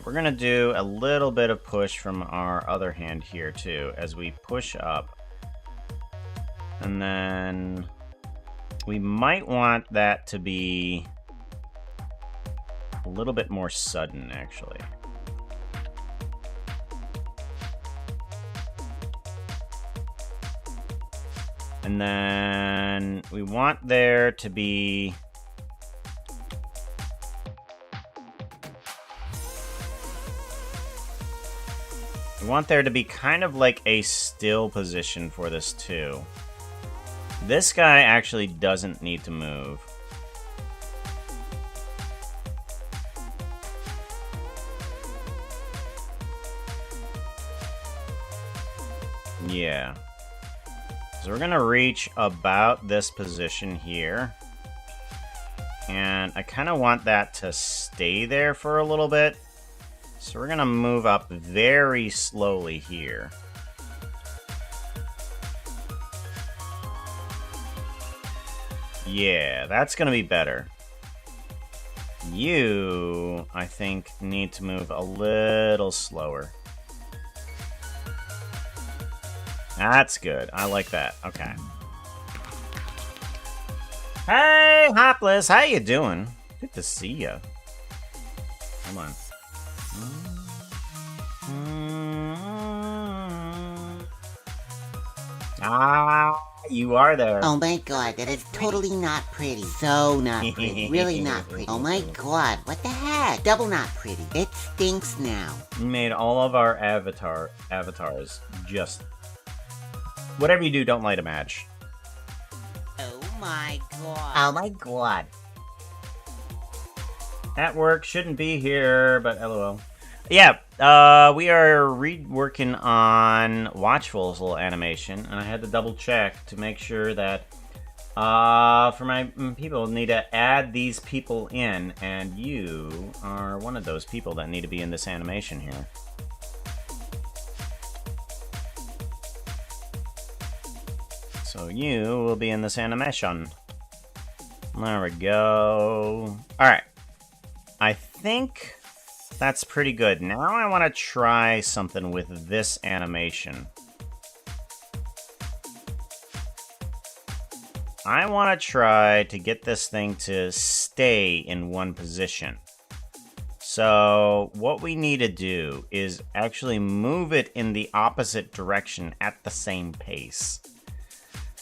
we're gonna do a little bit of push from our other hand here too as we push up. And then we might want that to be a little bit more sudden, actually. And then we want there to be... We want there to be kind of like a still position for this too. This guy actually doesn't need to move. Yeah. So we're gonna reach about this position here. And I kind of want that to stay there for a little bit. So we're gonna move up very slowly here. Yeah, that's gonna be better. You, I think, need to move a little slower. That's good. I like that. Okay. Hey, Hopless, how you doing? Good to see you. Come on. Ah, you are there. Oh my god, that is totally not pretty. So not pretty. Really not pretty. Oh my god, what the heck? Double not pretty. It stinks now. You made all of our avatars just... Whatever you do, don't light a match. Oh my god. Oh my god. At work, shouldn't be here, but lol. Yeah, we are working on Watchful's animation, and I had to double check to make sure that for my people need to add these people in, and you are one of those people that need to be in this animation here. So you will be in this animation. There we go. Alright. I think that's pretty good. Now I want to try something with this animation. I want to try to get this thing to stay in one position. So what we need to do is actually move it in the opposite direction at the same pace.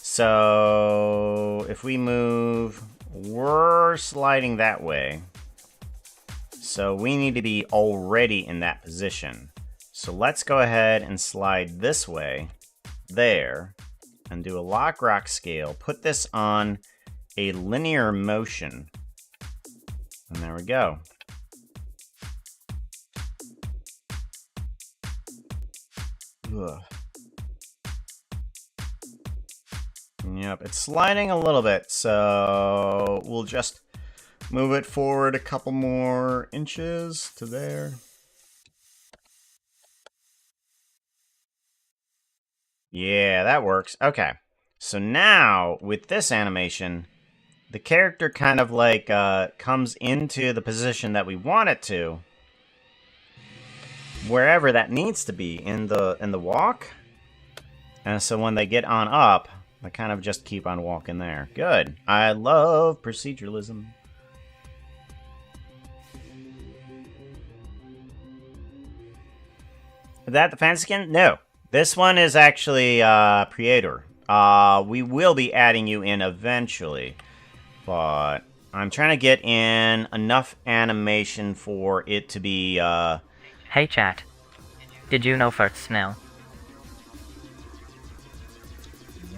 So if we move, we're sliding that way. So we need to be already in that position. So let's go ahead and slide this way, there, and do a lock rock scale. Put this on a linear motion. And there we go. Ugh. Yep, it's sliding a little bit, so we'll just move it forward a couple more inches to there. Yeah, that works. Okay, so now with this animation, the character kind of like comes into the position that we want it to, wherever that needs to be in the walk. And so when they get on up, I kind of just keep on walking there. Good. I love proceduralism. Is that the fancy skin? No. This one is actually Creator. We will be adding you in eventually. But I'm trying to get in enough animation for it to be... Hey chat. Did you know farts smell?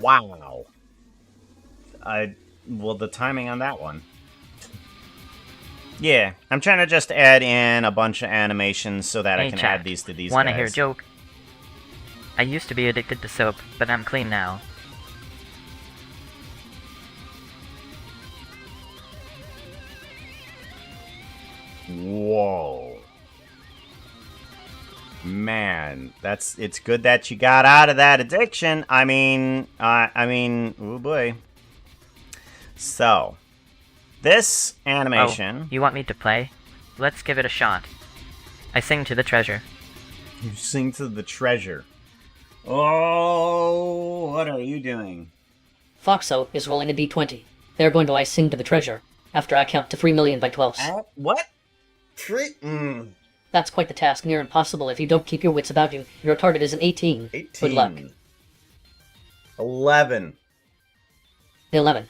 Wow. Well, the timing on that one. Yeah, I'm trying to just add in a bunch of animations so that I can add these to these Wanna guys. hear a joke? I used to be addicted to soap, but I'm clean now. Whoa. Man, it's good that you got out of that addiction. I mean, oh boy. So, this animation... Oh, you want me to play? Let's give it a shot. I sing to the treasure. You sing to the treasure. Oh, what are you doing? Foxo is rolling a d20. they're going to sing to the treasure after I count to 3 million by 12s. What? That's quite the task, near impossible if you don't keep your wits about you. Your target is an 18. 18. Good luck. 11. 11.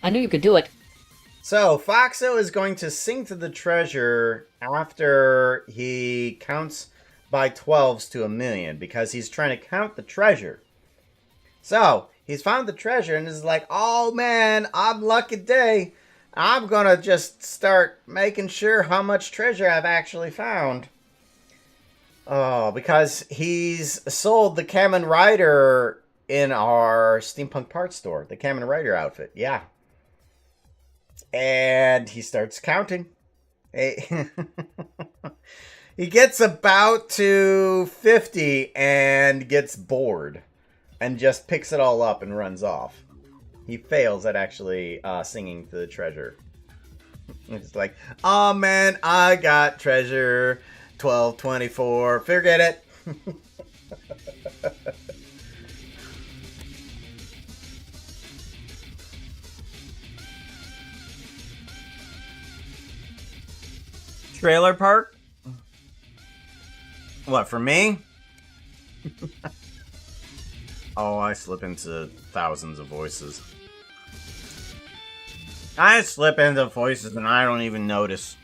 I knew you could do it. So, Foxo is going to sing to the treasure after he counts by 12s to 1 million, because he's trying to count the treasure. So, he's found the treasure and is like, oh man, I'm lucky day. I'm gonna just start making sure how much treasure I've actually found. Oh, because he's sold the Kamen Rider in our steampunk parts store. The Kamen Rider outfit, yeah. And he starts counting. He gets about to 50 and gets bored. And just picks it all up and runs off. He fails at actually singing to the treasure. It's like, oh man, I got treasure 1224. Forget it. Trailer park? What, for me? Oh, I slip into thousands of voices. I slip into voices and I don't even notice.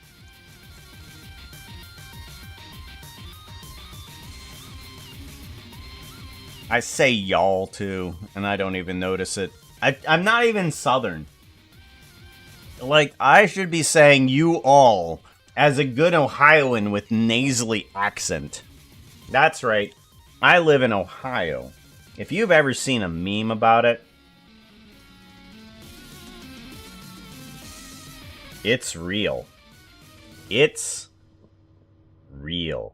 I say y'all too, and I don't even notice it. I'm not even Southern. Like, I should be saying you all as a good Ohioan with nasally accent. That's right. I live in Ohio. If you've ever seen a meme about it, it's real. It's real.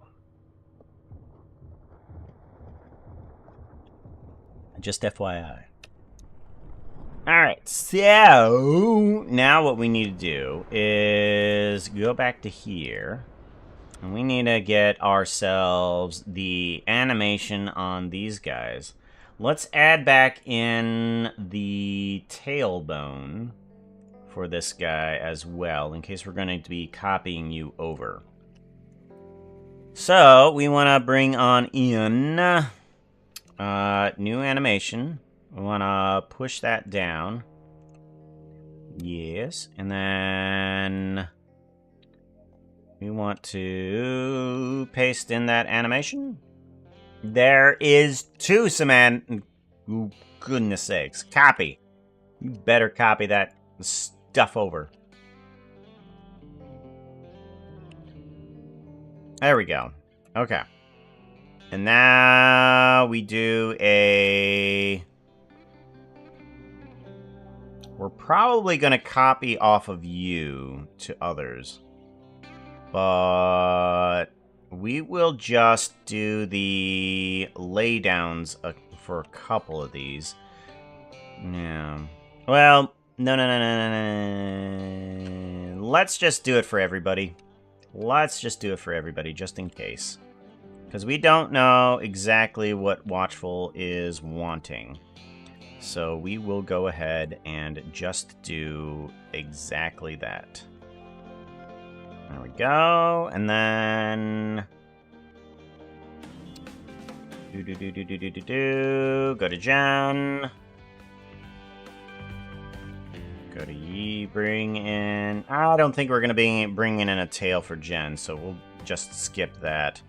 Just FYI. Alright, so now what we need to do is go back to here. And we need to get ourselves the animation on these guys. Let's add back in the tailbone for this guy as well, in case we're going to be copying you over. So, we want to bring on in new animation. We want to push that down. Yes, and then we want to paste in that animation. There is two oh, goodness sakes. Copy. You better copy that stuff over. There we go. Okay. And now we do a... We're probably going to copy off of you to others. But we will just do the laydowns for a couple of these. Yeah. Well, no. Let's just do it for everybody. Let's just do it for everybody, just in case. Because we don't know exactly what Watchful is wanting. So we will go ahead and just do exactly that. There we go. And then... Go to Jen. Go to Yi, bring in... I don't think we're going to be bringing in a tail for Jen, so we'll just skip that.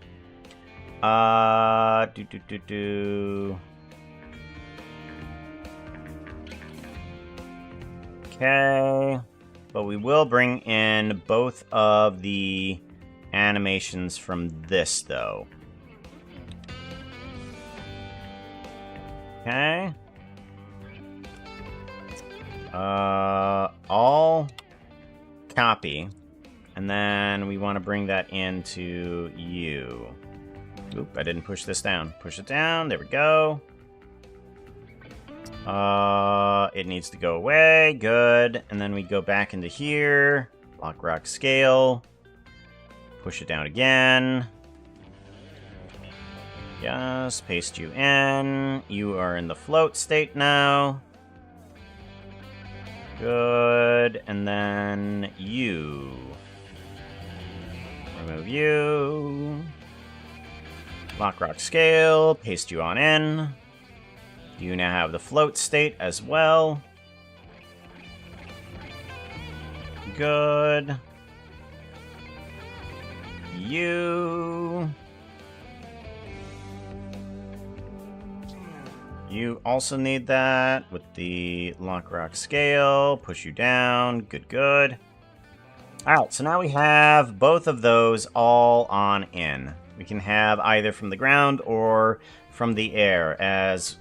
Okay. But we will bring in both of the animations from this, though. Okay. All copy. And then we want to bring that into you. Oop, I didn't push this down. Push it down. There we go. It needs to go away. Good. And then we go back into here. Lock, rock, scale. Push it down again. Yes, paste you in. You are in the float state now. Good. And then you. Remove you. Lock rock scale. Paste you on in. You now have the float state as well. Good. You. You also need that with the lock rock scale. Push you down. Good, good. Alright, so now we have both of those all on in. We can have either from the ground or from the air, as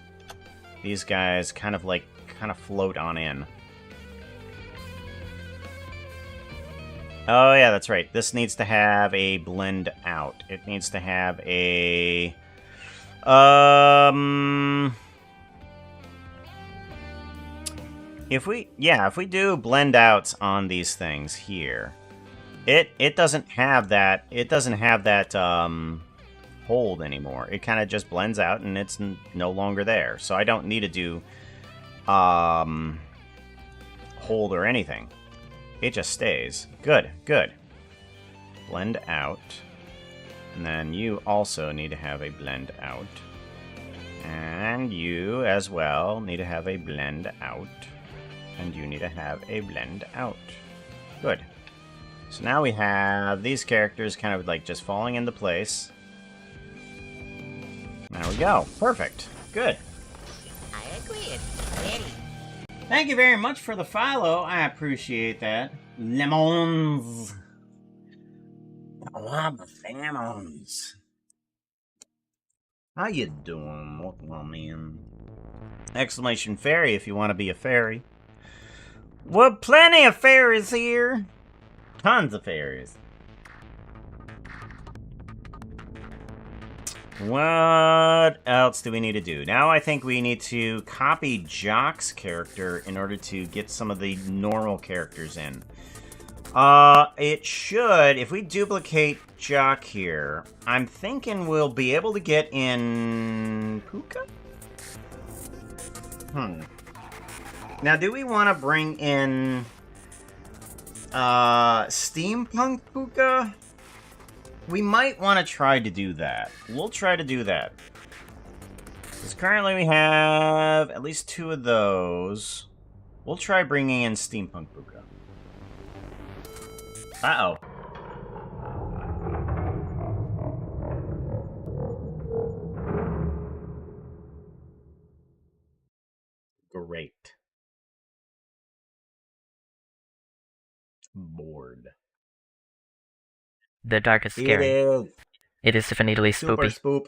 these guys kind of float on in. Oh yeah, that's right. This needs to have a blend out. It needs to have a... If we do blend outs on these things here, it doesn't have that hold anymore. It kind of just blends out and it's no longer there. So I don't need to do hold or anything. It just stays. Good, good. Blend out. And then you also need to have a blend out. And you as well need to have a blend out. And you need to have a blend out. Good. So now we have these characters kind of like just falling into place. There we go. Perfect. Good. I agree. It's pretty. Thank you very much for the follow. I appreciate that. Lemons. I love the lemons. How you doing? Welcome on in. Exclamation fairy if you want to be a fairy. Well, plenty of fairies here. Tons of fairies. What else do we need to do? Now I think we need to copy Jock's character in order to get some of the normal characters in. It should, if we duplicate Jock here, I'm thinking we'll be able to get in Puka? Now, do we want to bring in Steampunk Puka? We might want to try to do that. We'll try to do that. Because currently we have at least 2 of those. We'll try bringing in Steampunk Puka. Uh-oh. Great. Bored. The dark is scary. It is definitely Super spoopy. spoop.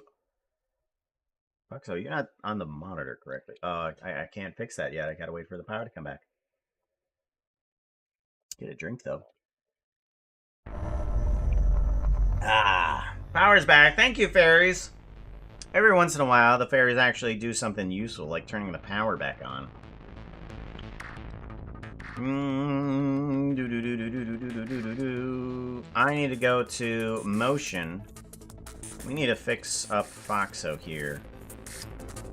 Fuck, so you're not on the monitor correctly. I can't fix that yet. I gotta wait for the power to come back. Get a drink, though. Ah, power's back. Thank you, fairies. Every once in a while, the fairies actually do something useful, like turning the power back on. I need to go to motion. We need to fix up Foxo here.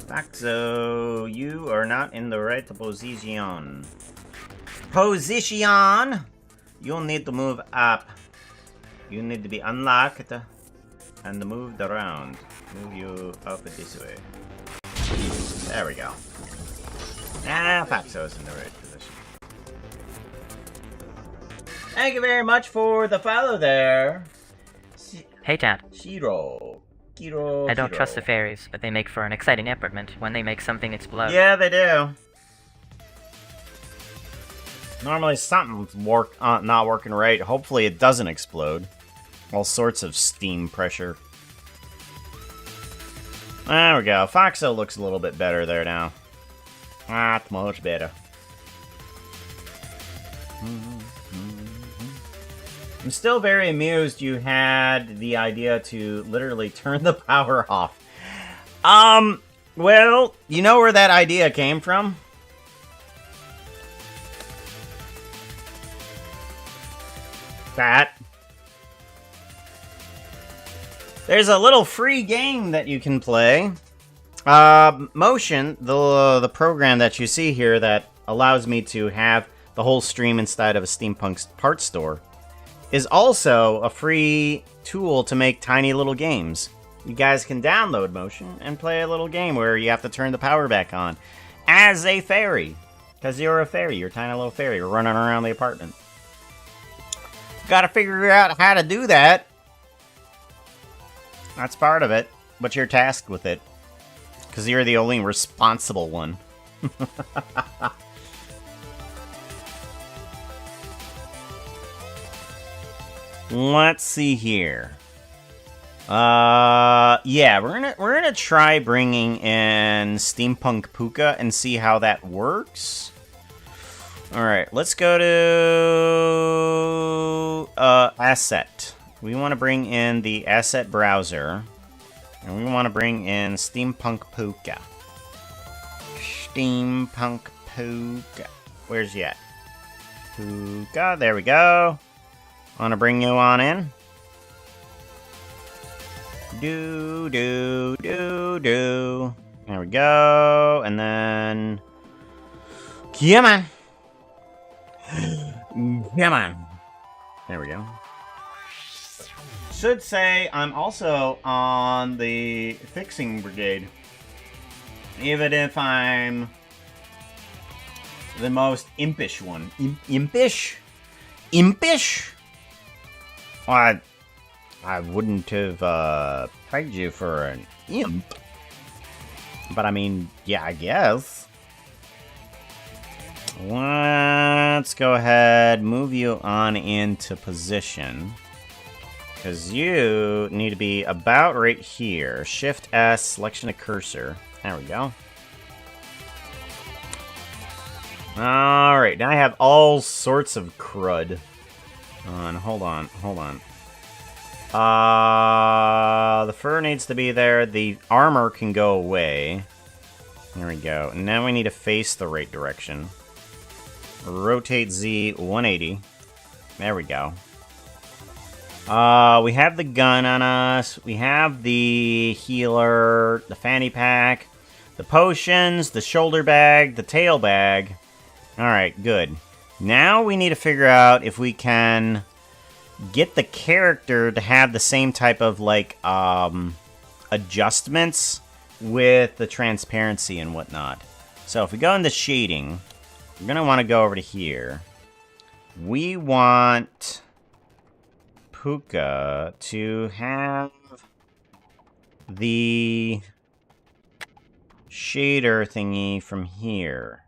Foxo, you are not in the right position. Position! You'll need to move up. You need to be unlocked and moved around. Move you up this way. There we go. Ah, Foxo's in the right position. Thank you very much for the follow there. Hey, Dad. Kiro. I don't trust the fairies, but they make for an exciting apartment when they make something explode. Yeah, they do. Normally something's not working right. Hopefully it doesn't explode. All sorts of steam pressure. There we go. Foxo looks a little bit better there now. That's much better. I'm still very amused you had the idea to literally turn the power off. Well, you know where that idea came from? That. There's a little free game that you can play. Motion, the program that you see here that allows me to have the whole stream inside of a steampunk parts store, is also a free tool to make tiny little games. You guys can download Motion and play a little game where you have to turn the power back on as a fairy. Because you're a fairy, you're a tiny little fairy, you're running around the apartment. Gotta figure out how to do that. That's part of it, but you're tasked with it. Because you're the only responsible one. Let's see here. Yeah, we're gonna try bringing in Steampunk Puka and see how that works. All right, let's go to asset. We want to bring in the asset browser, and we want to bring in Steampunk Puka. Steampunk Puka. Where's he at? Puka. There we go. Want to bring you on in. Do. There we go. And then... Come on. Come on. There we go. Should say I'm also on the fixing brigade. Even if I'm the most impish one. Impish? Impish? Well, I wouldn't have pegged you for an imp. But I mean, yeah, I guess. Let's go ahead, move you on into position. Because you need to be about right here. Shift S, selection of cursor. There we go. Alright, now I have all sorts of crud. Hold on. The fur needs to be there. The armor can go away. There we go. And now we need to face the right direction. Rotate Z 180. There we go. We have the gun on us. We have the healer, the fanny pack, the potions, the shoulder bag, the tail bag. Alright, good. Now we need to figure out if we can get the character to have the same type of, like, adjustments with the transparency and whatnot. So if we go into shading, we're going to want to go over to here. We want Puka to have the shader thingy from here.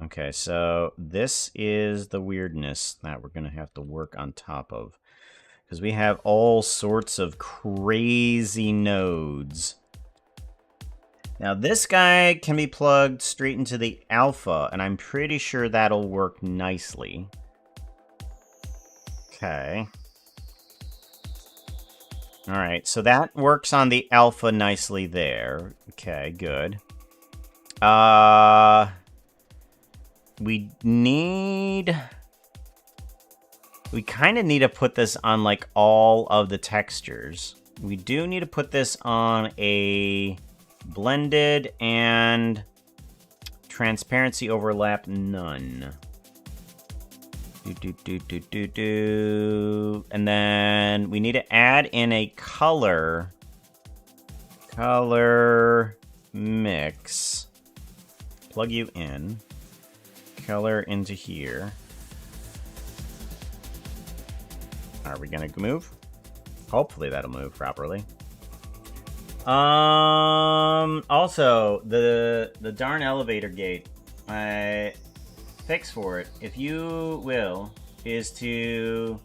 Okay, so this is the weirdness that we're going to have to work on top of. Because we have all sorts of crazy nodes. Now, this guy can be plugged straight into the alpha, and I'm pretty sure that'll work nicely. Okay. Alright, so that works on the alpha nicely there. Okay, good. We kind of need to put this on, like, all of the textures. We do need to put this on a blended and transparency overlap none. And then we need to add in a color mix. Plug you in. Color into here. Are we gonna move? Hopefully that'll move properly. Also, the darn elevator gate, my fix for it, if you will, is to...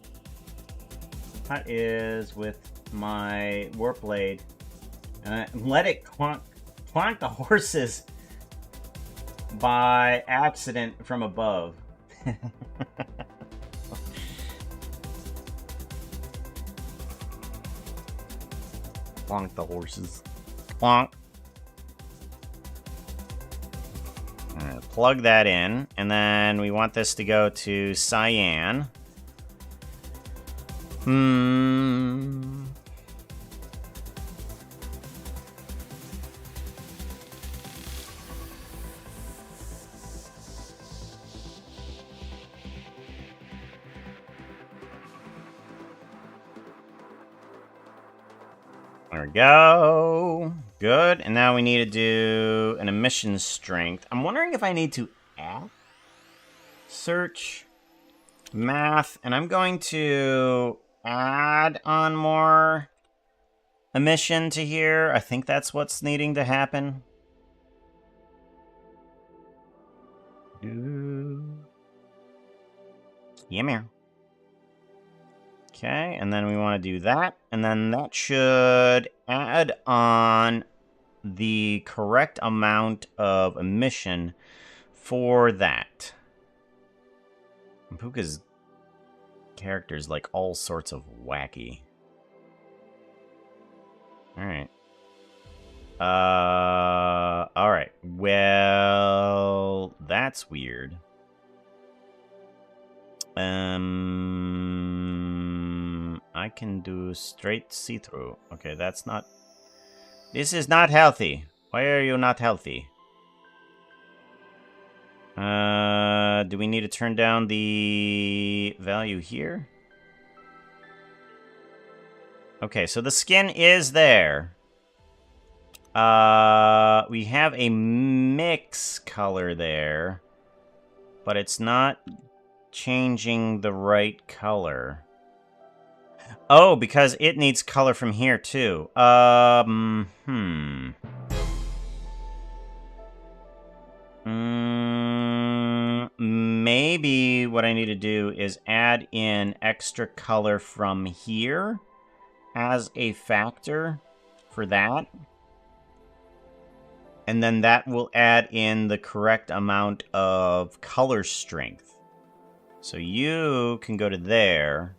That is with my warp blade. Let it clonk the horses by accident from above. Clonk the horses. Clonk. Plug that in, and then we want this to go to cyan. There we go. Good. And now we need to do an emission strength. I'm wondering if I need to add search math, and I'm going to add on more emission to here. I think that's what's needing to happen. Yeah, man. Okay, and then we want to do that, and then that should add on the correct amount of emission for that. And Puka's character's like all sorts of wacky. Alright. Alright. Well, that's weird. I can do straight see-through. Okay, that's not... This is not healthy. Why are you not healthy? Do we need to turn down the value here? Okay, so the skin is there. We have a mix color there, but it's not changing the right color. Oh, because it needs color from here too. Maybe what I need to do is add in extra color from here as a factor for that. And then that will add in the correct amount of color strength. So you can go to there.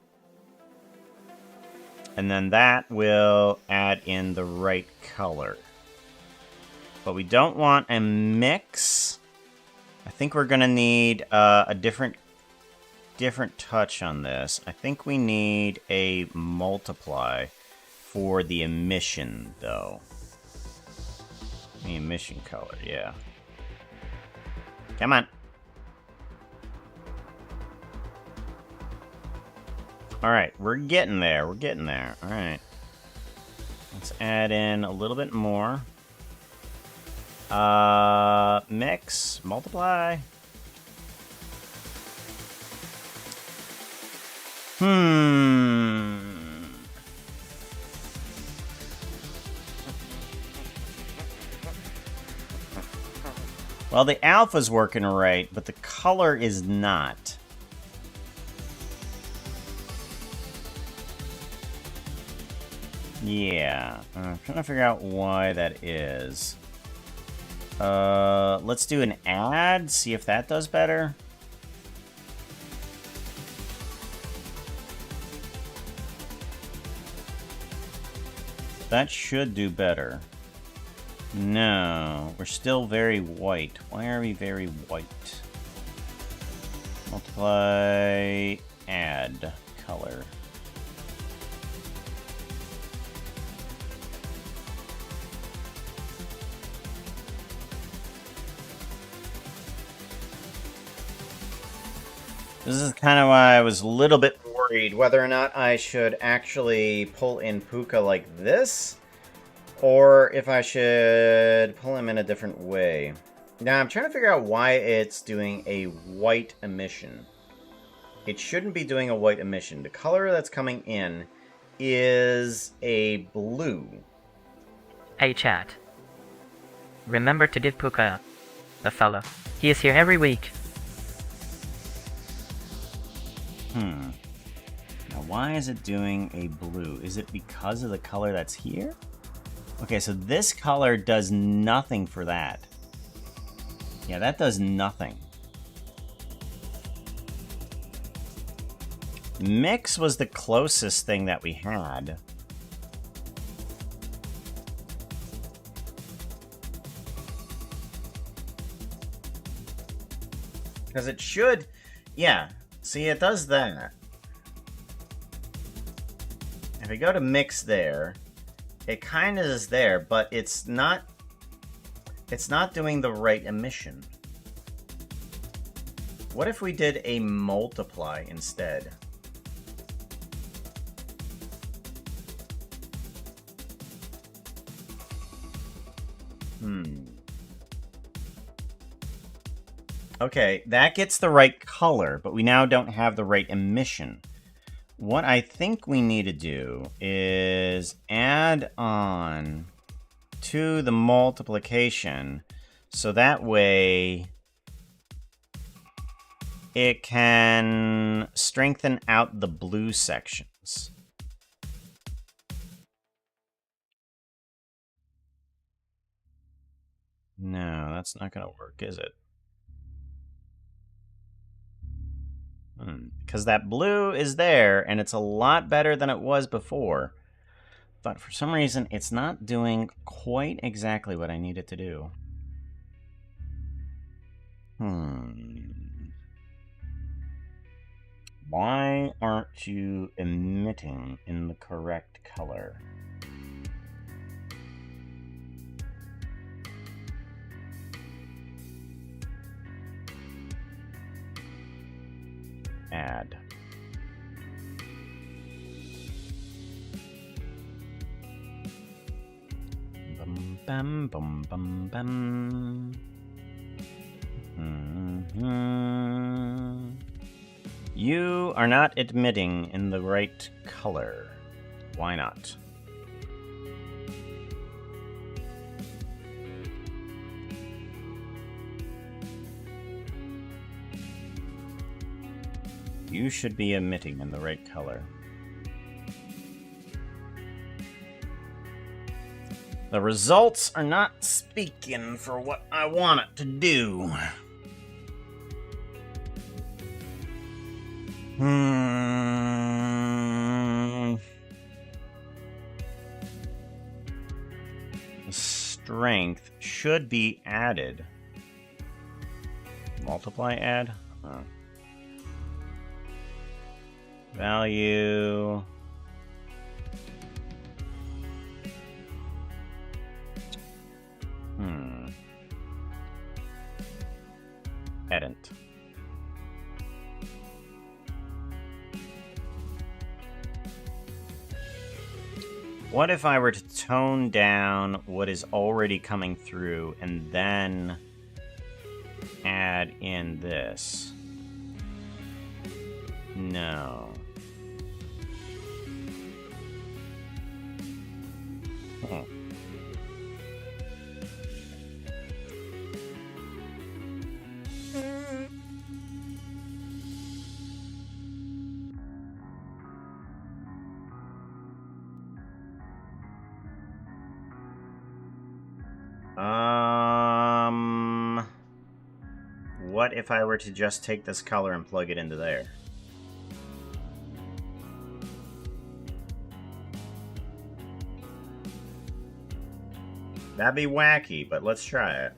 And then that will add in the right color. But we don't want a mix. I think we're going to need a different touch on this. I think we need a multiply for the emission, though. The emission color, yeah. Come on. Alright, we're getting there. We're getting there. Alright. Let's add in a little bit more. Mix, multiply. Well, the alpha's working right, but the color is not. Yeah, I'm trying to figure out why that is. Let's do an add, see if that does better. That should do better. No, we're still very white. Why are we very white? Multiply, add, color. This is kind of why I was a little bit worried whether or not I should actually pull in Puka like this, or if I should pull him in a different way. Now, I'm trying to figure out why it's doing a white emission. It shouldn't be doing a white emission. The color that's coming in is a blue. Hey chat. Remember to give Puka a follow. He is here every week. Now, why is it doing a blue? Is it because of the color that's here? Okay, so this color does nothing for that. Yeah, that does nothing. Mix was the closest thing that we had. Because it should... Yeah, see, it does that. If we go to mix there, it kind of is there, but it's not doing the right emission. What if we did a multiply instead? Okay, that gets the right color, but we now don't have the right emission. What I think we need to do is add on to the multiplication, so that way it can strengthen out the blue sections. No, that's not going to work, is it? Because that blue is there, and it's a lot better than it was before. But for some reason, it's not doing quite exactly what I need it to do. Why aren't you emitting in the correct color? Add. Bum bum bum bum bum. You are not emitting in the right color. Why not? You should be emitting in the right color. The results are not speaking for what I want it to do. The strength should be added. Multiply add? Value. Edit. What if I were to tone down what is already coming through and then add in this? No. What if I were to just take this color and plug it into there? That'd be wacky, but let's try it.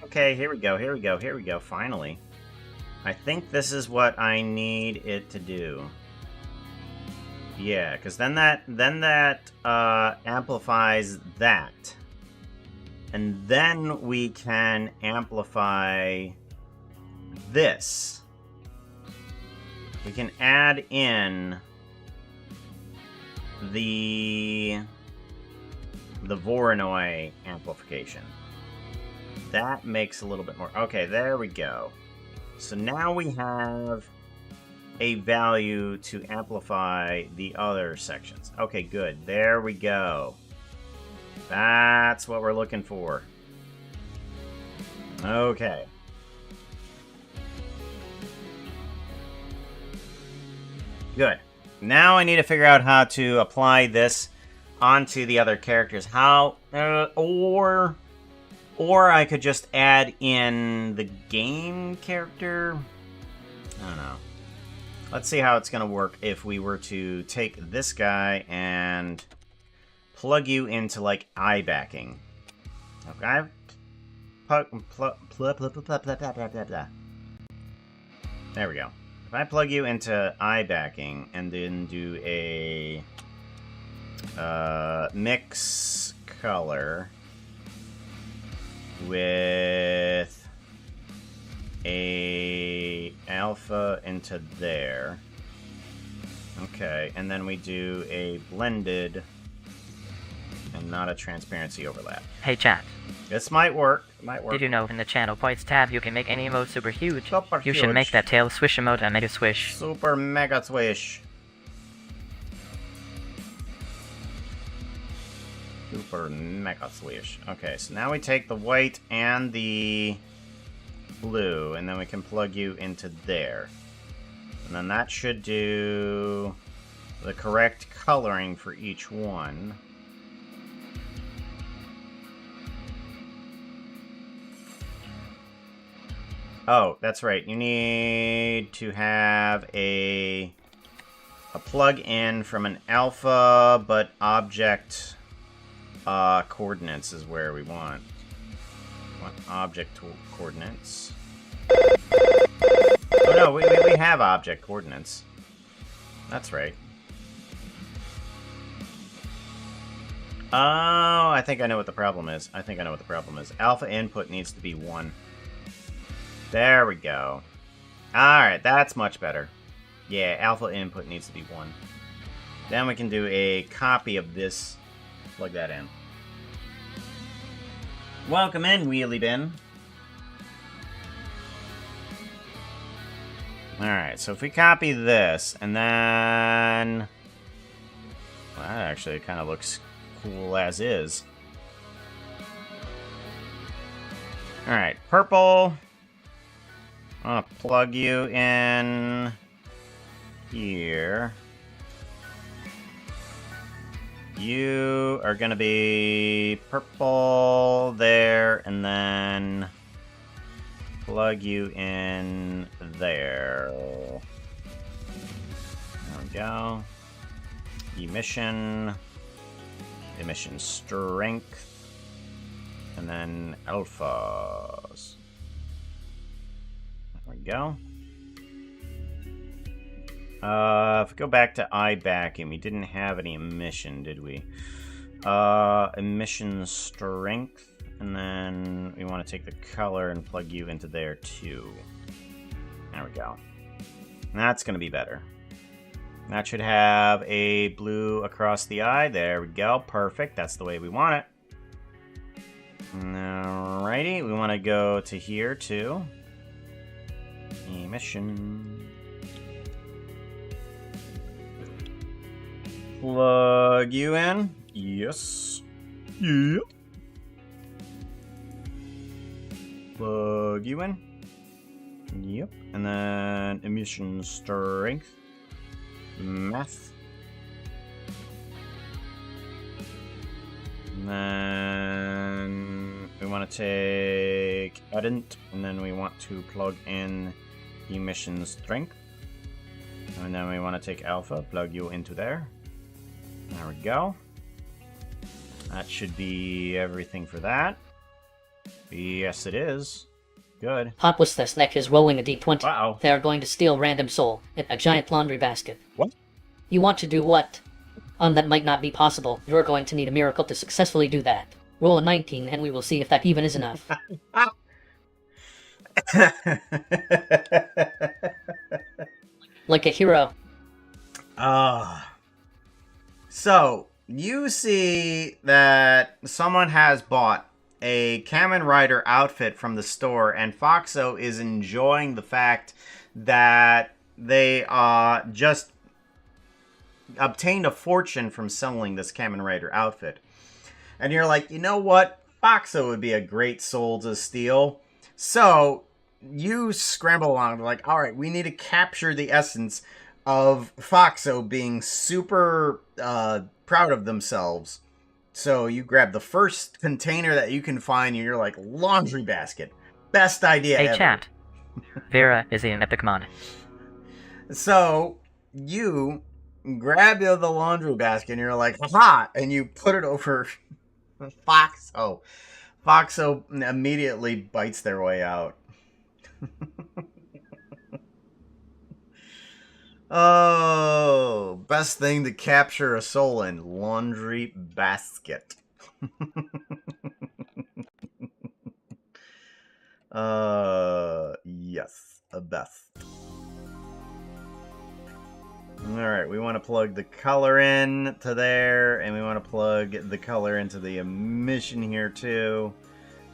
Okay, here we go, finally. I think this is what I need it to do. Yeah, because then that amplifies that. And then we can amplify this. We can add in the Voronoi amplification. That makes a little bit more. Okay, there we go. So now we have a value to amplify the other sections. Okay, good. There we go. That's what we're looking for. Okay. Good. Now I need to figure out how to apply this onto the other characters. How, or I could just add in the game character. I don't know. Let's see how it's going to work if we were to take this guy and plug you into, like, eye backing. Okay. There we go. If I plug you into eye backing and then do a mix color with a alpha into there. Okay, and then we do a blended and not a transparency overlap. Hey chat, This might work. It might work. did you know in the channel points tab you can make any emote super huge? Super You should huge. make that tail swish emote and make it swish. Super mega swish. Super mega swish. Okay, so now we take the white and the blue, and then we can plug you into there. And then that should do the correct coloring for each one. Oh, that's right. You need to have a plug-in from an alpha, but object coordinates is where we want. Object coordinates. Oh no, we have object coordinates. That's right. Oh, I think I know what the problem is. Alpha input needs to be 1. There we go. Alright, that's much better. Yeah, alpha input needs to be 1. Then we can do a copy of this. Plug that in. Welcome in, Wheelie Bin. Alright, so if we copy this, and then... Well, that actually kind of looks cool as is. Alright, purple. I'm gonna plug you in here. You are gonna be purple there, and then plug you in there. There we go. Emission strength, and then alphas. There we go. If we go back to iBacking, we didn't have any emission, did we? Emission strength, and then we want to take the color and plug you into there too. There we go. And that's going to be better. That should have a blue across the eye. There we go. Perfect. That's the way we want it. Alrighty. We want to go to here too. Emission. Plug you in. Yes. Yep. Plug you in. Yep. And then emission strength. Math. And then we want to take Adent, and then we want to plug in emission strength. And then we want to take alpha, plug you into there. There we go. That should be everything for that. Yes, it is. Good. Hot was this neck is rolling a d20. Uh-oh. They are going to steal random soul in a giant laundry basket. What? You want to do what? That might not be possible. You're going to need a miracle to successfully do that. Roll a 19 and we will see if that even is enough. Like a hero. So, you see that someone has bought a Kamen Rider outfit from the store, and Foxo is enjoying the fact that they just obtained a fortune from selling this Kamen Rider outfit. And you're like, you know what? Foxo would be a great soul to steal. So, you scramble along, like, alright, we need to capture the essence of Foxo being super proud of themselves. So you grab the first container that you can find, and you're like, laundry basket. Best idea ever. Hey chat, Vera is an epic mod. So you grab the laundry basket, and you're like, ha! And you put it over Foxo. Foxo immediately bites their way out. Oh, best thing to capture a soul in, laundry basket. Yes, best. Alright, we want to plug the color in to there, and we want to plug the color into the emission here too.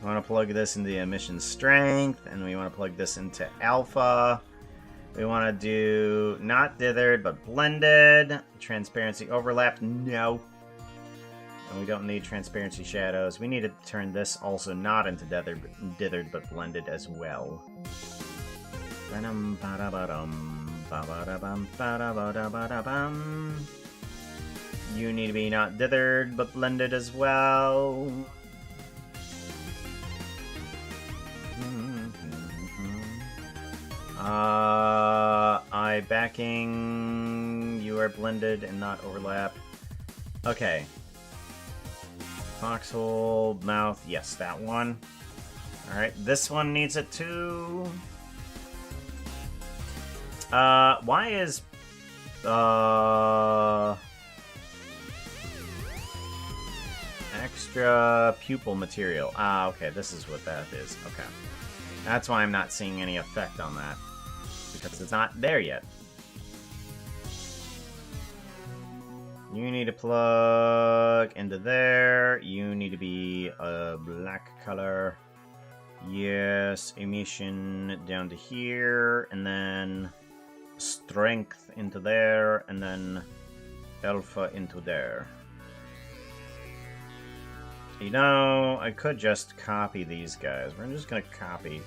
We want to plug this into the emission strength, and we want to plug this into alpha. We want to do not dithered, but blended. Transparency overlap, no. And we don't need transparency shadows. We need to turn this also not into dithered, but blended as well. You need to be not dithered, but blended as well. Eye backing. You are blended and not overlap. Okay. Foxhole, mouth. Yes, that one. Alright, this one needs it too. Why is... extra pupil material. Ah, okay, this is what that is. Okay. That's why I'm not seeing any effect on that. Because it's not there yet. You need to plug into there. You need to be a black color. Yes, emission down to here. And then strength into there. And then alpha into there. You know, I could just copy these guys. We're just going to copy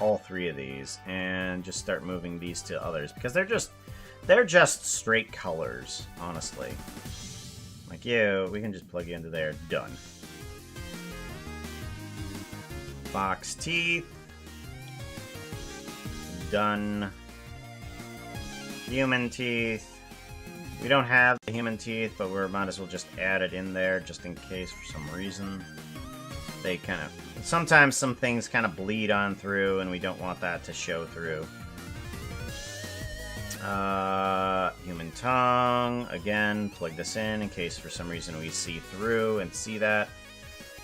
all three of these and just start moving these to others. Because they're just straight colors, honestly. Like you, we can just plug you into there. Done. Fox teeth. Done. Human teeth. We don't have the human teeth, but we might as well just add it in there just in case for some reason. They kind of... Sometimes some things kind of bleed on through, and we don't want that to show through. Human tongue. Again, plug this in case for some reason we see through and see that.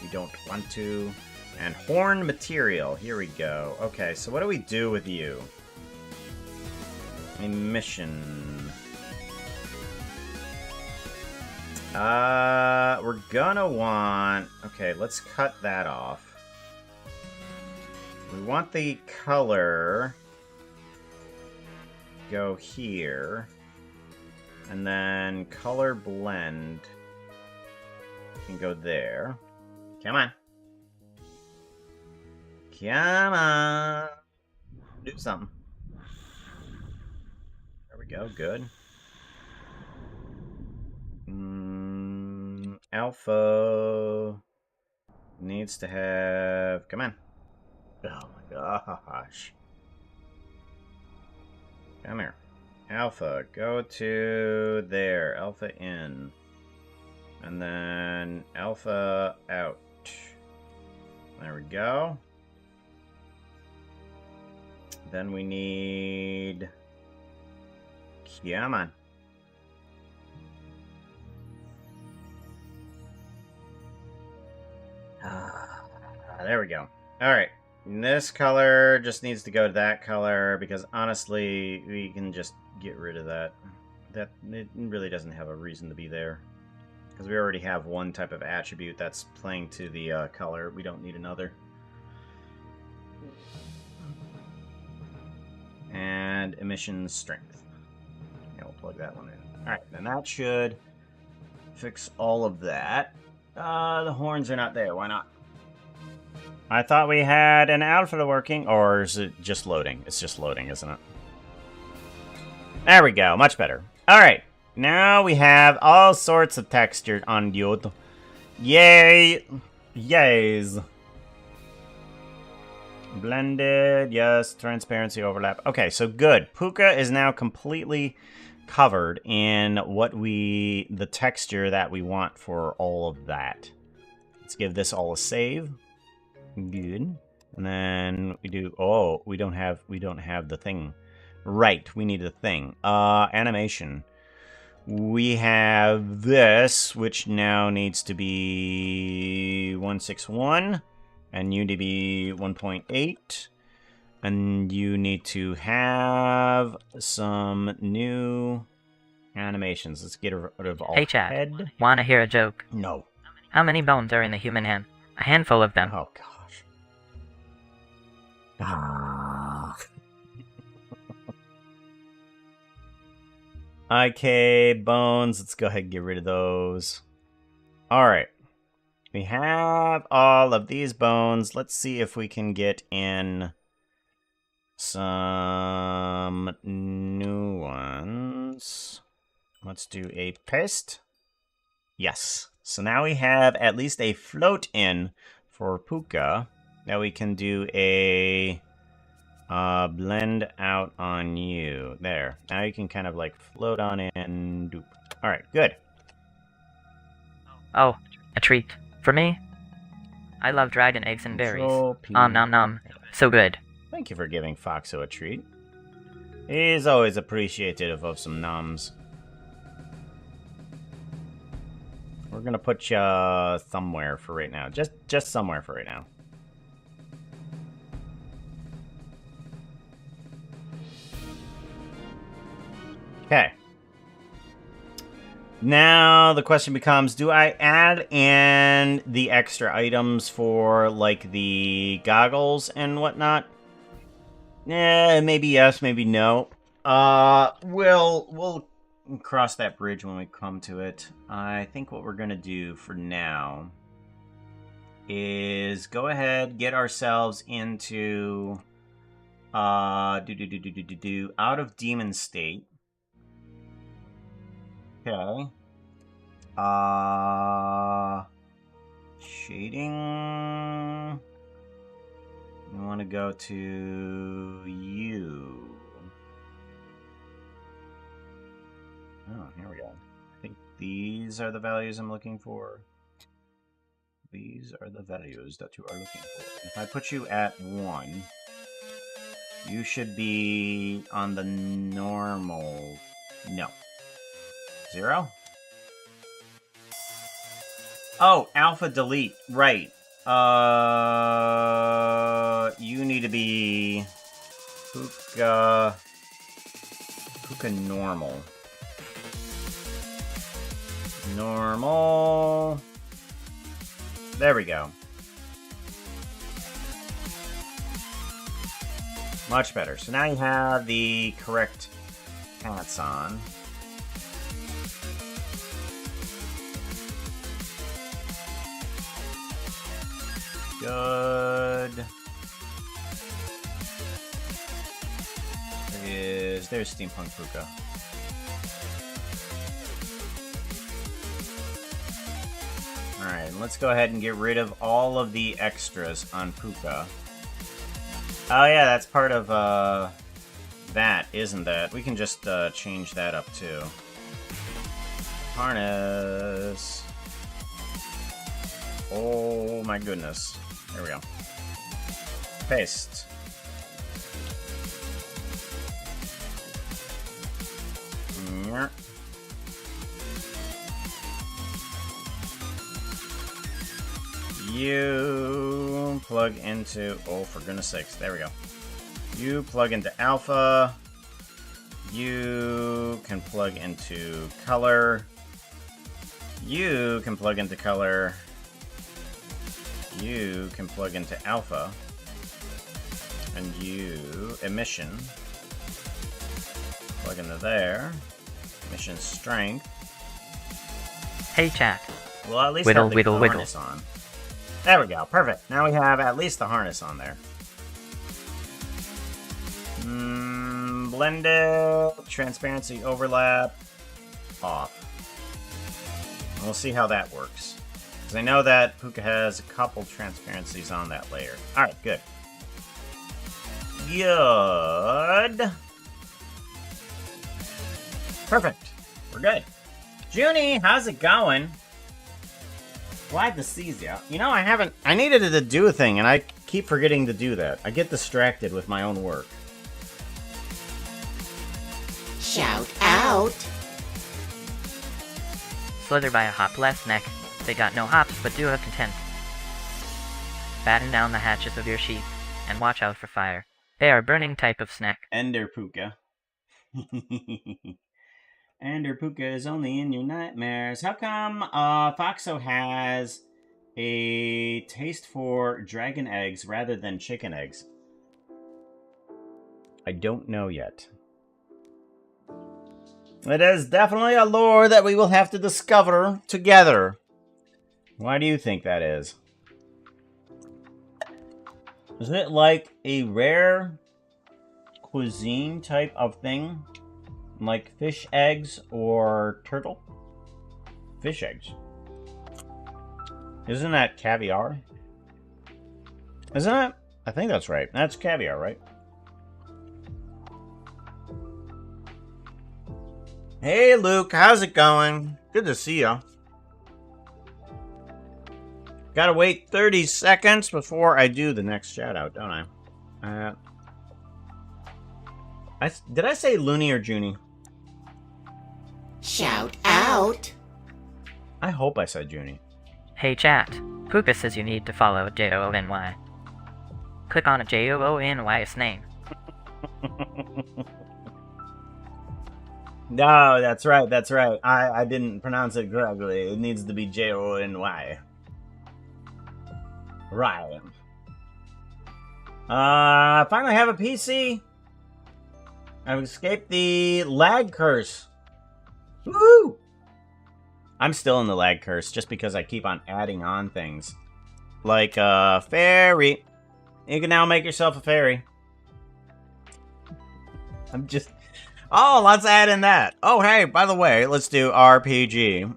We don't want to. And horn material. Here we go. Okay, so what do we do with you? Emission. We're gonna want... Okay, let's cut that off. We want the color... go here. And then color blend can go there. Come on. Come on. Do something. There we go, good. Alpha needs to have... Come on. Oh my gosh. Come here. Alpha, go to there. Alpha in. And then alpha out. There we go. Then we need... Come on. There we go. Alright. This color just needs to go to that color because honestly, we can just get rid of that. It really doesn't have a reason to be there. Because we already have one type of attribute that's playing to the color. We don't need another. And emission strength. Yeah, we'll plug that one in. Alright, then that should fix all of that. The horns are not there. Why not? I thought we had an alpha working, or is it just loading? It's just loading, isn't it? There we go. Much better. Alright. Now we have all sorts of texture on Yod. Yay! Yays! Blended, yes. Transparency overlap. Okay, so good. Puka is now completely covered in the texture that we want for all of that. Let's give this all a save. Good. And then we do... Oh, we don't have the thing. Right, we need the thing. Animation. We have this, which now needs to be 161. And you need to be 1.8. And you need to have some new Animations. Let's get rid of all Hey chat, head. wanna hear a joke? No. How many bones are in the human hand? A handful of them. Oh, gosh. Ah. IK bones. Let's go ahead and get rid of those. Alright. We have all of these bones. Let's see if we can get in some new ones. Let's do a paste. Yes. So now we have at least a float in for Puka. Now we can do a blend out on you. There. Now you can kind of like float on in. Doop. Alright, good. Oh, a treat. For me? I love dragon eggs and berries. Control P. Nom nom. So good. Thank you for giving Foxo a treat. He's always appreciative of some noms. We're gonna put you somewhere for right now. Just somewhere for right now. Okay. Now the question becomes, do I add in the extra items for like the goggles and whatnot? Maybe yes, maybe no. We'll cross that bridge when we come to it. I think what we're gonna do for now is go ahead, get ourselves into out of demon state. Okay. Shading. We want to go to you. Oh, here we go. I think these are the values I'm looking for. These are the values that you are looking for. If I put you at 1, you should be on the normal. No. 0? Oh, alpha delete. Right. You need to be Puka normal. Normal. There we go. Much better. So now you have the correct hats on. Good. There's Steampunk Puka. Alright, let's go ahead and get rid of all of the extras on Puka. Oh yeah, that's part of that, isn't that? We can just change that up too. Harness. Oh my goodness. There we go. Paste. You plug into... Oh, for goodness sakes. There we go. You plug into alpha. You can plug into color. You can plug into color. You can plug into alpha. And you... emission. Plug into there. Emission strength. Hey chat. Well, at least Whittle, have the whittle, whittle. harness on. There we go. Perfect. Now we have at least the harness on there. Blended. Transparency overlap. Off. And we'll see how that works. Because I know that Puka has a couple transparencies on that layer. Alright, good. Good. Perfect. We're good. Junie, how's it going? Glad to see you. You know, I needed to do a thing, and I keep forgetting to do that. I get distracted with my own work. Shout out! Slither by a hop less neck. They got no hops, but do have content. Batten down the hatches of your sheath, and watch out for fire. They are burning type of snack. Ender Puka. Ender Puka is only in your nightmares. How come Foxo has a taste for dragon eggs rather than chicken eggs? I don't know yet. It is definitely a lore that we will have to discover together. Why do you think that is? Is it like a rare cuisine type of thing? Like fish eggs or turtle? Fish eggs. Isn't that caviar? Isn't it? I think that's right. That's caviar, right? Hey, Luke. How's it going? Good to see ya. Gotta wait 30 seconds before I do the next shout-out, don't I? Did I say Looney or Junie? Shout out! I hope I said Junie. Hey chat, Puka says you need to follow Joony. Click on Joony's name. No, that's right, that's right. I didn't pronounce it correctly. It needs to be Jony. Right. Finally have a PC. I've escaped the lag curse. Woo! I'm still in the lag curse just because I keep on adding on things. Like a fairy. You can now make yourself a fairy. I'm just... Oh, let's add in that. Oh, hey, by the way, let's do RPG.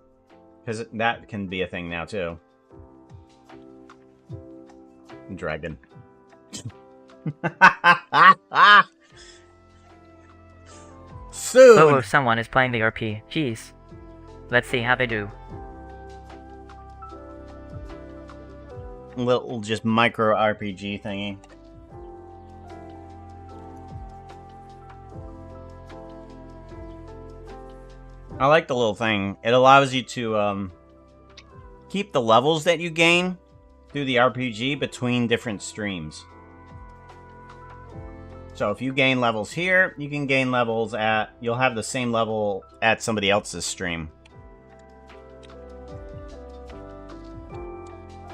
Because that can be a thing now, too. Dragon. Soon! Oh, someone is playing the RPGs. Let's see how they do. Little just micro RPG thingy. I like the little thing. It allows you to keep the levels that you gain through the RPG between different streams. So if you gain levels here, you can gain levels at... You'll have the same level at somebody else's stream.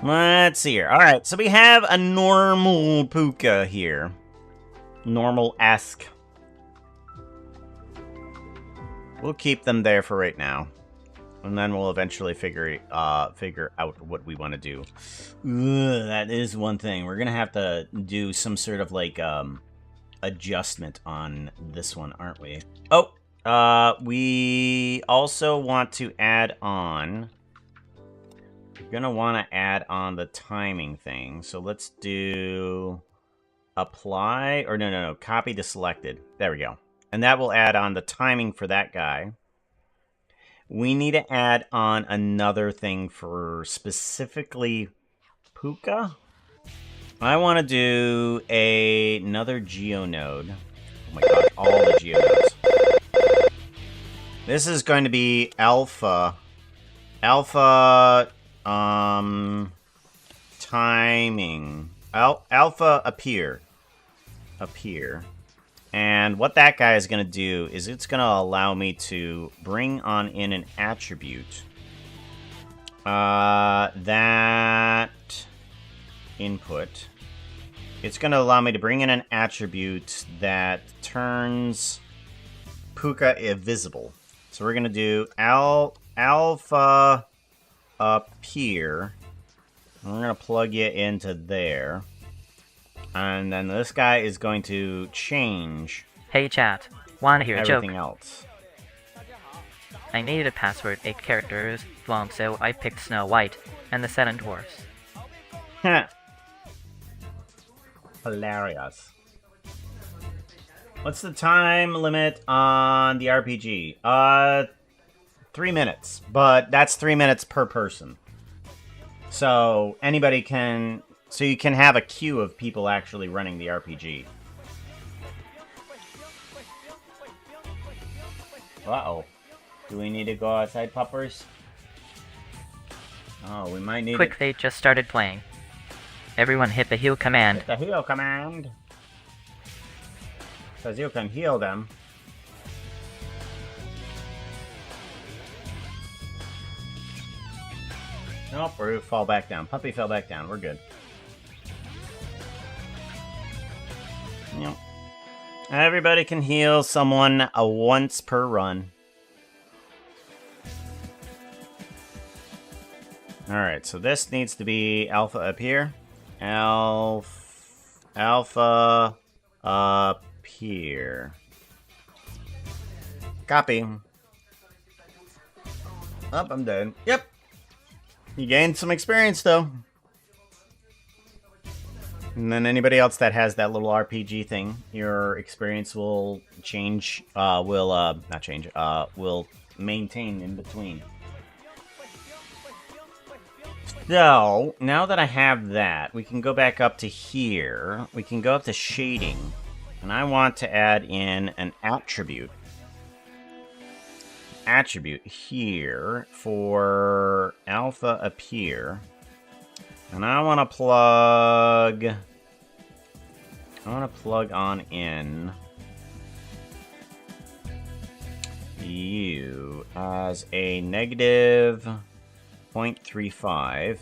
Let's see here. Alright, so we have a normal Puka here. Normal-esque. We'll keep them there for right now. And then we'll eventually figure out what we want to do. Ugh, that is one thing. We're going to have to do some sort of, like, adjustment on this one, aren't we? Oh, we also want to add on... We're going to want to add on the timing thing. So let's do... Apply... Or no. Copy to selected. There we go. And that will add on the timing for that guy. We need to add on another thing for specifically Puka. I want to do another geonode. Oh my gosh, all the geonodes. This is going to be alpha. Alpha, timing. Alpha appear. And what that guy is going to do is it's going to allow me to bring on in an attribute. That input. It's going to allow me to bring in an attribute that turns Puka invisible. So we're going to do alpha appear. And we're going to plug you into there. And then this guy is going to change. Hey chat, wanna hear a joke? Everything else. I needed a password 8 characters long, so I picked Snow White and the 7 Dwarfs. Hilarious. What's the time limit on the RPG? 3 minutes, but that's 3 minutes per person. So anybody can... So you can have a queue of people actually running the RPG. Uh-oh. Do we need to go outside, puppers? Oh, we might need Quick, they just started playing. Everyone hit the heal command. Hit the heal command. Because you can heal them. Nope, we fall back down. Puppy fell back down. We're good. Yep. Everybody can heal someone once per run. Alright, so this needs to be Alpha up here. Alpha up here. Copy. Oh, I'm dead. Yep. You gained some experience, though. And then anybody else that has that little RPG thing, your experience will change, will maintain in between. So, now that I have that, we can go back up to here. We can go up to shading. And I want to add in an attribute. Attribute here for alpha up here. And I want to plug on in you as a negative 0.35,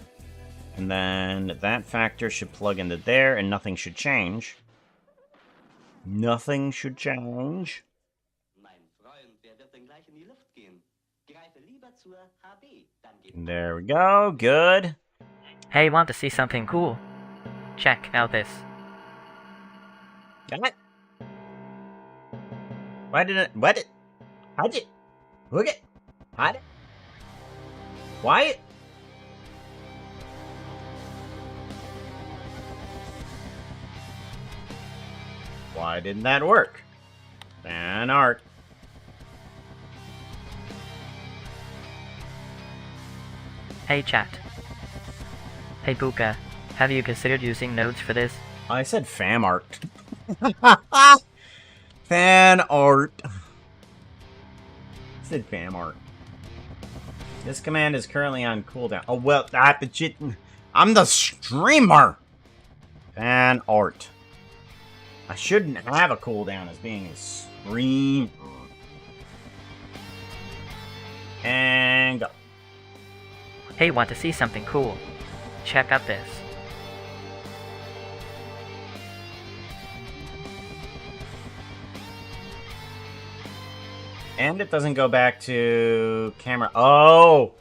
and then that factor should plug into there, and nothing should change. Nothing should change. There we go. Good. Hey, want to see something cool? Check out this. Got it? Why did it? What? How'd it? Look it? How'd it? Why? Why didn't that work? Fan art. Hey chat. Hey Puka, have you considered using nodes for this? I said fam art. Fan art. I said fam art. This command is currently on cooldown. Oh well, I'm the streamer. Fan art. I shouldn't have a cooldown as being a streamer. And go. Hey, want to see something cool? Check out this. And it doesn't go back to camera. Oh!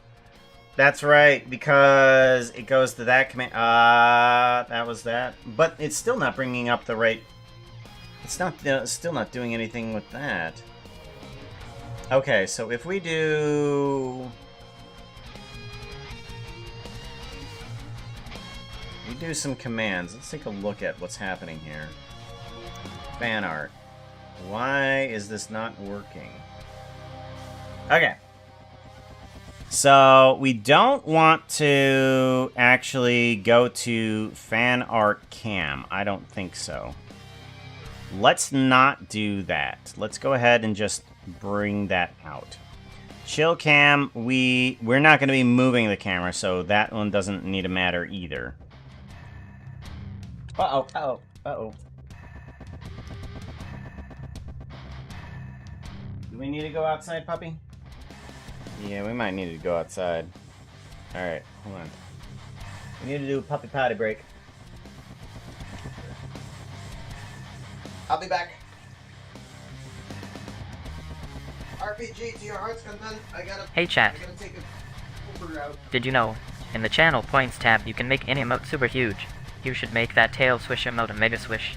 That's right, because it goes to that command. That was that. But it's still not bringing up the right... It's not still not doing anything with that. Okay, so if we do... We do some commands. Let's take a look at what's happening here. Fan art. Why is this not working? Okay. So, we don't want to actually go to fan art cam. I don't think so. Let's not do that. Let's go ahead and just bring that out. Chill cam, we're not going to be moving the camera, so that one doesn't need to matter either. Uh-oh, uh-oh, uh-oh. Do we need to go outside, puppy? Yeah, we might need to go outside. Alright, hold on. We need to do a puppy potty break. I'll be back. RPG to your heart's content. Hey chat, I gotta take a Uber out. did you know? In the channel points tab, you can make any emote super huge. You should make that tail swish emote a mega swish.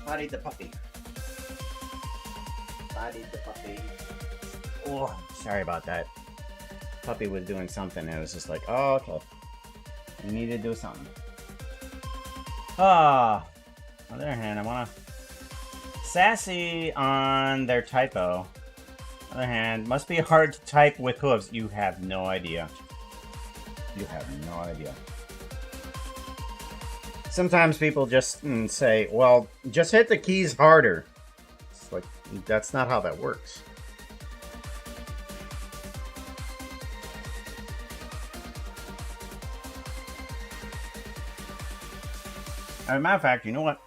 Bodied the puppy. Bodied the puppy. Oh, sorry about that. Puppy was doing something and it was just like, oh, okay. You need to do something. Ah. On the other hand, I wanna... Sassy on their typo. On the other hand, must be hard to type with hooves. You have no idea. You have no idea. Sometimes people just say, well, just hit the keys harder. It's like, that's not how that works. As a matter of fact, you know what?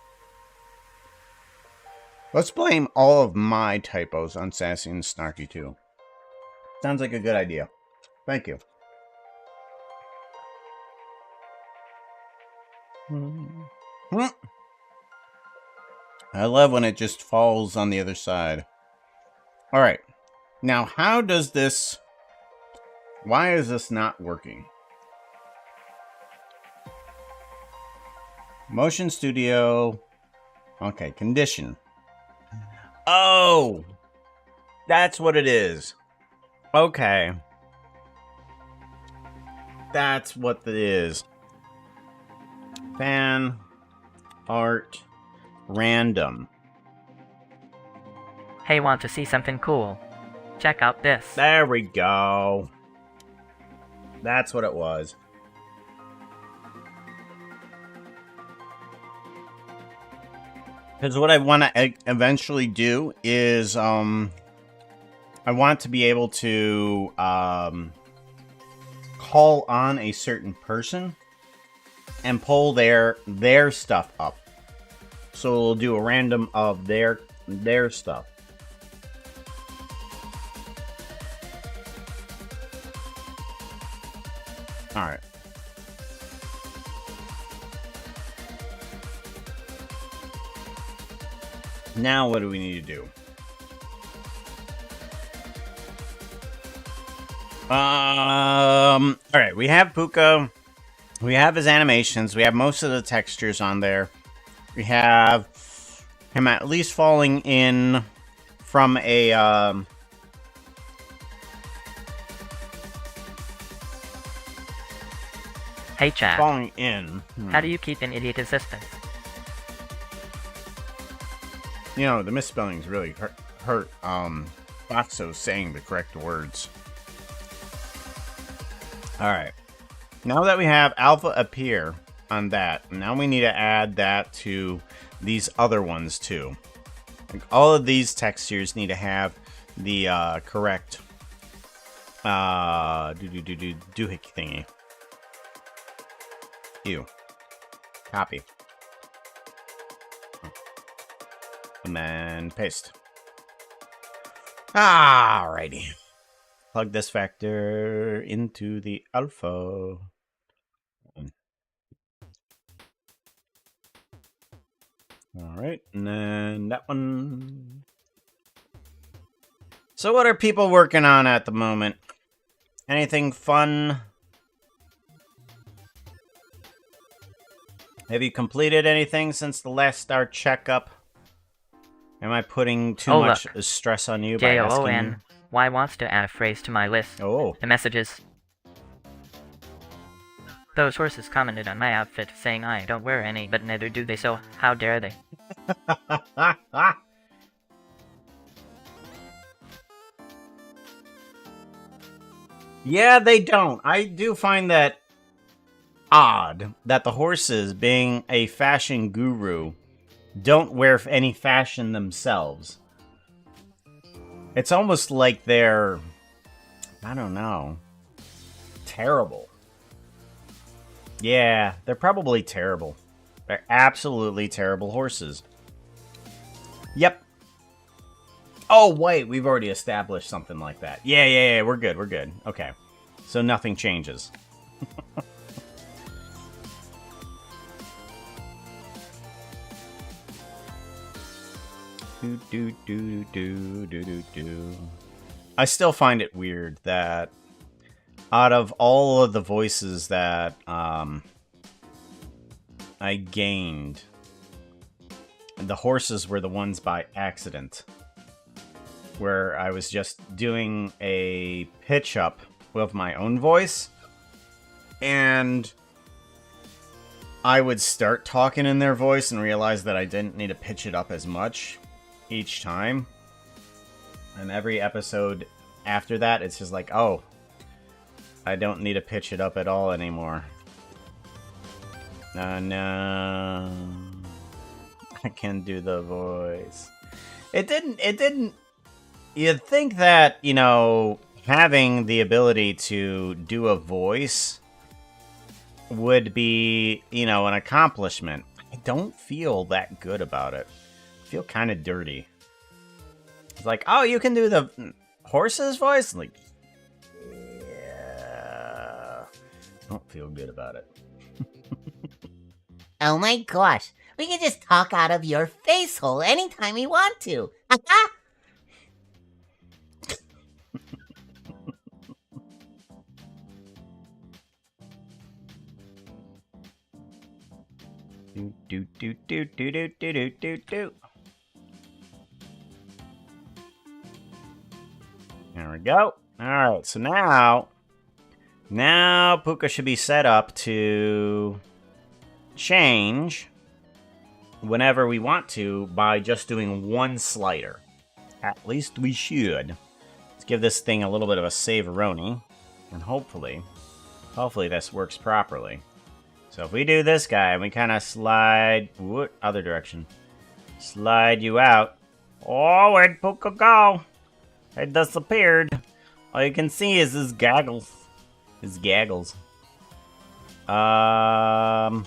Let's blame all of my typos on Sassy and Snarky too. Sounds like a good idea. Thank you. I love when it just falls on the other side. Alright. Now, how does this... Why is this not working? Motion Studio. Okay, condition. Oh! That's what it is. Okay. That's what it is. Fan art random. Hey, want to see something cool? Check out this. There we go. That's what it was. Because what I want to eventually do is, I want to be able to, call on a certain person and pull their stuff up. So it'll do a random of their stuff. All right. Now what do we need to do? All right, we have Puka. We have his animations. We have most of the textures on there. We have him at least falling in from a Hey, chat. falling in. How do you keep an idiot assistant? You know, the misspellings really hurt Foxo saying the correct words. Alright. Now that we have alpha appear on that, now we need to add that to these other ones too. Like all of these textures need to have the correct doohickey thingy. Ew. Copy. And then paste. Alrighty. Plug this vector into the alpha. Alright, and then that one. So what are people working on at the moment? Anything fun? Have you completed anything since the last star checkup? Am I putting too much stress on you by asking you? Jon wants to add a phrase to my list. Oh. The messages. Those horses commented on my outfit, saying I don't wear any, but neither do they, so how dare they? Yeah, they don't. I do find that odd that the horses, being a fashion guru, don't wear any fashion themselves. It's almost like they're, I don't know, terrible. Yeah, they're probably terrible. They're absolutely terrible horses. Yep. Oh, wait, we've already established something like that. Yeah, we're good, we're good. Okay, so nothing changes. I still find it weird that out of all of the voices that I gained, the horses were the ones by accident, where I was just doing a pitch up with my own voice, and I would start talking in their voice and realize that I didn't need to pitch it up as much each time. And every episode after that, it's just like, oh, I don't need to pitch it up at all anymore. No. I can do the voice. It didn't... You'd think that, you know, having the ability to do a voice would be, you know, an accomplishment. I don't feel that good about it. I feel kind of dirty. It's like, oh, you can do the horse's voice? Like, yeah. I don't feel good about it. Oh my gosh, we can just talk out of your face hole anytime we want to. Do. There we go. Alright, so now Puka should be set up to change whenever we want to by just doing one slider. At least we should. Let's give this thing a little bit of a save-a-roni, and hopefully this works properly. So if we do this guy, and we kind of slide... What? Other direction. Slide you out. Oh, where'd Puka go? It disappeared. All you can see is his gaggles. His gaggles. Oh.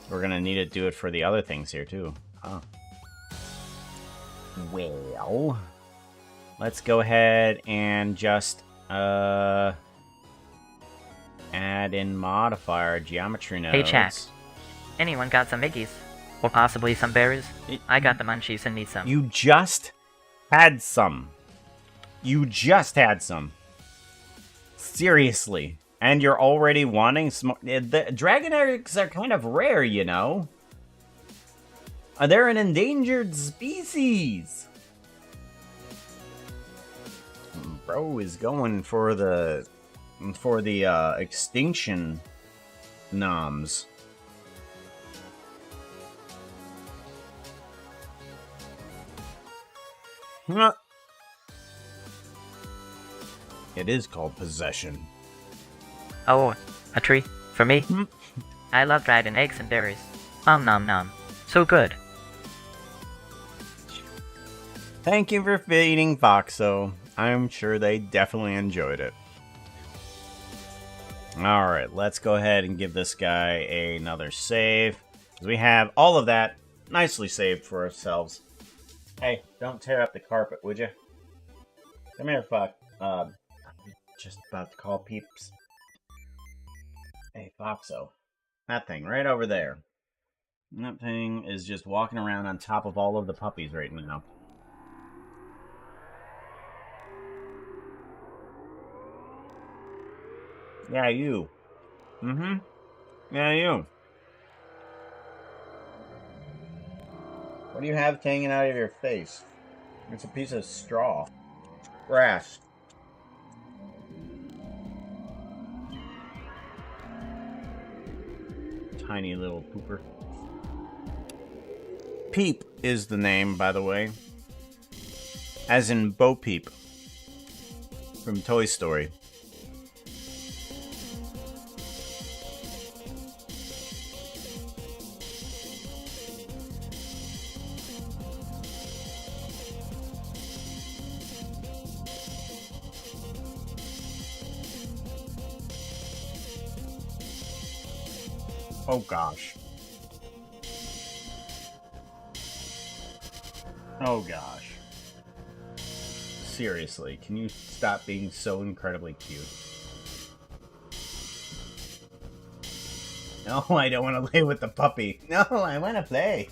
We're gonna need to do it for the other things here, too. Oh. Well... Let's go ahead and just, add in modifier geometry nodes. Hey, chat. Anyone got some Miggies? Or possibly some berries? I got the munchies and need some. You just had some. You just had some. Seriously. And you're already wanting some... The dragon eggs are kind of rare, you know? They're an endangered species. Bro is going for the extinction noms. It is called possession. Oh, a tree? For me? I love dragon eggs and berries. Nom nom. So good. Thank you for feeding Foxo. I'm sure they definitely enjoyed it. Alright, let's go ahead and give this guy another save. We have all of that nicely saved for ourselves. Hey, don't tear up the carpet, would you? Come here, Fox. Just about to call peeps. Hey, Foxo. That thing right over there. That thing is just walking around on top of all of the puppies right now. Yeah, you. Yeah, you. What do you have hanging out of your face? It's a piece of straw. Grass. Tiny little pooper. Peep is the name, by the way. As in Bo Peep. From Toy Story. Oh gosh. Oh gosh. Seriously, can you stop being so incredibly cute? No, I don't want to play with the puppy. No, I want to play.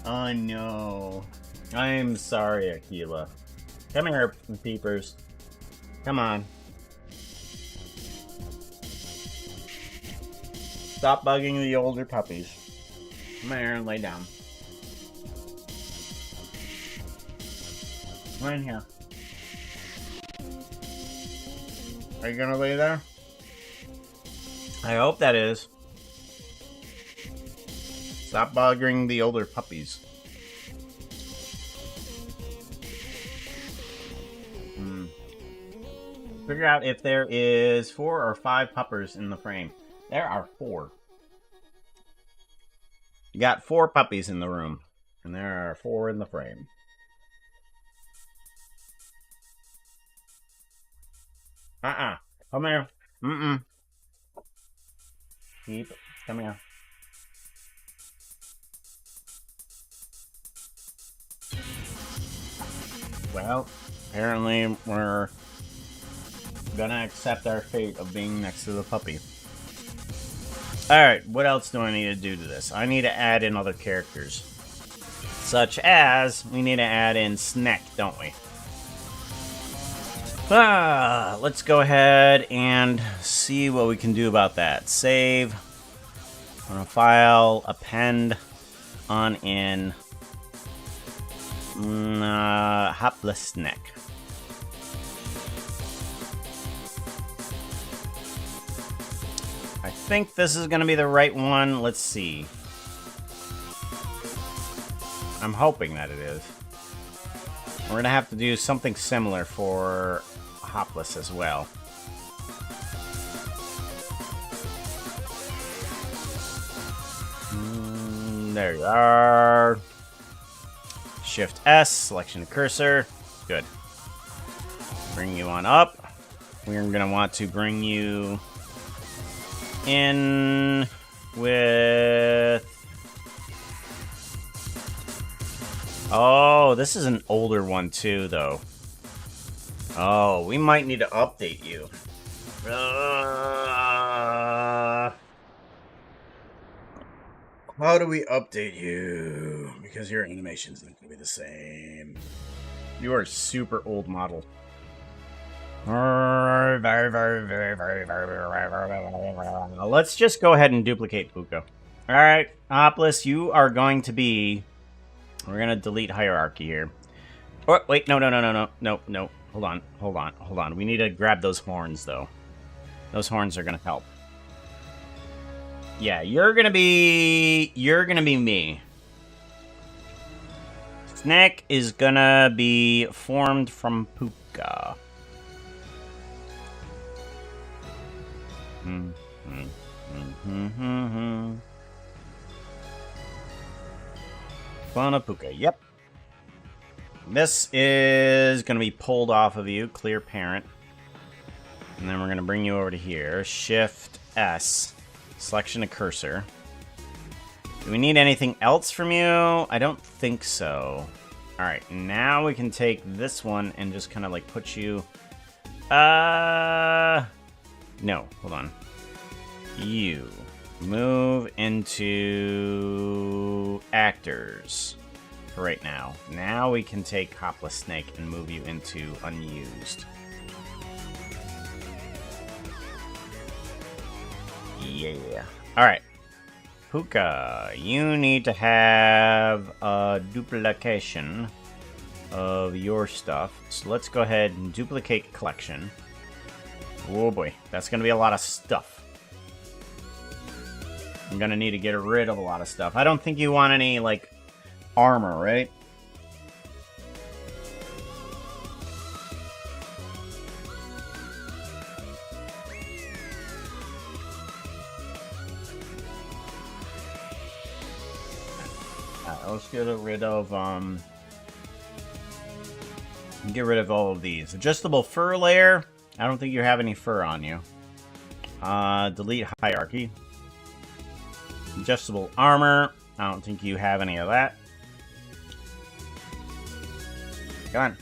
Oh no. I'm sorry, Akila. Come here, peepers. Come on. Stop bugging the older puppies. Come here and lay down. Come in here. Are you gonna lay there? I hope that is. Stop bugging the older puppies. Figure out if there is 4 or 5 puppers in the frame. There are 4. You got 4 puppies in the room, and there are 4 in the frame. Come here. Keep. Come here. Well, apparently we're gonna accept our fate of being next to the puppy. Alright, what else do I need to do to this? I need to add in other characters. Such as, we need to add in Snack, don't we? Let's go ahead and see what we can do about that. Save. On a file, append, on in. Hapless Snack. I think this is going to be the right one. Let's see. I'm hoping that it is. We're going to have to do something similar for Hopless as well. There you are. Shift S, selection of cursor. Good. Bring you on up. We're going to want to bring you in with... Oh, this is an older one too, though. Oh, we might need to update you. How do we update you? Because your animation's not going to be the same. You are a super old model. Let's just go ahead and duplicate Puka. Alright, Hopless, you are going to be... We're going to delete hierarchy here. Oh, wait, no. Hold on. We need to grab those horns, though. Those horns are going to help. Yeah, you're going to be me. Snack is going to be formed from Puka. Fauna Puka, yep. This is going to be pulled off of you, clear parent. And then we're going to bring you over to here. Shift S, selection of cursor. Do we need anything else from you? I don't think so. Alright, now we can take this one and just kind of like put you... No, hold on. You move into actors for right now. Now we can take Hopless Snake and move you into unused. Yeah. Alright. Puka, you need to have a duplication of your stuff. So let's go ahead and duplicate collection. Oh boy, that's going to be a lot of stuff. I'm going to need to get rid of a lot of stuff. I don't think you want any, like, armor, right? Let's get rid of, all of these. Adjustable fur layer. I don't think you have any fur on you. Delete hierarchy. Adjustable armor. I don't think you have any of that. Come on.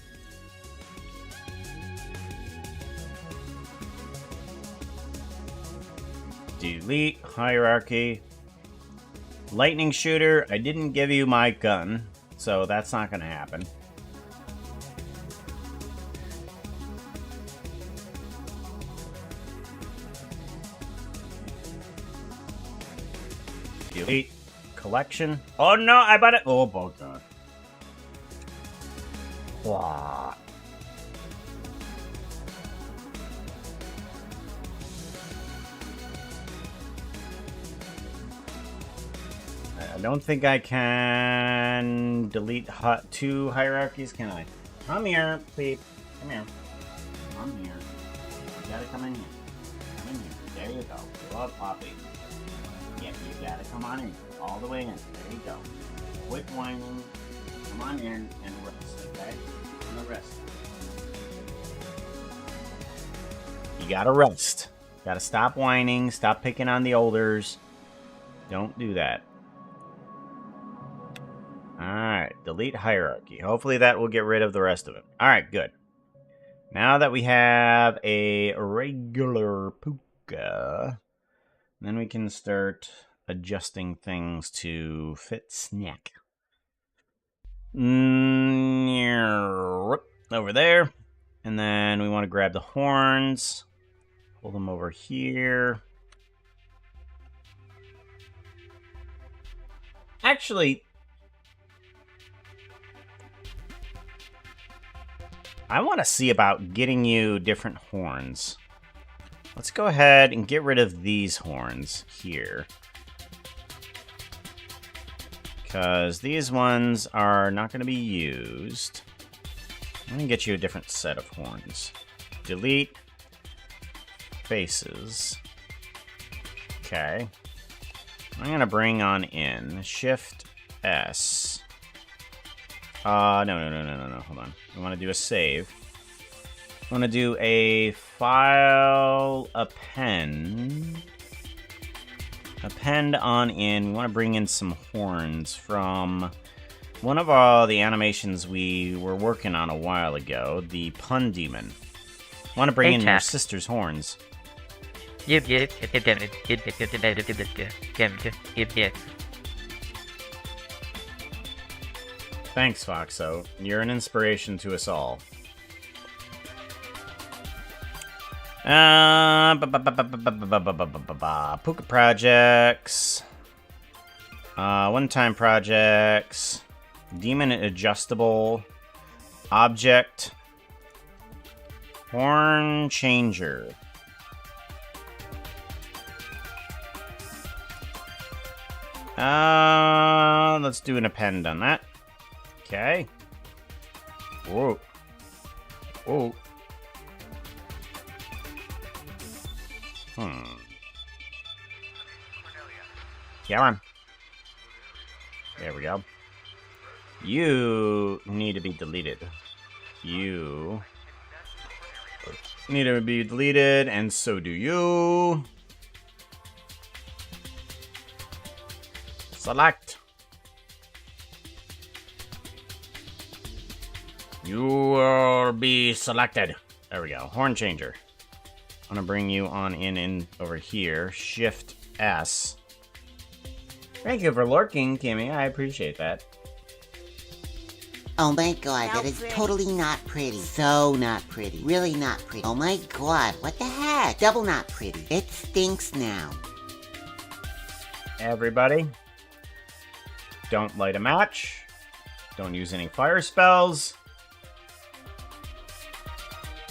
Delete hierarchy. Lightning shooter. I didn't give you my gun, so that's not going to happen. Delete. Collection. Oh no, I bought it. Oh, God. Wow. I don't think I can delete 2 hierarchies, can I? Come here, please. Come here. Come here. You gotta come in here. Come in here. There you go. Love Poppy. Yep, you gotta come on in. All the way in. There you go. Quit whining. Come on in and rest, okay? I'm gonna rest. You gotta rest. Gotta stop whining. Stop picking on the olders. Don't do that. Alright, delete hierarchy. Hopefully that will get rid of the rest of it. Alright, good. Now that we have a regular Puka, then we can start adjusting things to fit snack. Over there. And then we want to grab the horns. Pull them over here. Actually, I want to see about getting you different horns. Let's go ahead and get rid of these horns here. Because these ones are not going to be used. I'm going to get you a different set of horns. Delete. Faces. Okay. I'm going to bring on in. Shift S. No. Hold on. I want to do a save. I want to do a file append. Append on in. We want to bring in some horns from one of the animations we were working on a while ago, the Pun Demon. I want to bring in your sister's horns. Thanks, Foxo. You're an inspiration to us all. Puka projects. One-time projects. Demon adjustable. Object. Horn changer. Let's do an append on that. Okay. Whoa. Whoa. Come on. There we go. You need to be deleted. You need to be deleted, and so do you. Select. You will be selected. There we go. Horn changer. I'm gonna bring you on in over here. Shift S. Thank you for lurking, Kimmy. I appreciate that. Oh my god, that is totally not pretty. So not pretty. Really not pretty. Oh my god, what the heck? Double not pretty. It stinks now. Everybody, don't light a match. Don't use any fire spells.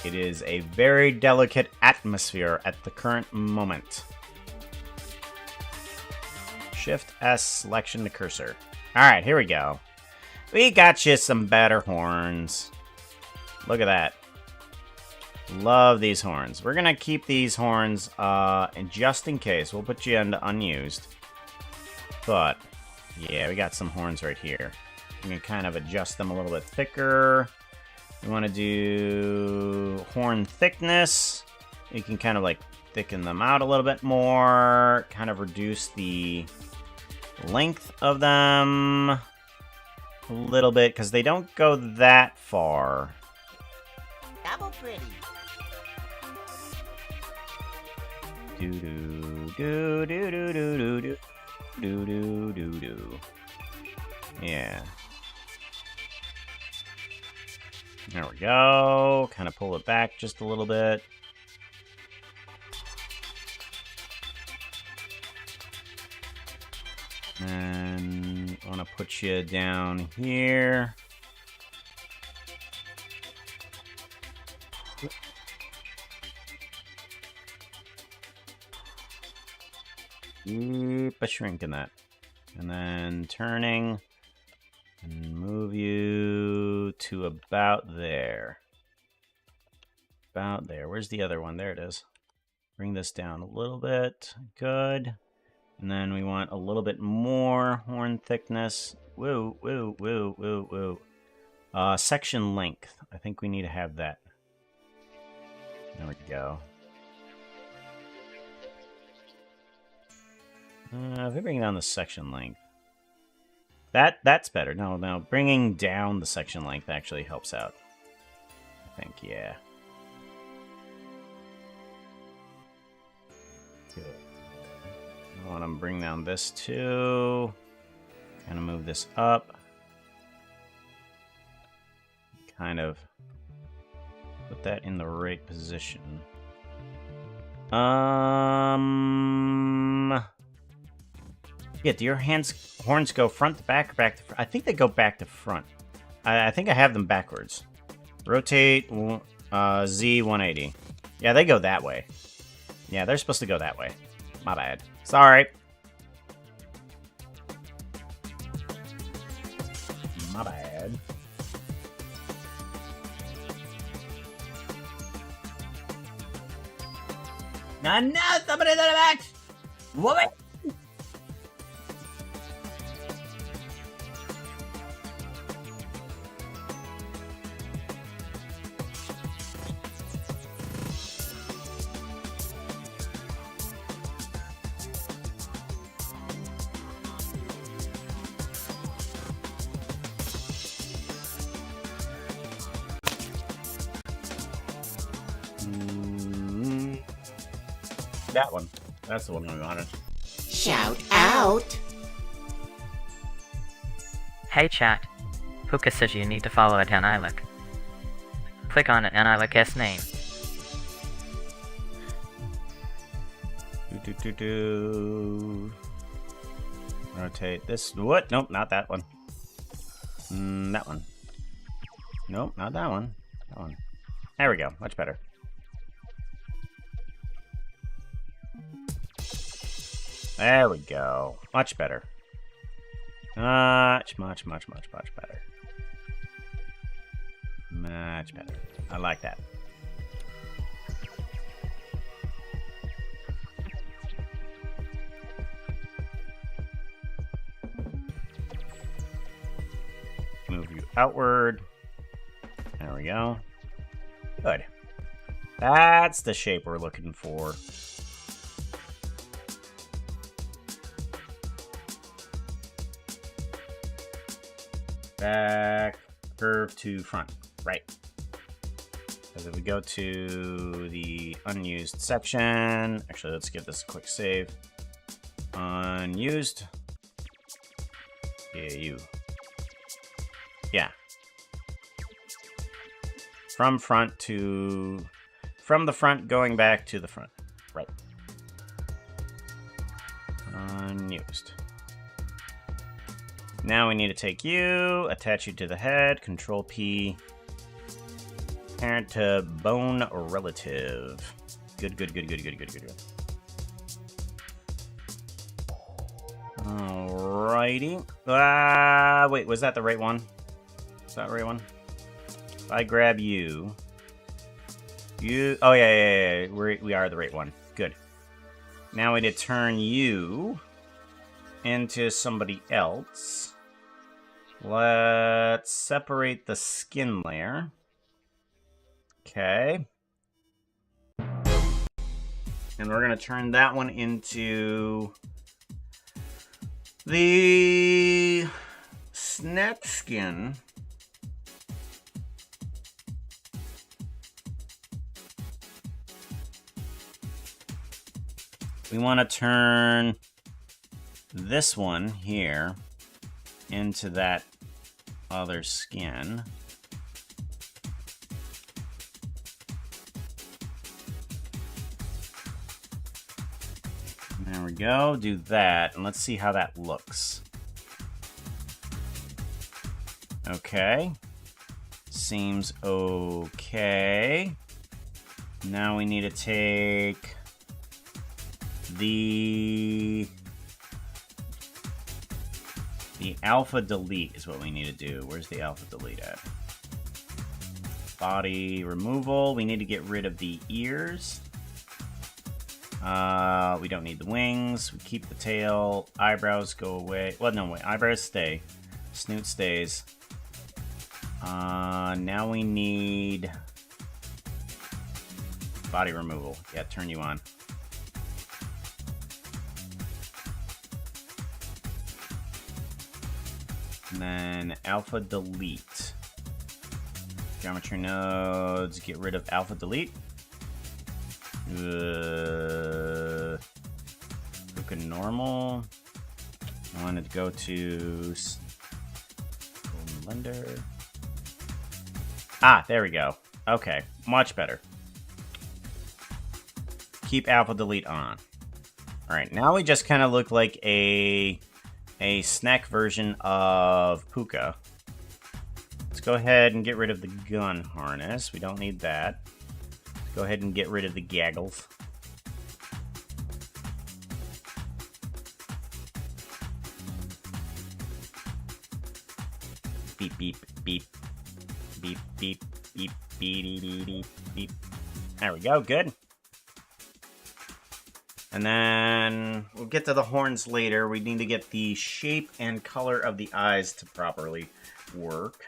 It is a very delicate atmosphere at the current moment. Shift S, selection to cursor. Alright, here we go. We got you some better horns. Look at that. Love these horns. We're gonna keep these horns, and just in case, we'll put you into unused. But, yeah, we got some horns right here. We can kind of adjust them a little bit thicker. We want to do horn thickness. You can kind of like thicken them out a little bit more. Kind of reduce the length of them a little bit because they don't go that far. Double pretty. Do do do do do do do do do do do. Yeah. There we go. Kind of pull it back just a little bit. And I want to put you down here. Keep a shrink in that. And then turning. And move you to about there. About there. Where's the other one? There it is. Bring this down a little bit. Good. And then we want a little bit more horn thickness. Woo, woo, woo, woo, woo. Section length. I think we need to have that. There we go. If we bring down the section length. That's better. No, bringing down the section length actually helps out. I think, yeah. Good. I want to bring down this too. Kind of move this up. Kind of put that in the right position. Yeah, do your horns go front to back or back to front? I think they go back to front. I think I have them backwards. Rotate Z 180. Yeah, they go that way. Yeah, they're supposed to go that way. My bad. Sorry. My bad. No, somebody's on the back! Woman! That one. That's the one we wanted. Shout out! Hey chat. Puka says you need to follow an Anilek. Click on an Anilek's name. Rotate this. What? Nope, not that one. That one. Nope, not that one. That one. There we go. Much better. There we go. Much better. Much better. Much better. I like that. Move you outward. There we go. Good. That's the shape we're looking for. Back, curve to front, right. Because if we go to the unused section, actually let's give this a quick save. Unused. Yeah. From the front going back to the front, right. Unused. Now we need to take you, attach you to the head, Control P, parent to bone relative. Good. Alrighty. Wait, was that the right one? Is that the right one? If I grab you, oh yeah. We are the right one. Good. Now we need to turn you into somebody else. Let's separate the skin layer. Okay. And we're going to turn that one into the snap skin. We want to turn this one here into that other skin. There There we go. Do that, and let's see how that looks. Okay. Seems okay. Now we need to take the alpha delete is what we need to do. Where's the alpha delete at? Body removal. We need to get rid of the ears. We don't need the wings. We keep the tail. Eyebrows go away. Well, no, wait. Eyebrows stay. Snoot stays. Now we need body removal. Yeah, turn you on. And then alpha delete. Geometry nodes, get rid of alpha delete. Look at normal. I wanted to go to Golden Blender. Ah, there we go. Okay, much better. Keep alpha delete on. Alright, now we just kind of look like a snack version of Puka. Let's go ahead and get rid of the gun harness. We don't need that. Go ahead and get rid of the gaggles. Beep, beep, beep. Beep, beep, beep, beep, beep, beep, beep. There we go, good. And then we'll get to the horns later. We need to get the shape and color of the eyes to properly work.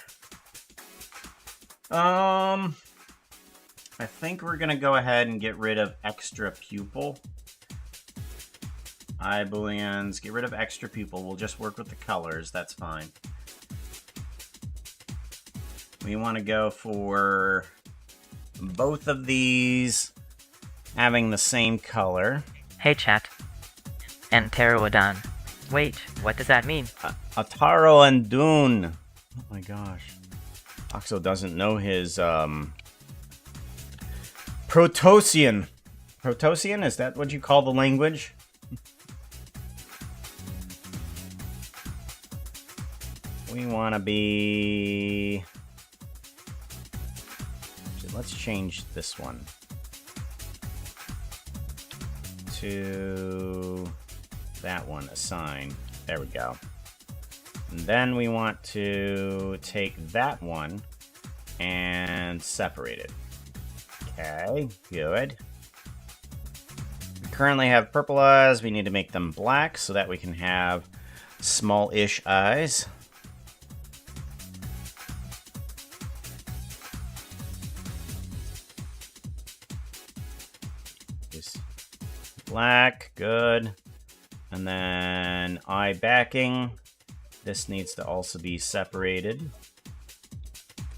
I think we're gonna go ahead and get rid of extra pupil. Eye booleans, get rid of extra pupil. We'll just work with the colors, that's fine. We want to go for both of these having the same color. Hey chat. And Pterodon. Wait, what does that mean? Ataro and Dune. Oh my gosh. Oxo doesn't know his Protosian. Protosian? Is that what you call the language? We want to be... Let's change this one to that one, assign. There we go. And then we want to take that one and separate it. Okay, good. We currently have purple eyes. We need to make them black so that we can have small-ish eyes. Black, good. And then eye backing. This needs to also be separated.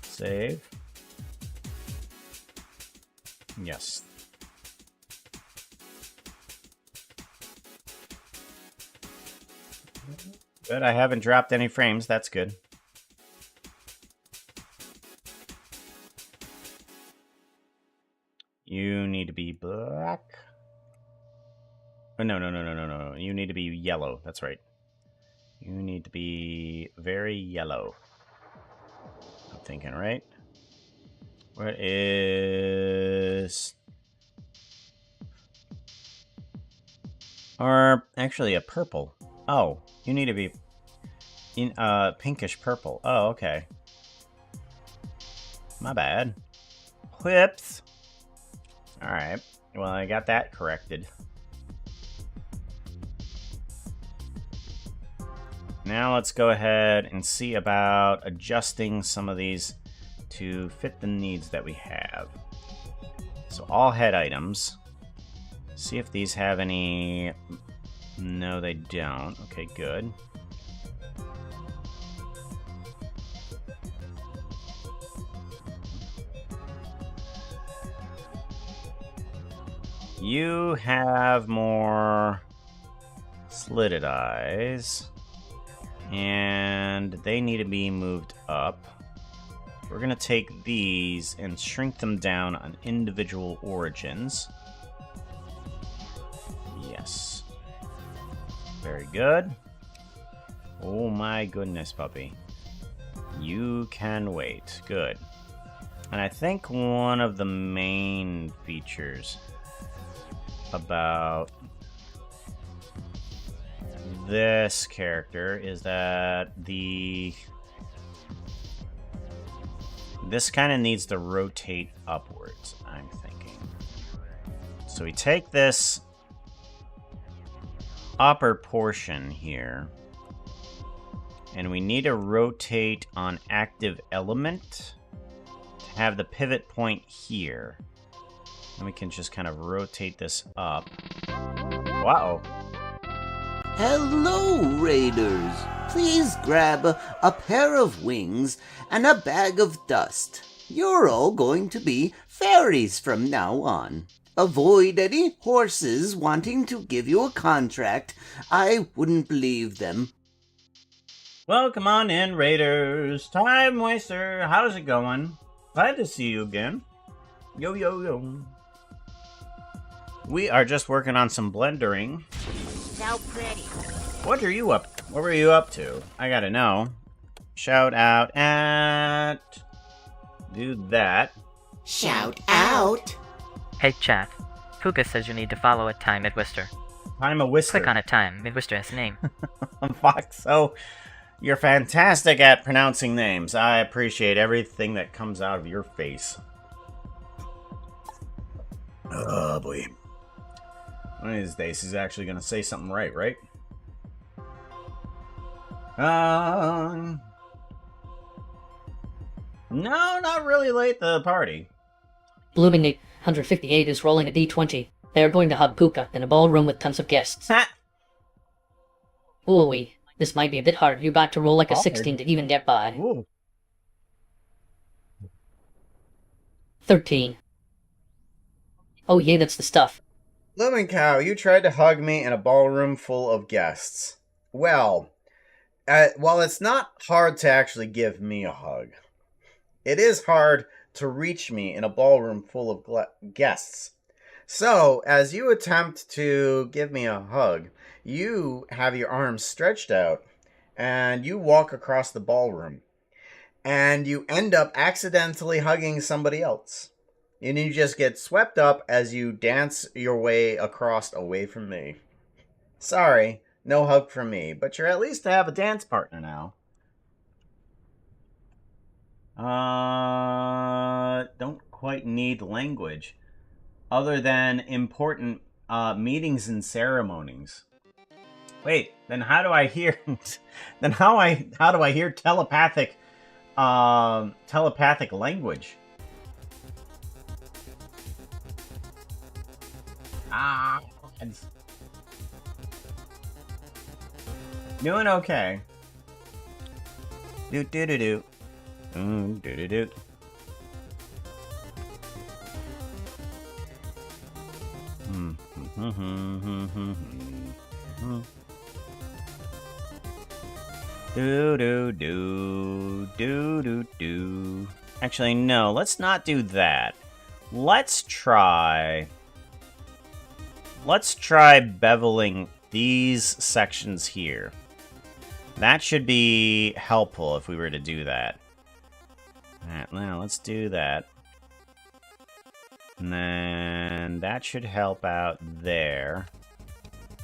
Save. Yes. Good, I haven't dropped any frames, that's good. You need to be black. Oh, no. You need to be yellow. That's right. You need to be very yellow. I'm thinking, right? What is... Or actually a purple. Oh, you need to be in pinkish purple. Oh, okay. My bad. Whoops. Alright. Well, I got that corrected. Now let's go ahead and see about adjusting some of these to fit the needs that we have. So all head items. See if these have any... No, they don't. Okay, good. You have more slitted eyes. And they need to be moved up. We're going to take these and shrink them down on individual origins. Yes. Very good. Oh my goodness, puppy. You can wait. Good. And I think one of the main features about this character is that this kind of needs to rotate upwards, I'm thinking. So we take this upper portion here, and we need to rotate on active element to have the pivot point here. And we can just kind of rotate this up. Wow. Hello, Raiders. Please grab a pair of wings and a bag of dust. You're all going to be fairies from now on. Avoid any horses wanting to give you a contract. I wouldn't believe them. Well, come on in, Raiders. Time waster. How's it going? Glad to see you again. Yo, yo, yo. We are just working on some blendering. So pretty. What were you up to? I gotta know. Shout out at... Do that. Shout out. Hey chat, Puka says you need to follow a time at Wister. I'm a whisker. Click on a time, mid Wister has a name. Fox, so you're fantastic at pronouncing names. I appreciate everything that comes out of your face. Oh boy. One of these days he's actually gonna say something right? No, not really late to the party. Blooming 858 is rolling a d20. They are going to hug Puka in a ballroom with tons of guests. Ha! Ooh, this might be a bit hard. You're about to roll like a Hard. 16 to even get by. Ooh. 13. Oh yeah, that's the stuff. Lemon Cow, you tried to hug me in a ballroom full of guests. Well, while it's not hard to actually give me a hug, it is hard to reach me in a ballroom full of guests. So, as you attempt to give me a hug, you have your arms stretched out, and you walk across the ballroom, and you end up accidentally hugging somebody else. And you just get swept up as you dance your way across away from me. Sorry, no hug from me, but you're at least to have a dance partner now. Don't quite need language other than important meetings and ceremonies. Wait, then how do I hear how do I hear telepathic language? Doing okay. Do do do do. Do do do. Do do do do do do. Actually, no. Let's not do that. Let's try beveling these sections here. That should be helpful if we were to do that. Alright, now let's do that. And then that should help out there.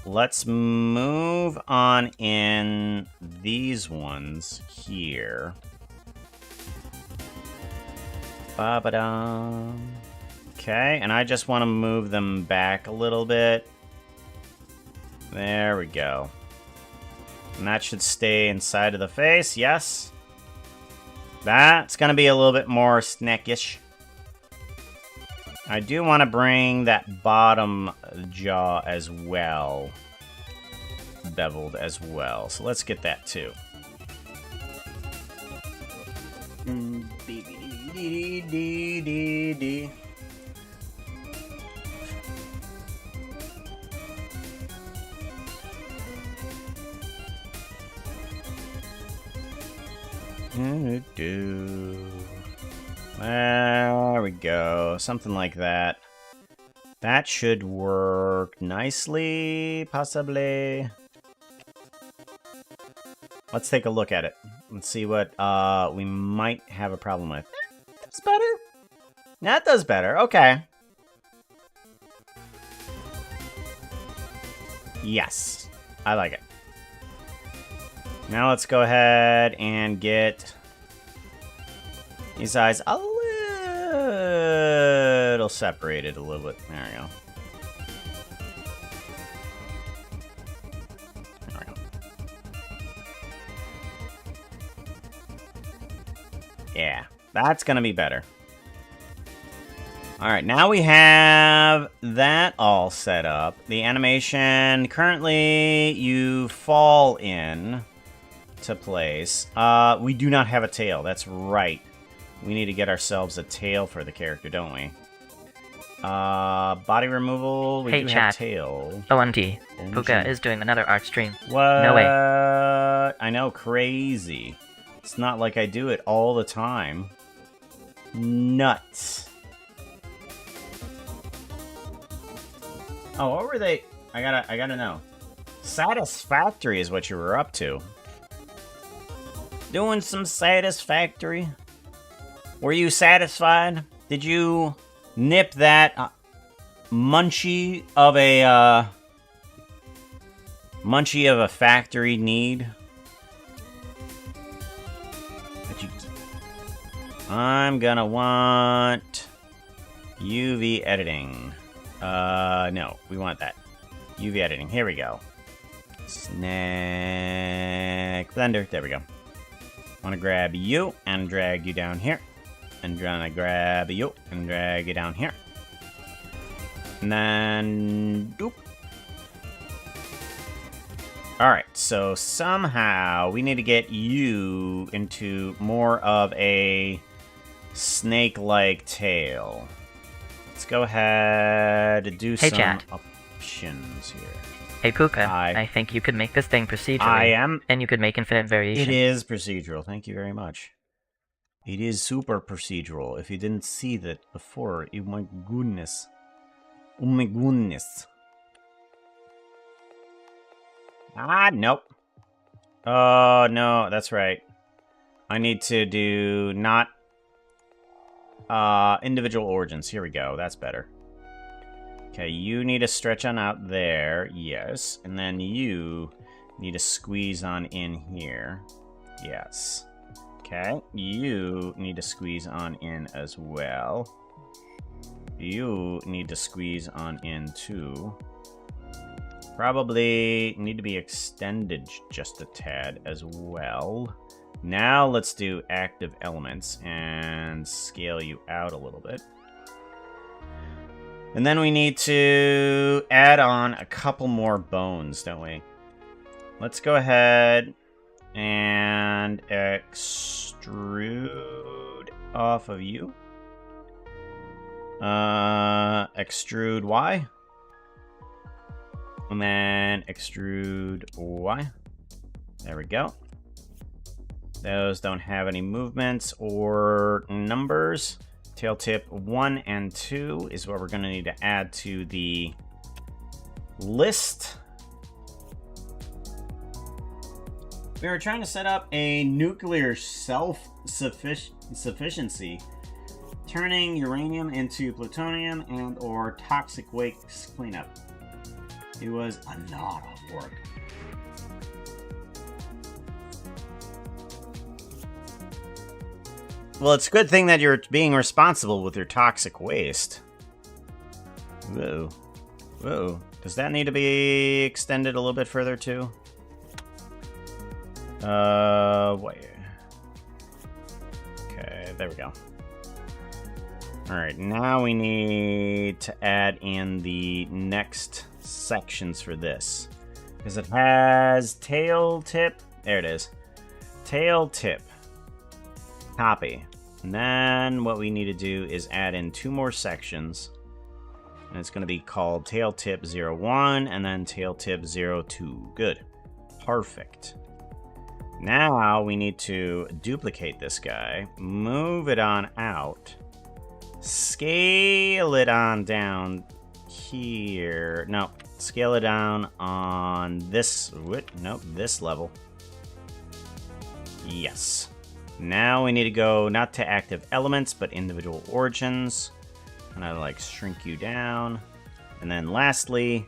Let's move on in these ones here. Ba-ba-dum. Okay, and I just want to move them back a little bit. There we go. And that should stay inside of the face, yes. That's going to be a little bit more snackish. I do want to bring that bottom jaw as well. Beveled as well. So let's get that too. There we go. Something like that. That should work nicely, possibly. Let's take a look at it. Let's see what we might have a problem with. That's better. That does better. Okay. Yes. I like it. Now let's go ahead and get these eyes a little separated a little bit. There we go. There we go. Yeah, that's gonna be better. Alright, now we have that all set up. The animation, currently you fall in to place. We do not have a tail, that's right. We need to get ourselves a tail for the character, don't we? Body removal, we Hey, do chat. have tail. OMG. Puka is doing another art stream. What? No way. I know, crazy. It's not like I do it all the time. Nuts. Oh, what were they? I gotta know. Satisfactory is what you were up to. Doing some satisfactory. Were you satisfied? Did you nip that munchie of a factory need? That you... I'm gonna want UV editing. No, we want that. UV editing. Here we go. Snack blender. There we go. Want to grab you and drag you down here. And gonna grab you and drag you down here. And then... doop. Alright, so somehow we need to get you into more of a snake-like tail. Let's go ahead and do Hey, some chat. options here. Hey Puka, Hi. I think you could make this thing procedurally. I am... And you could make infinite variation. It is procedural. Thank you very much. It is super procedural. If you didn't see that before, oh my goodness. Oh my goodness. Ah, nope. Oh, no, that's right. I need to do not... individual origins. Here we go. That's better. Okay, you need to stretch on out there. Yes. And then you need to squeeze on in here. Yes. Okay. You need to squeeze on in as well. You need to squeeze on in too. Probably need to be extended just a tad as well. Now let's do active elements and scale you out a little bit. And then we need to add on a couple more bones, don't we? Let's go ahead and extrude off of you. Extrude Y. And then extrude Y. There we go. Those don't have any movements or numbers. Tail tip 1 and 2 is what we're going to need to add to the list. We are trying to set up a nuclear self-sufficiency, turning uranium into plutonium and or toxic waste cleanup. It was a lot of work. Well, it's a good thing that you're being responsible with your toxic waste. Whoa. Whoa. Does that need to be extended a little bit further, too? Wait. Okay, there we go. Alright, now we need to add in the next sections for this. Because it has tail tip. There it is. Tail tip. Copy. And then what we need to do is add in 2 more sections. And it's going to be called tail tip 01 and then tail tip 02. Good. Perfect. Now we need to duplicate this guy, move it on out, scale it on down here. No, scale it down on this, nope, this level. Yes. Now we need to go not to active elements, but individual origins. And I like shrink you down. And then lastly,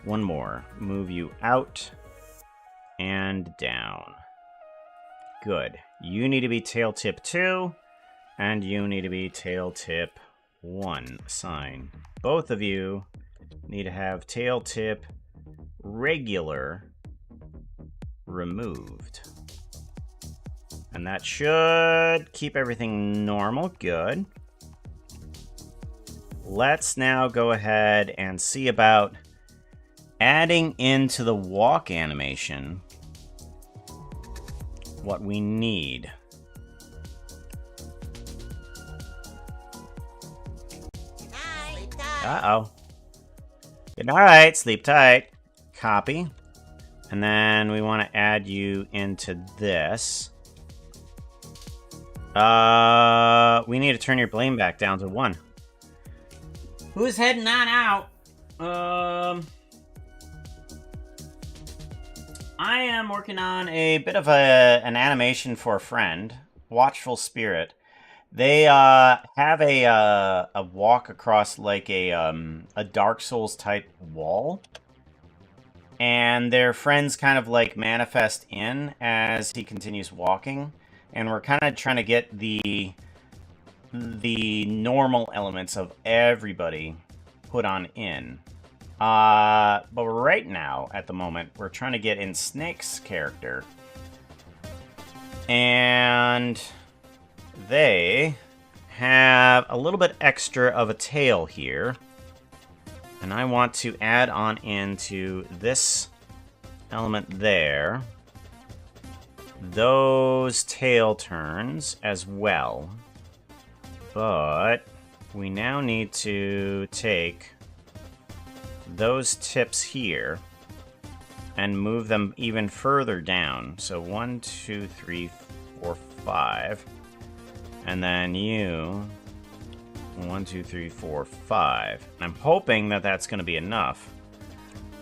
one more. Move you out and down. Good. You need to be tail tip 2, and you need to be tail tip 1. Assign. Both of you need to have tail tip regular removed. And that should keep everything normal. Good. Let's now go ahead and see about adding into the walk animation what we need. Uh-oh. Good night. Sleep tight. Copy. And then we want to add you into this. We need to turn your blame back down to 1. Who's heading on out? I am working on a bit of an animation for a friend, Watchful Spirit. They have a walk across like a Dark Souls type wall, and their friends kind of like manifest in as he continues walking, and we're kind of trying to get the normal elements of everybody put on in. But right now, at the moment, we're trying to get in Snake's character. And they have a little bit extra of a tail here. And I want to add on into this element there those tail turns as well. But we now need to take those tips here and move them even further down. So 1, 2, 3, 4, 5. And then you 1, 2, 3, 4, 5. I'm hoping that that's going to be enough.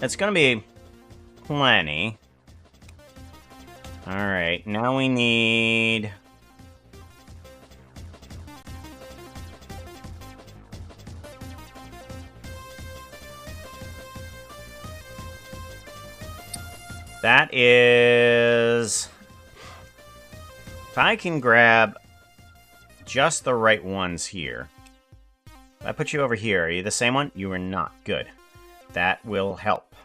It's going to be plenty. Alright, now we need... That is... If I can grab just the right ones here. If I put you over here, are you the same one? You are not. Good. That will help.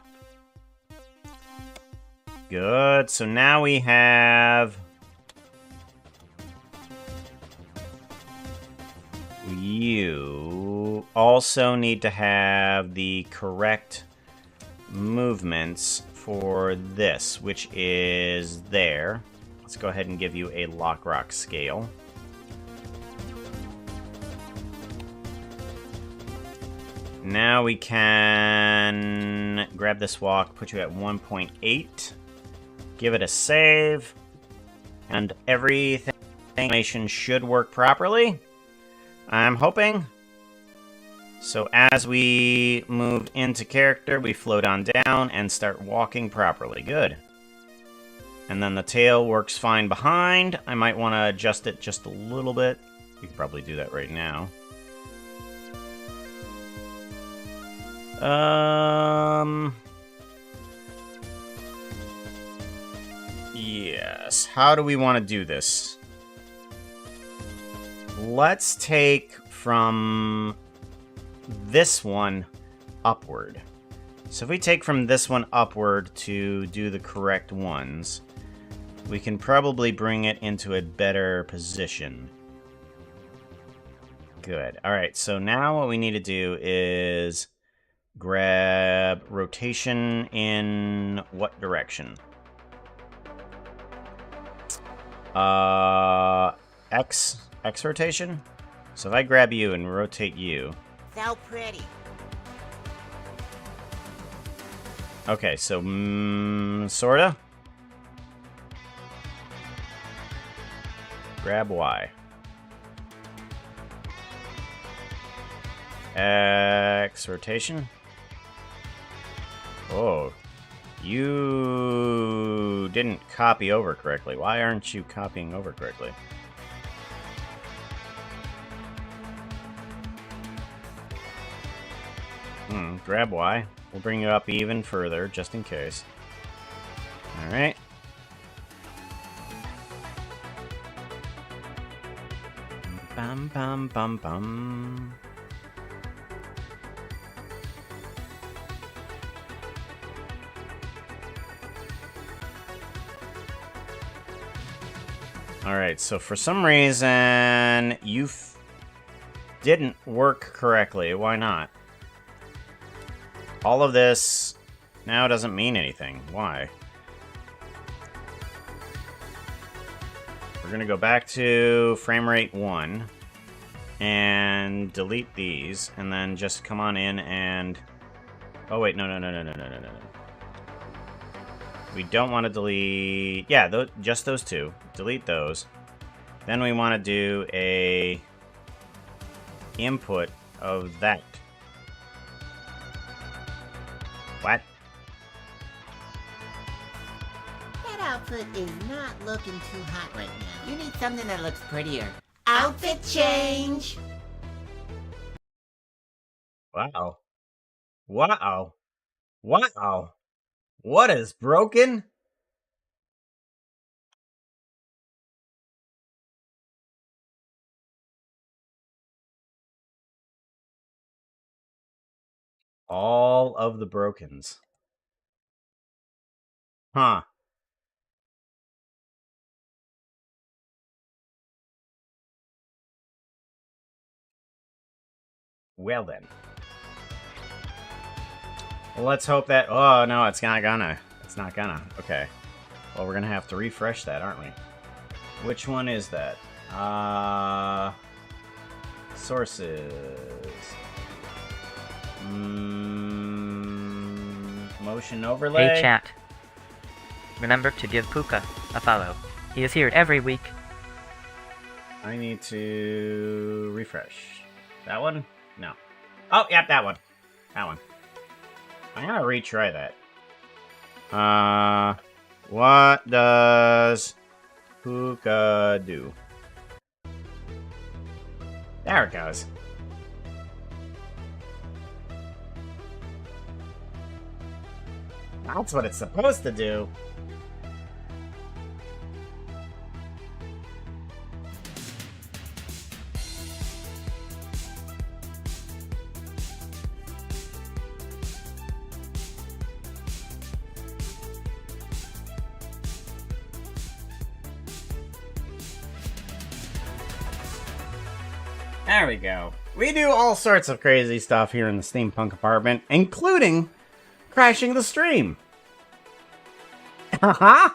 Good. So now we have... You also need to have the correct movements for this, which is there. Let's go ahead and give you a Lock Rock scale. Now we can grab this walk, put you at 1.8, give it a save, and everything animation should work properly. I'm hoping. So as we move into character, we float on down and start walking properly. Good. And then the tail works fine behind. I might want to adjust it just a little bit. You can probably do that right now. Yes. How do we want to do this? Let's take from this one upward. So if we take from this one upward to do the correct ones, we can probably bring it into a better position. Good. Alright, so now what we need to do is grab rotation in what direction? X rotation? So if I grab you and rotate you. So pretty. Okay, so sorta. Grab Y. X rotation. Oh, you didn't copy over correctly. Why aren't you copying over correctly? Grab Y. We'll bring you up even further, just in case. Alright. Bum bum bum bum. Alright, so for some reason, you didn't work correctly. Why not? All of this now doesn't mean anything. Why? We're gonna go back to frame rate 1 and delete these, and then just come on in and... Oh wait, no. We don't want to delete... Yeah, just those two. Delete those. Then we want to do a input of that. What? That outfit is not looking too hot right now. You need something that looks prettier. Outfit change! Wow. Wow. Wow. What is broken? All of the brokens. Huh. Well then. Well, let's hope that... Oh, no, it's not gonna. It's not gonna. Okay. Well, we're gonna have to refresh that, aren't we? Which one is that? Sources. Motion overlay. Hey chat. Remember to give Puka a follow. He is here every week. I need to refresh. That one? No. Oh, yep, that one. That one. I'm gonna retry that. What does Puka do? There it goes. That's what it's supposed to do. There we go. We do all sorts of crazy stuff here in the steampunk apartment, including crashing the stream. Haha.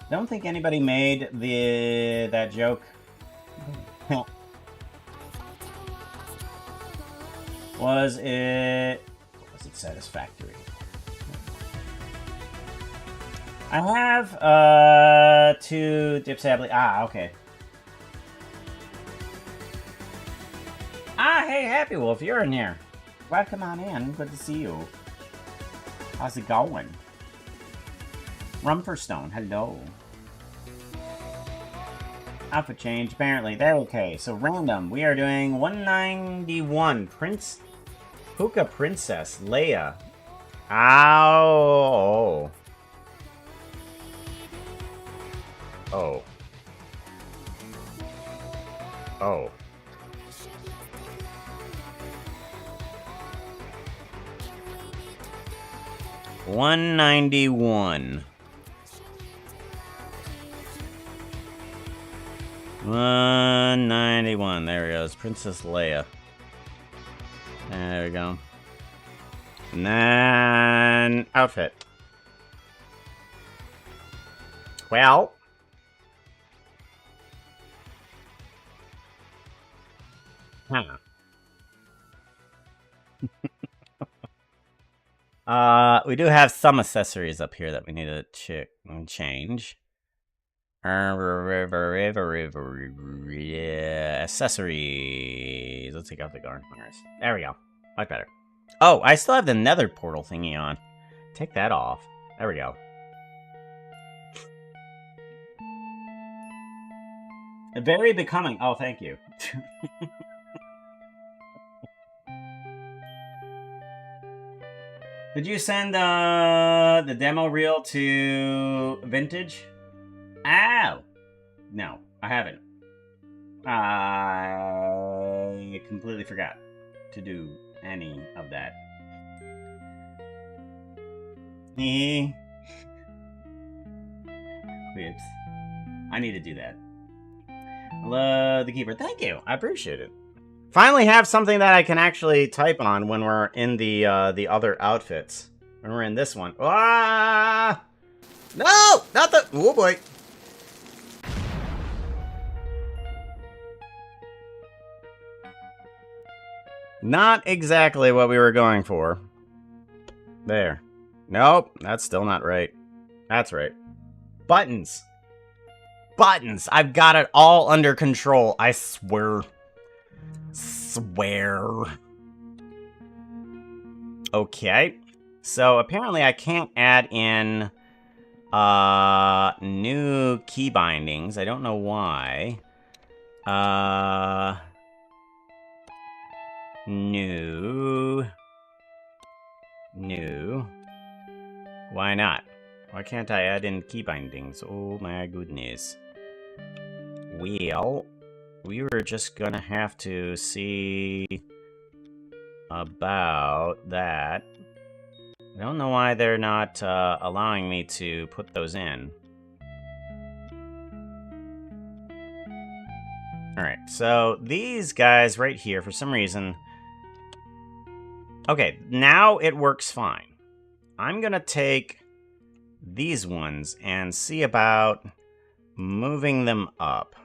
Don't think anybody made that joke. Was it satisfactory? I have two Dipsably. Okay. Hey, Happy Wolf, you're in here. Welcome on in. Good to see you. How's it going? Rumferstone, hello. Outfit change, apparently. They're okay. So random. We are doing 191. Puka Princess Leia. Ow. Oh. Oh. $191. 191. There we go. It's Princess Leia. There we go. And then outfit. Well. Huh. We do have some accessories up here that we need to change. Accessories. Let's take out the gardeners. There we go. Much better. Oh, I still have the nether portal thingy on. Take that off. There we go. Very becoming. Oh, thank you. Did you send the demo reel to Vintage? Ow! No, I haven't. I completely forgot to do any of that. Whoops. I need to do that. Hello, the keeper. Thank you. I appreciate it. Finally have something that I can actually type on when we're in the other outfits. When we're in this one. Ah! No! Not the... Oh, boy. Not exactly what we were going for. There. Nope, that's still not right. That's right. Buttons. Buttons. I've got it all under control. I swear. Okay. So apparently I can't add in new key bindings. I don't know why. New. Why not? Why can't I add in key bindings? Oh my goodness. Well, we were just gonna have to see about that. I don't know why they're not allowing me to put those in. Alright, so these guys right here, for some reason... Okay, now it works fine. I'm gonna take these ones and see about moving them up.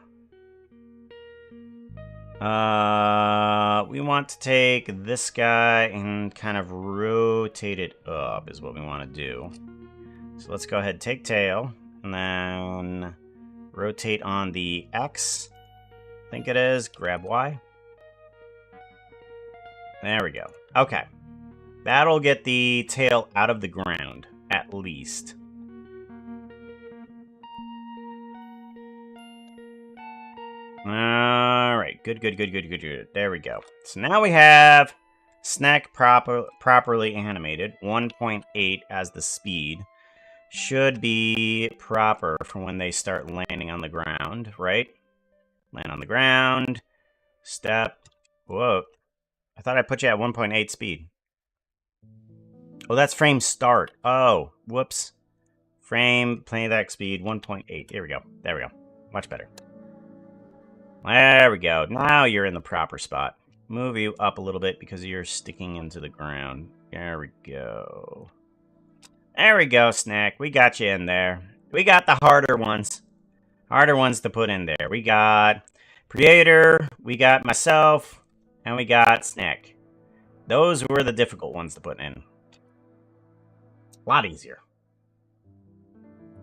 We want to take this guy and kind of rotate it up is what we want to do. So let's go ahead and take tail and then rotate on the X. I think it is. Grab Y. There we go. Okay. That'll get the tail out of the ground, at least. Alright, good. There we go. So now we have Snack properly animated. 1.8 as the speed. Should be proper for when they start landing on the ground, right? Land on the ground. Step. Whoa. I thought I put you at 1.8 speed. Oh, that's frame start. Oh, whoops. Frame, playback speed, 1.8. Here we go. There we go. Much better. There we go. Now you're in the proper spot. Move you up a little bit because you're sticking into the ground. There we go. There we go, Snack. We got you in there. We got the harder ones. Harder ones to put in there. We got Creator, we got myself, and we got Snack. Those were the difficult ones to put in. A lot easier.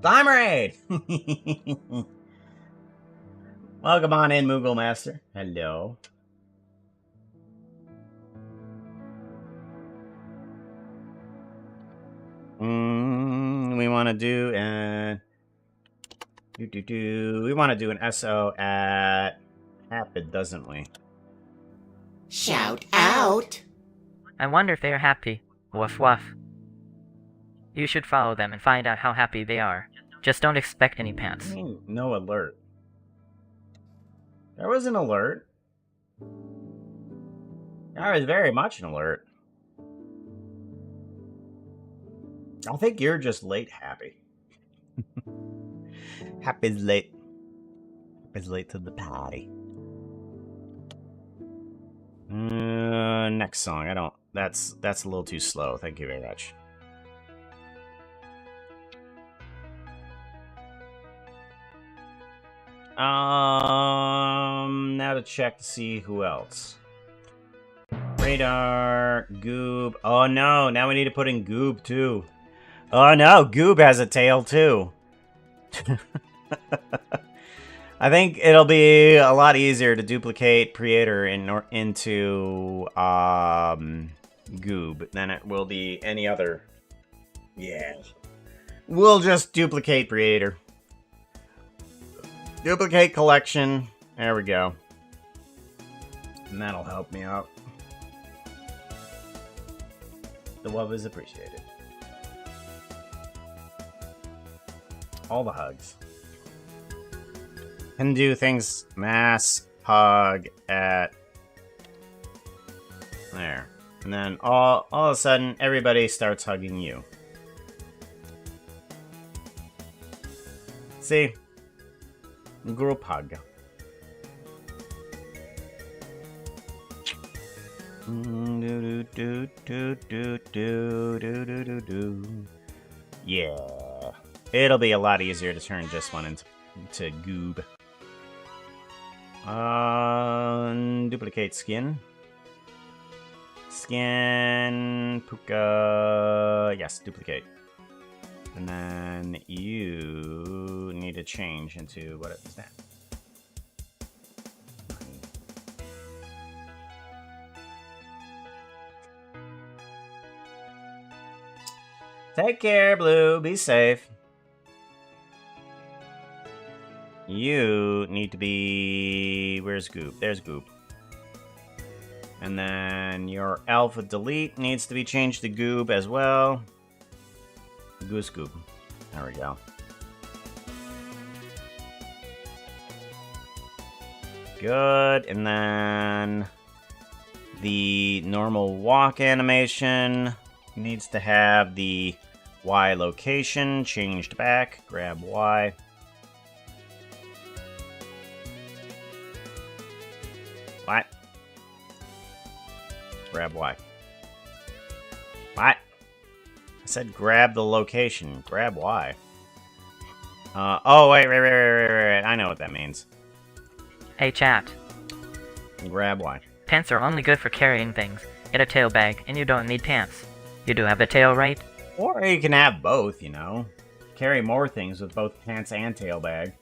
Time Raid! Welcome on in, Moogle Master. Hello. We want to do an... We want to do an SO at Happy, doesn't we? Shout out! I wonder if they are happy. Woof woof. You should follow them and find out how happy they are. Just don't expect any pants. No alert. There was an alert. There was very much an alert. I think you're just late, Happy. Happy's late. Happy's late to the party. Next song. I don't... That's a little too slow. Thank you very much. Now to check to see who else. Radar, Goob. Oh no, now we need to put in Goob too. Oh no, Goob has a tail too. I think it'll be a lot easier to duplicate Creator into Goob than it will be any other. Yeah. We'll just duplicate Creator. Duplicate Collection. There we go. And that'll help me out. The love is appreciated. All the hugs. Can do things. Mask, hug, at. There. And then all of a sudden, everybody starts hugging you. See? Group hug. Yeah. It'll be a lot easier to turn just one into Goob. Duplicate skin. Skin. Puka. Yes, duplicate. And then you need to change into what is that? Take care, Blue. Be safe. You need to be... Where's Goop? There's Goop. And then your alpha delete needs to be changed to Goob as well. Goose Goob. There we go. Good. And then the normal walk animation needs to have the Y location changed back. Grab Y. What? Grab Y. What? I said grab the location. Grab Y. Oh, wait. I know what that means. Hey chat. Grab Y. Pants are only good for carrying things. Get a tail bag, and you don't need pants. You do have a tail, right? Or you can have both, you know. Carry more things with both pants and tail bag.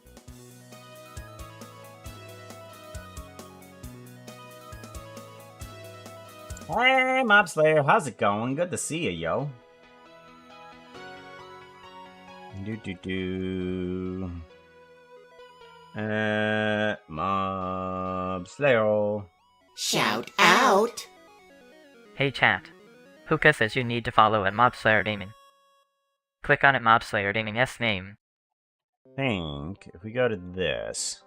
Hey, Mob Slayer, how's it going? Good to see you, yo. Mob Slayer. Shout out! Hey chat. Puka says you need to follow at Mob Slayer Gaming. Click on at Mob Slayer Gaming's name. I think if we go to this.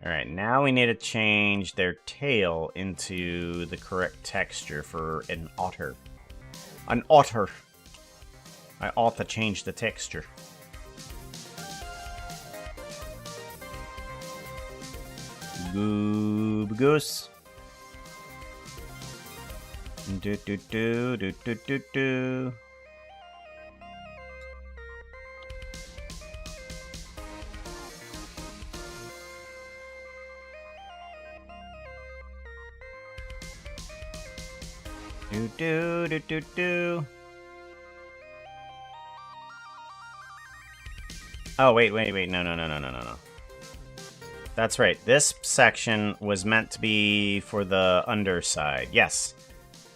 Alright, now we need to change their tail into the correct texture for an otter. An otter. I ought to change the texture. Goob goose. Do do do do do do do. Do do do do do. Oh wait, no. That's right. This section was meant to be for the underside. Yes.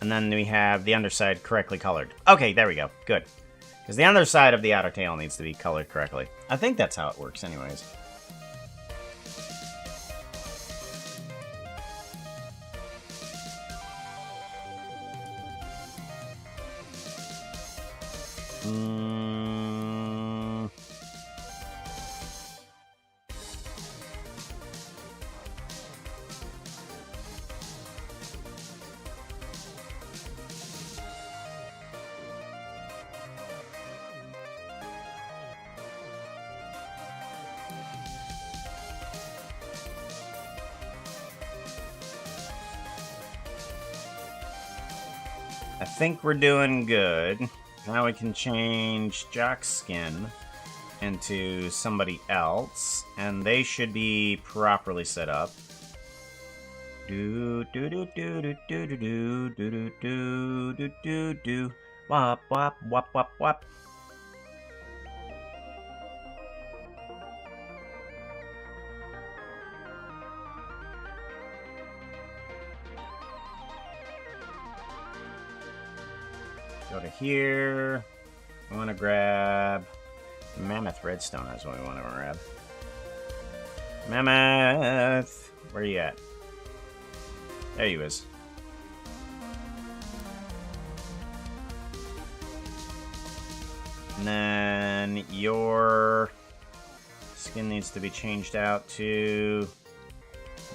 And then we have the underside correctly colored. Okay, there we go. Good. Because the underside of the outer tail needs to be colored correctly. I think that's how it works anyways. I think we're doing good. Now we can change Jock's skin into somebody else, and they should be properly set up. Do do do do do do do do do do do do. Wop wop wop wop wop. Go to here. We want to grab Mammoth Redstone. That's what we want to grab. Mammoth! Where you at? There you is. And then your skin needs to be changed out to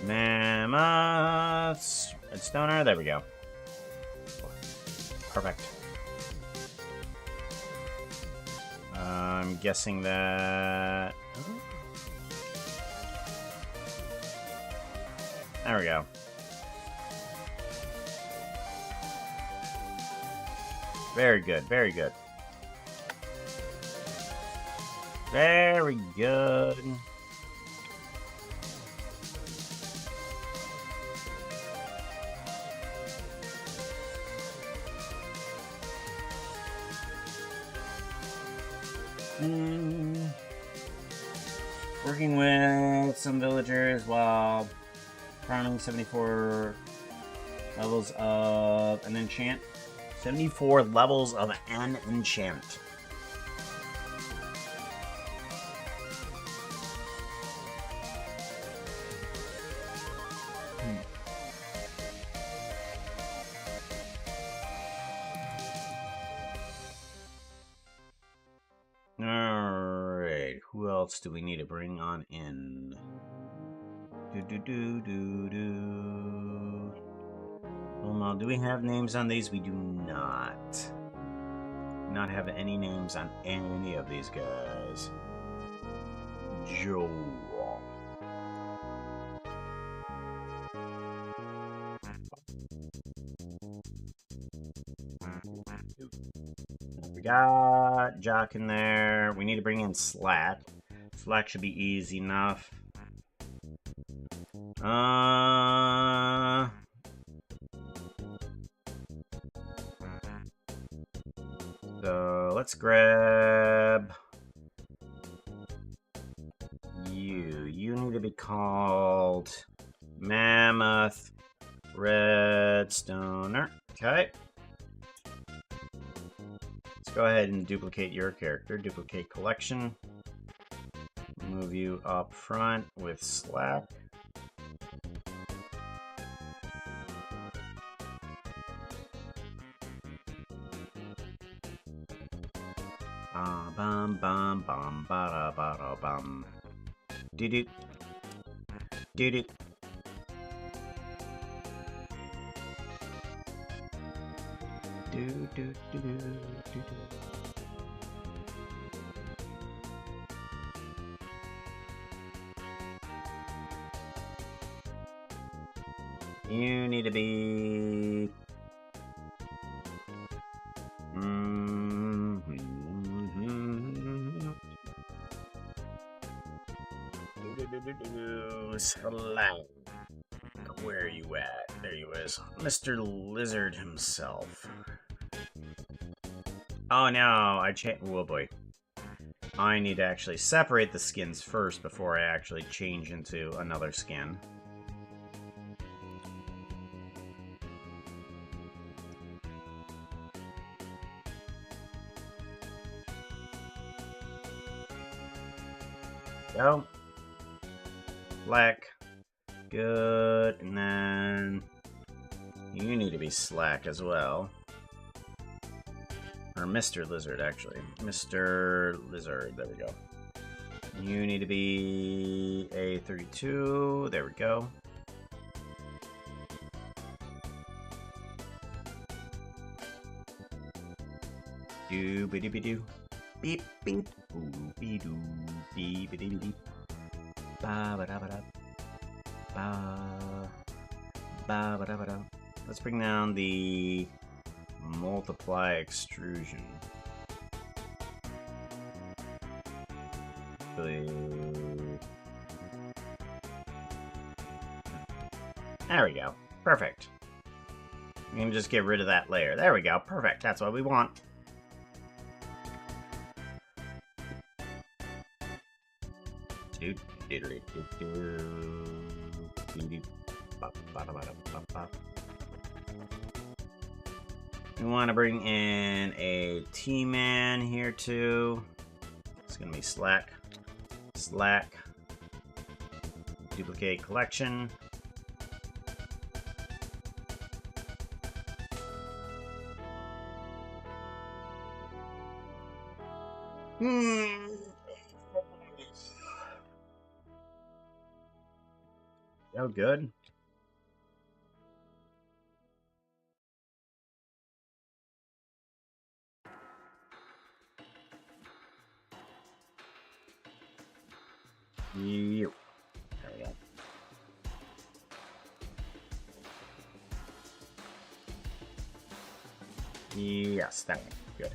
Mammoth Redstoner. There we go. Perfect. I'm guessing that... There we go. Very good, very good. Very good. Working with some villagers while farming 74 levels of an enchant. 74 levels of an enchant. Alright, who else do we need to bring on in? Well, do we have names on these? We do not. Do not have any names on any of these guys. Joe. We got Jock in there. We need to bring in Slack. Slack should be easy enough. So let's grab you. You need to be called Mammoth Redstoner. Okay. Let's go ahead and duplicate your character. Duplicate collection. Move you up front with Slack. Bum bum bum ba da ba da bum. Doo doo. Doo doo. Do do do do do. You need to be Slack. Where are you at? There you is. Mr. Lizard himself. Oh no, oh boy. I need to actually separate the skins first before I actually change into another skin. Go. Black. Good. And then you need to be Slack as well. Or Mr. Lizard, actually. Mr. Lizard. There we go. You need to be A32. There we go. Doo-ba-doo-ba-doo. Beep, beep. Ooh-be-doo. Beep-a-dee-dee. Ba-ba-da-ba-da. Ba-ba-da-ba-da. Let's bring down the multiply extrusion. There we go. Perfect. We can just get rid of that layer. There we go. Perfect. That's what we want. We want to bring in a T-Man here too. It's gonna be Slack. Slack. Duplicate collection. Oh, good. You. There we go. Yes, that one. Good.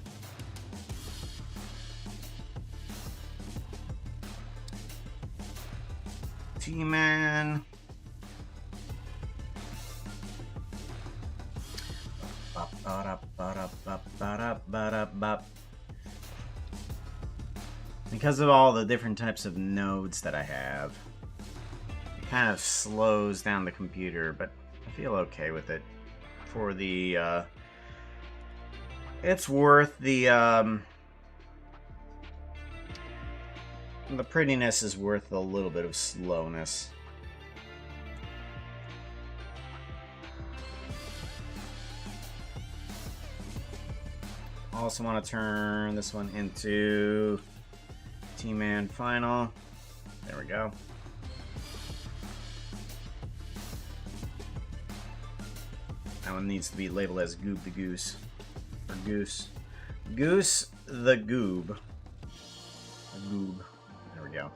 T-Man. Because of all the different types of nodes that I have, it kind of slows down the computer, but I feel okay with it. For the, it's worth the prettiness is worth a little bit of slowness. Also want to turn this one into T-Man Final. There we go. That one needs to be labeled as Goob the Goose. Or Goose. Goose the Goob. A Goob. There we go.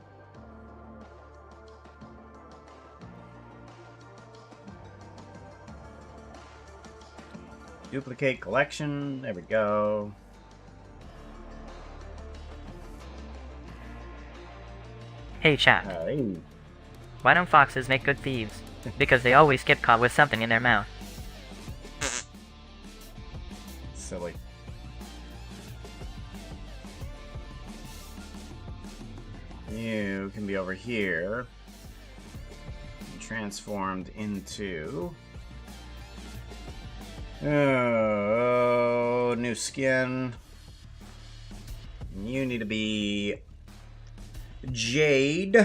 Duplicate collection. There we go. Hey chat, Hey. why don't foxes make good thieves? Because they always get caught with something in their mouth. Silly. You can be over here. Transformed into... Oh, new skin. You need to be... Jade.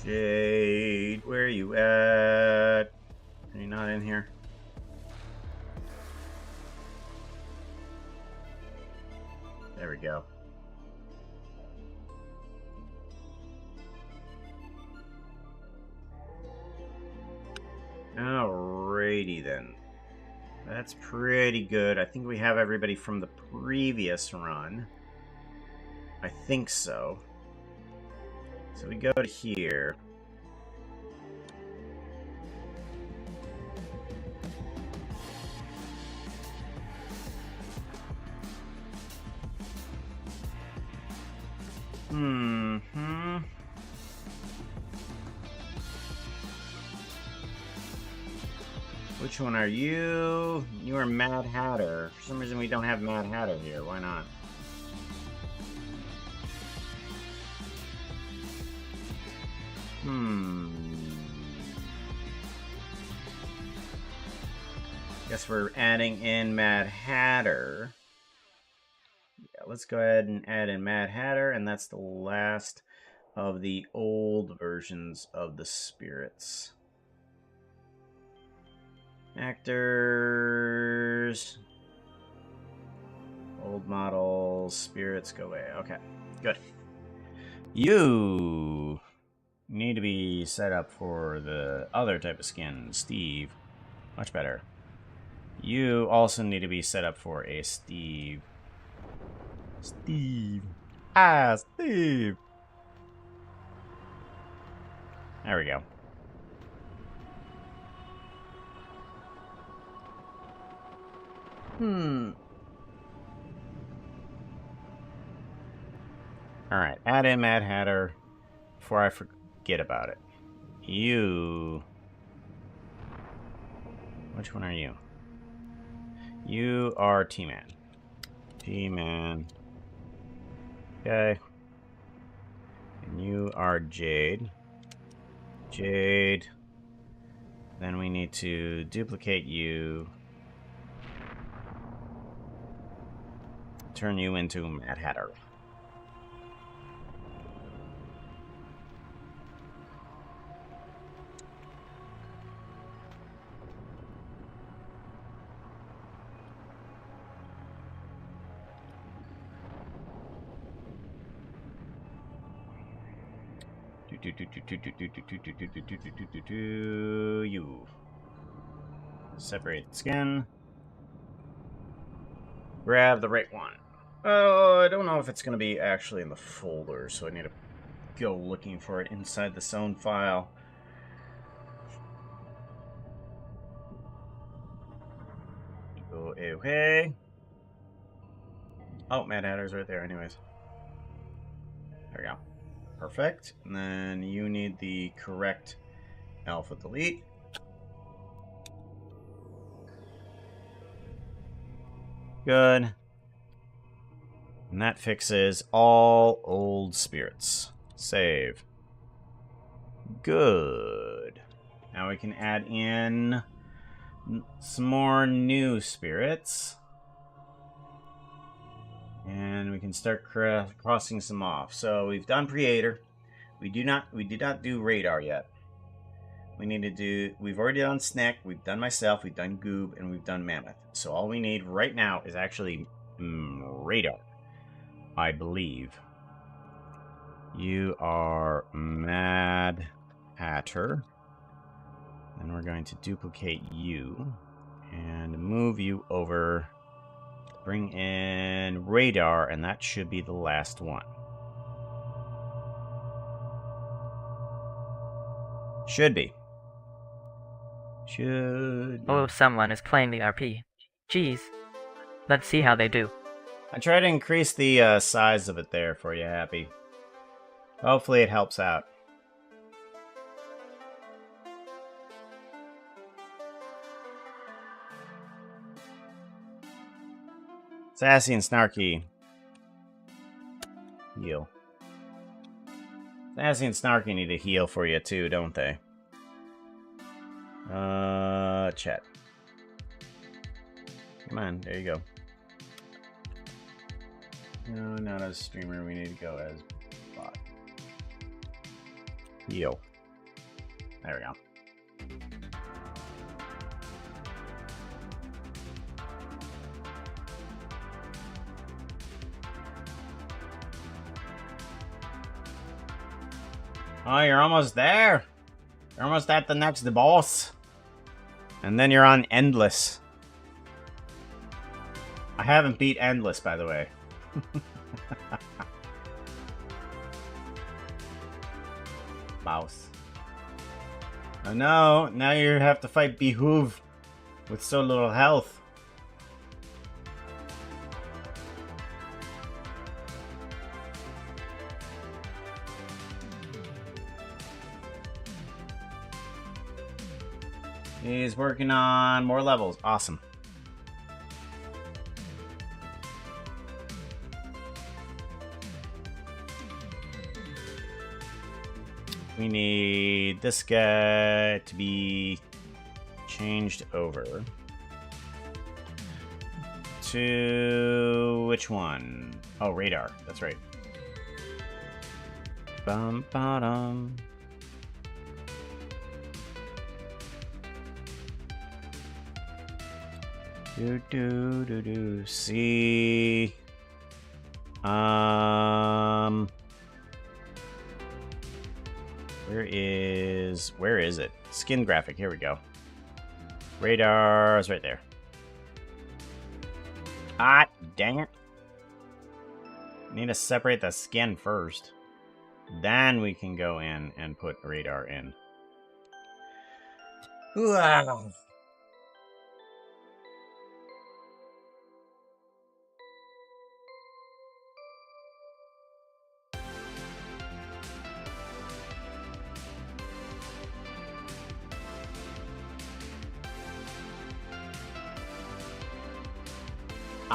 Jade, where are you at? Are you not in here? There we go. Alrighty then. That's pretty good. I think we have everybody from the previous run. I think so. So we go to here. Which one are you? You are Mad Hatter. For some reason we don't have Mad Hatter here. Why not? Guess we're adding in Mad Hatter. Yeah, let's go ahead and add in Mad Hatter, and that's the last of the old versions of the spirits. Actors. Old models. Spirits go away. Okay, good. You need to be set up for the other type of skin, Steve. Much better. You also need to be set up for a Steve. Steve. Ah, Steve. There we go. Alright, add in Mad Hatter before I forget about it. You... Which one are you? You are T-Man. T-Man. Okay. And you are Jade. Jade. Then we need to duplicate you. Turn you into Mad Hatter. You separate skin. Grab the right one. Oh, I don't know if it's going to be actually in the folder, so I need to go looking for it inside the zone file. Go away. Oh, Mad Hatter's right there anyways. There we go. Perfect. And then you need the correct alpha delete. Good. And that fixes all old spirits. Save. Good. Now we can add in some more new spirits. And we can start crossing some off. So we've done Creator. We did not do Radar yet. We've already done Snack, we've done Myself, we've done Goob, and we've done Mammoth. So all we need right now is actually Radar, I believe. You are Mad Hatter. And we're going to duplicate you and move you over. Bring in Radar, and that should be the last one. Should be. Oh, someone is playing the RP. Jeez. Let's see how they do. I try to increase the size of it there for you, Happy. Hopefully it helps out. Sassy and Snarky. Heal. Sassy and Snarky need to heal for you too, don't they? Chat. Come on, there you go. No, not as streamer. We need to go as bot. Heal. There we go. Oh, you're almost there. You're almost at the next boss. And then you're on Endless. I haven't beat Endless, by the way. Mouse. Oh no, now you have to fight Behoove with so little health. He's working on more levels. Awesome. We need this guy to be changed over to which one? Oh, Radar. That's right. Bum bottom. See. Where is it? Skin graphic. Here we go. Radar is right there. Ah, dang it. Need to separate the skin first. Then we can go in and put Radar in. Wow.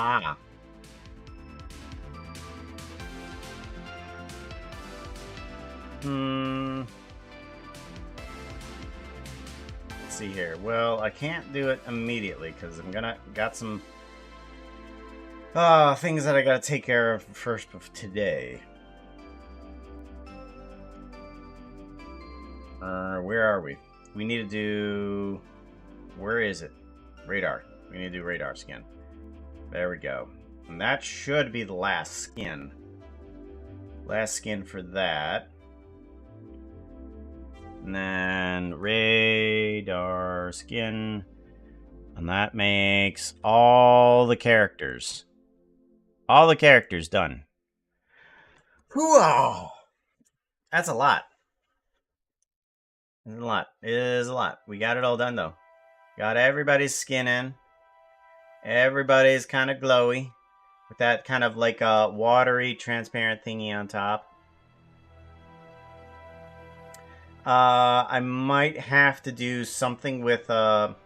Ah. Let's see here. Well, I can't do it immediately because got some things that I gotta take care of first of today. Where are we? We need to do... Where is it? Radar. We need to do radar skin. There we go. And that should be the last skin. Last skin for that. And then radar skin. And that makes all the characters. All the characters done. Whoa! That's a lot. It's a lot. It is a lot. We got it all done though. Got everybody's skin in. Everybody's kind of glowy. With that kind of like a watery, transparent thingy on top. I might have to do something with the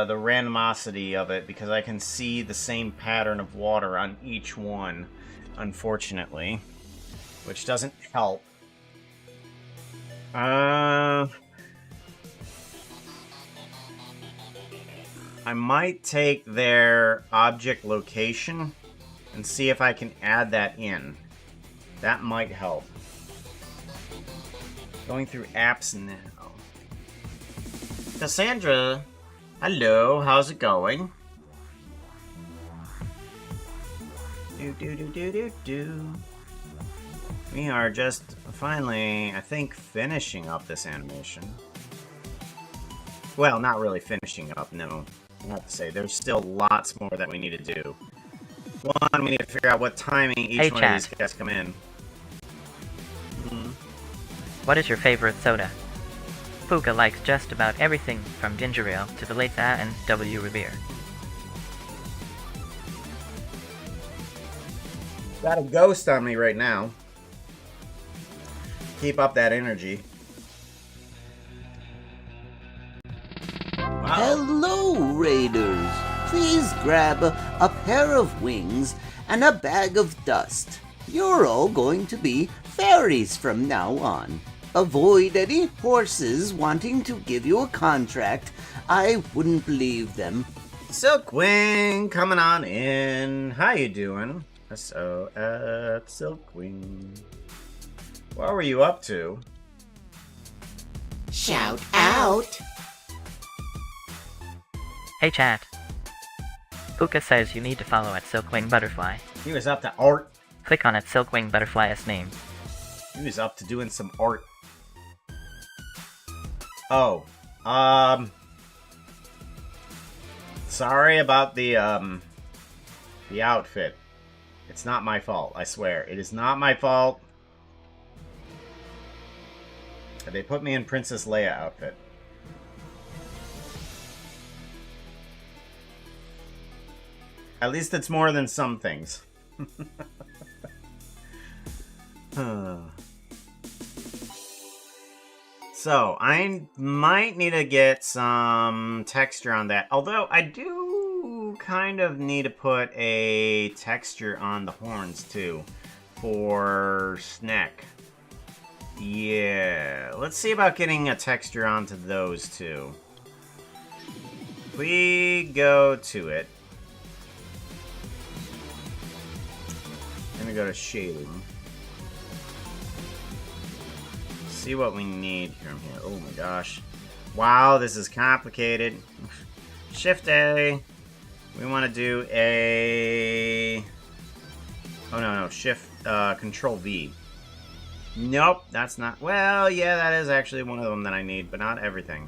randomosity of it, because I can see the same pattern of water on each one, unfortunately, which doesn't help. I might take their object location and see if I can add that in. That might help. Going through apps now. Cassandra, hello, how's it going? Do. We are just finally, I think, finishing up this animation. Well, not really finishing up, no. I have to say, there's still lots more that we need to do. One, we need to figure out what timing each one of these guys come in. What is your favorite soda? Puka likes just about everything from ginger ale to the late and W. Revere. Got a ghost on me right now. Keep up that energy. Wow. Hello, Raiders. Please grab a pair of wings and a bag of dust. You're all going to be fairies from now on. Avoid any horses wanting to give you a contract. I wouldn't believe them. Silkwing, coming on in. How you doing? So at Silkwing. What were you up to? Shout out! Hey chat. Puka says you need to follow at Silkwing Butterfly. He was up to art. Click on it Silkwing Butterfly's name. He was up to doing some art. Oh, sorry about the outfit. It's not my fault, I swear. It is not my fault. They put me in Princess Leia outfit. At least it's more than some things. So, I might need to get some texture on that. Although, I do kind of need to put a texture on the horns, too. For Snack. Yeah. Let's see about getting a texture onto those, too. If we go to it. I'm gonna go to shading. See what we need from here. Oh my gosh. Wow, this is complicated. Shift A. We want to do a... Oh no, Shift, Control V. Nope, that's not... Well, yeah, that is actually one of them that I need, but not everything.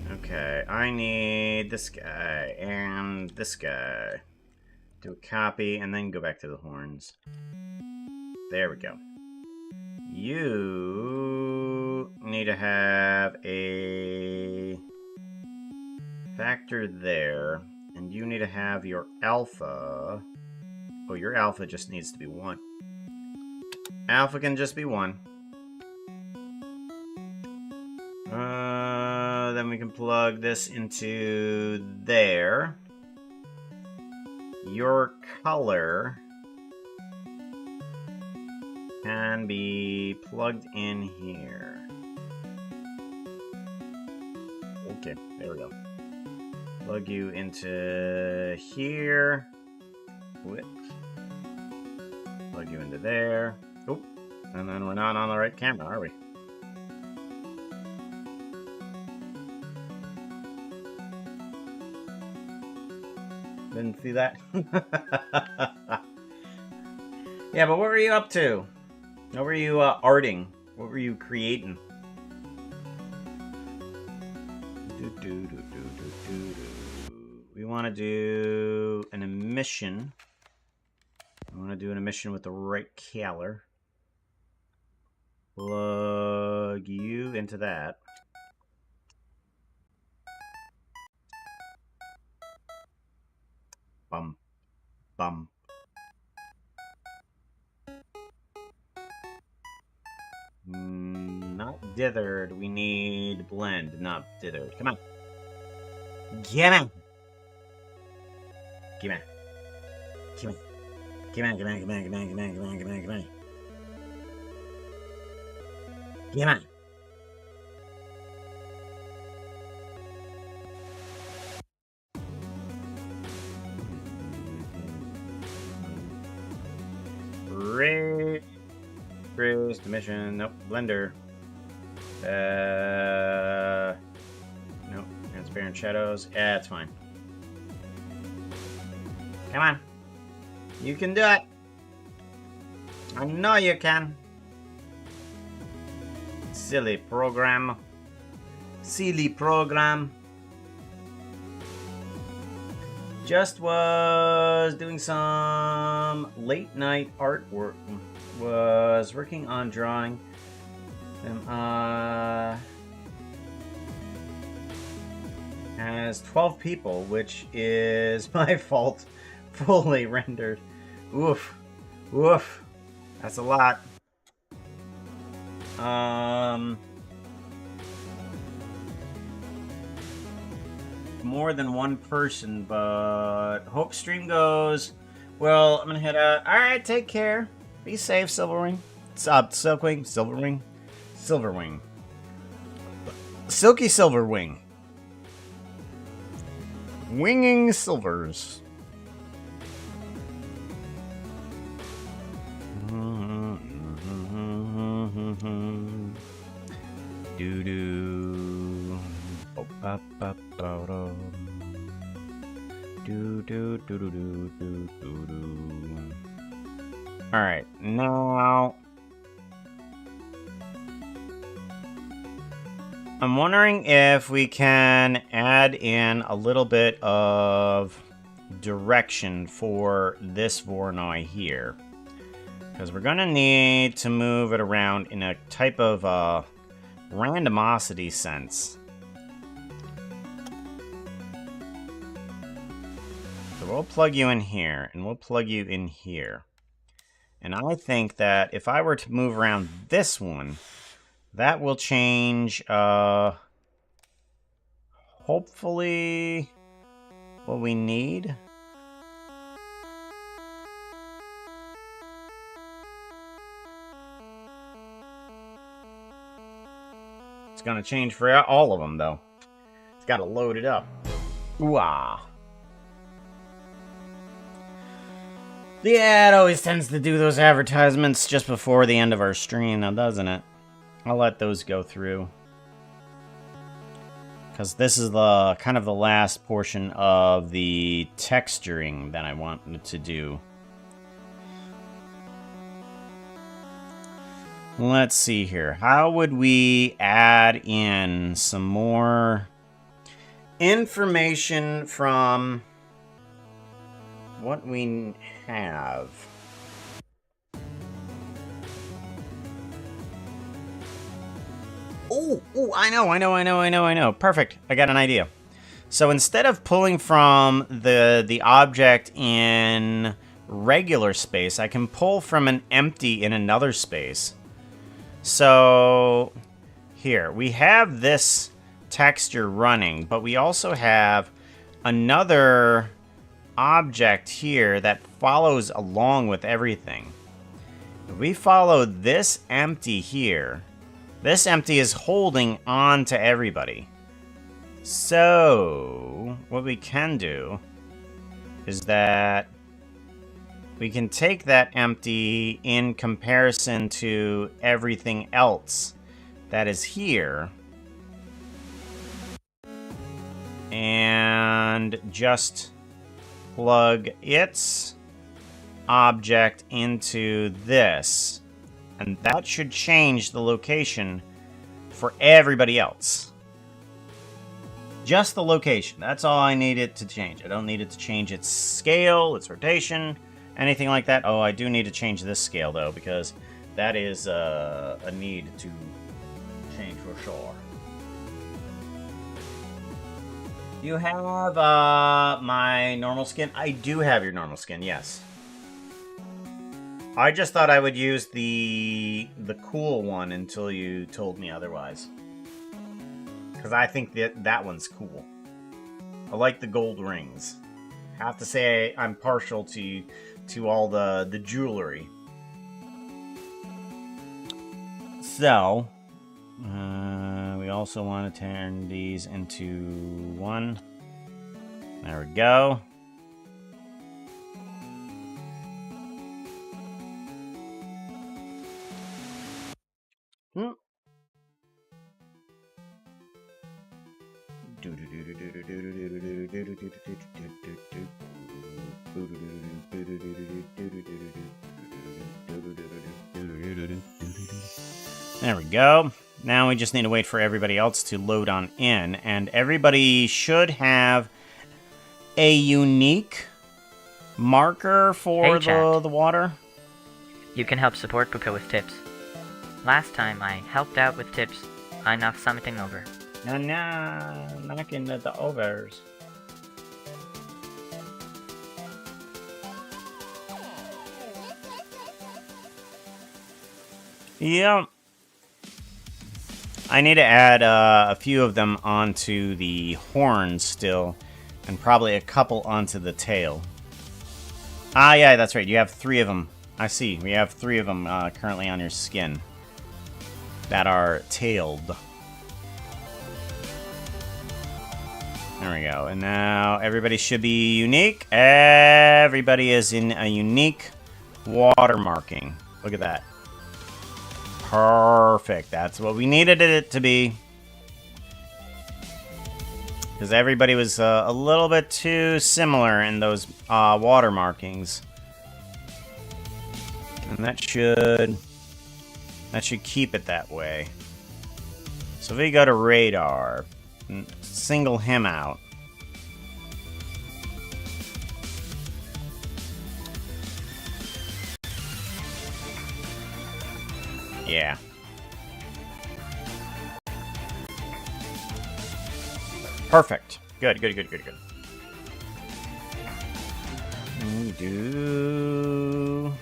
Okay, I need this guy and this guy. Do a copy and then go back to the horns. There we go. You need to have a factor there, and you need to have your alpha. Oh, your alpha just needs to be 1. Alpha can just be 1. then we can plug this into there. Your color can be plugged in here. Okay, there we go. Plug you into here. Whip. Plug you into there. Oh, and then we're not on the right camera, are we? Didn't see that? Yeah, but what were you up to? What were you arting? What were you creating? We want to do an emission. I want to do an emission with the right color. Plug you into that. Bum, bum. Not dithered. We need blend, not dithered. Come on. Come on. Come on. Come on. Come on, come on, come on, come on, come on, come on, come on, come on. Come on. Raise emission. Nope. Blender. Nope. Transparent shadows. Yeah, it's fine. Come on. You can do it. I know you can. Silly program. Silly program. Just was doing some late night artwork. Was working on drawing them. Has 12 people, which is my fault. Fully rendered. Oof. Oof. That's a lot. More than one person, but hope stream goes. Well, I'm gonna head out. Alright, take care. Be safe, Silverwing. Silkwing, Silverwing. Silverwing. Silky Silverwing. Winging Silvers. Doo doo. Oh, ba ba ba do. Do do do do do do do do. All right, now I'm wondering if we can add in a little bit of direction for this Voronoi here. Because we're going to need to move it around in a type of randomosity sense. So we'll plug you in here, and we'll plug you in here. And I think that if I were to move around this one, that will change, hopefully, what we need. It's going to change for all of them, though. It's got to load it up. Ooh-ah. Yeah, it always tends to do those advertisements just before the end of our stream, now doesn't it? I'll let those go through. Because this is the kind of the last portion of the texturing that I want to do. Let's see here. How would we add in some more information from what we have? Oh, I know. Perfect. I got an idea. So instead of pulling from the object in regular space, I can pull from an empty in another space. So here, we have this texture running, but we also have another object here that follows along with everything. If we follow this empty here, this empty is holding on to everybody. So, what we can do is that we can take that empty in comparison to everything else that is here and just plug its object into this, and that should change the location for everybody else. Just the location. That's all I need it to change. I don't need it to change its scale, its rotation, anything like that. Oh, I do need to change this scale, though, because that is a need to change for sure. Do you have my normal skin? I do have your normal skin, yes. I just thought I would use the cool one until you told me otherwise. Because I think that one's cool. I like the gold rings. I have to say I'm partial to all the jewelry. So, we also want to turn these into one. There we go. There we go. Now we just need to wait for everybody else to load on in, and everybody should have a unique marker for the water. You can help support Puka with tips. Last time I helped out with tips, I knocked something over. No, knocking at the overs. Yeah. I need to add a few of them onto the horns still, and probably a couple onto the tail. Ah, yeah, that's right. You have 3 of them. I see. We have 3 of them currently on your skin that are tailed. There we go. And now everybody should be unique. Everybody is in a unique watermarking. Look at that. Perfect. That's what we needed it to be. Because everybody was a little bit too similar in those water markings. And that should keep it that way. So if we go to radar, single him out. Yeah. Perfect. Good. We do.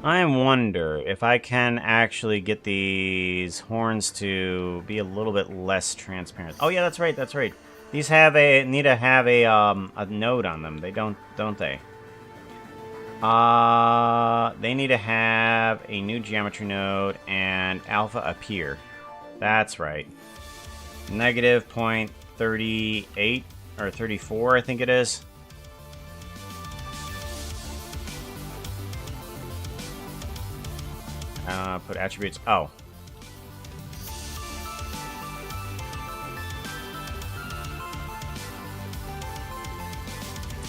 I wonder if I can actually get these horns to be a little bit less transparent. Oh yeah, that's right. These need to have a node on them. They don't they? They need to have a new geometry node and alpha appear. That's right. Negative 0.38 or 34, I think it is. Put attributes. Oh.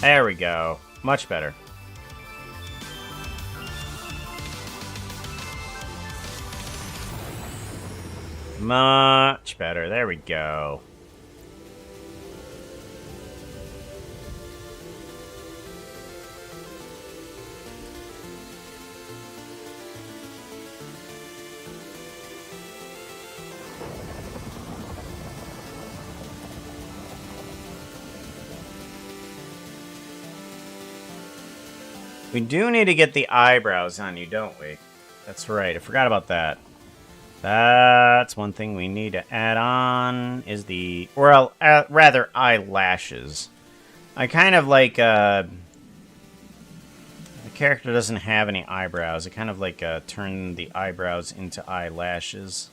There we go. Much better. Much better. There we go. We do need to get the eyebrows on you, don't we? That's right. I forgot about that. That's one thing we need to add on is the... Well, rather, eyelashes. I kind of like... The character doesn't have any eyebrows. I kind of like turn the eyebrows into eyelashes.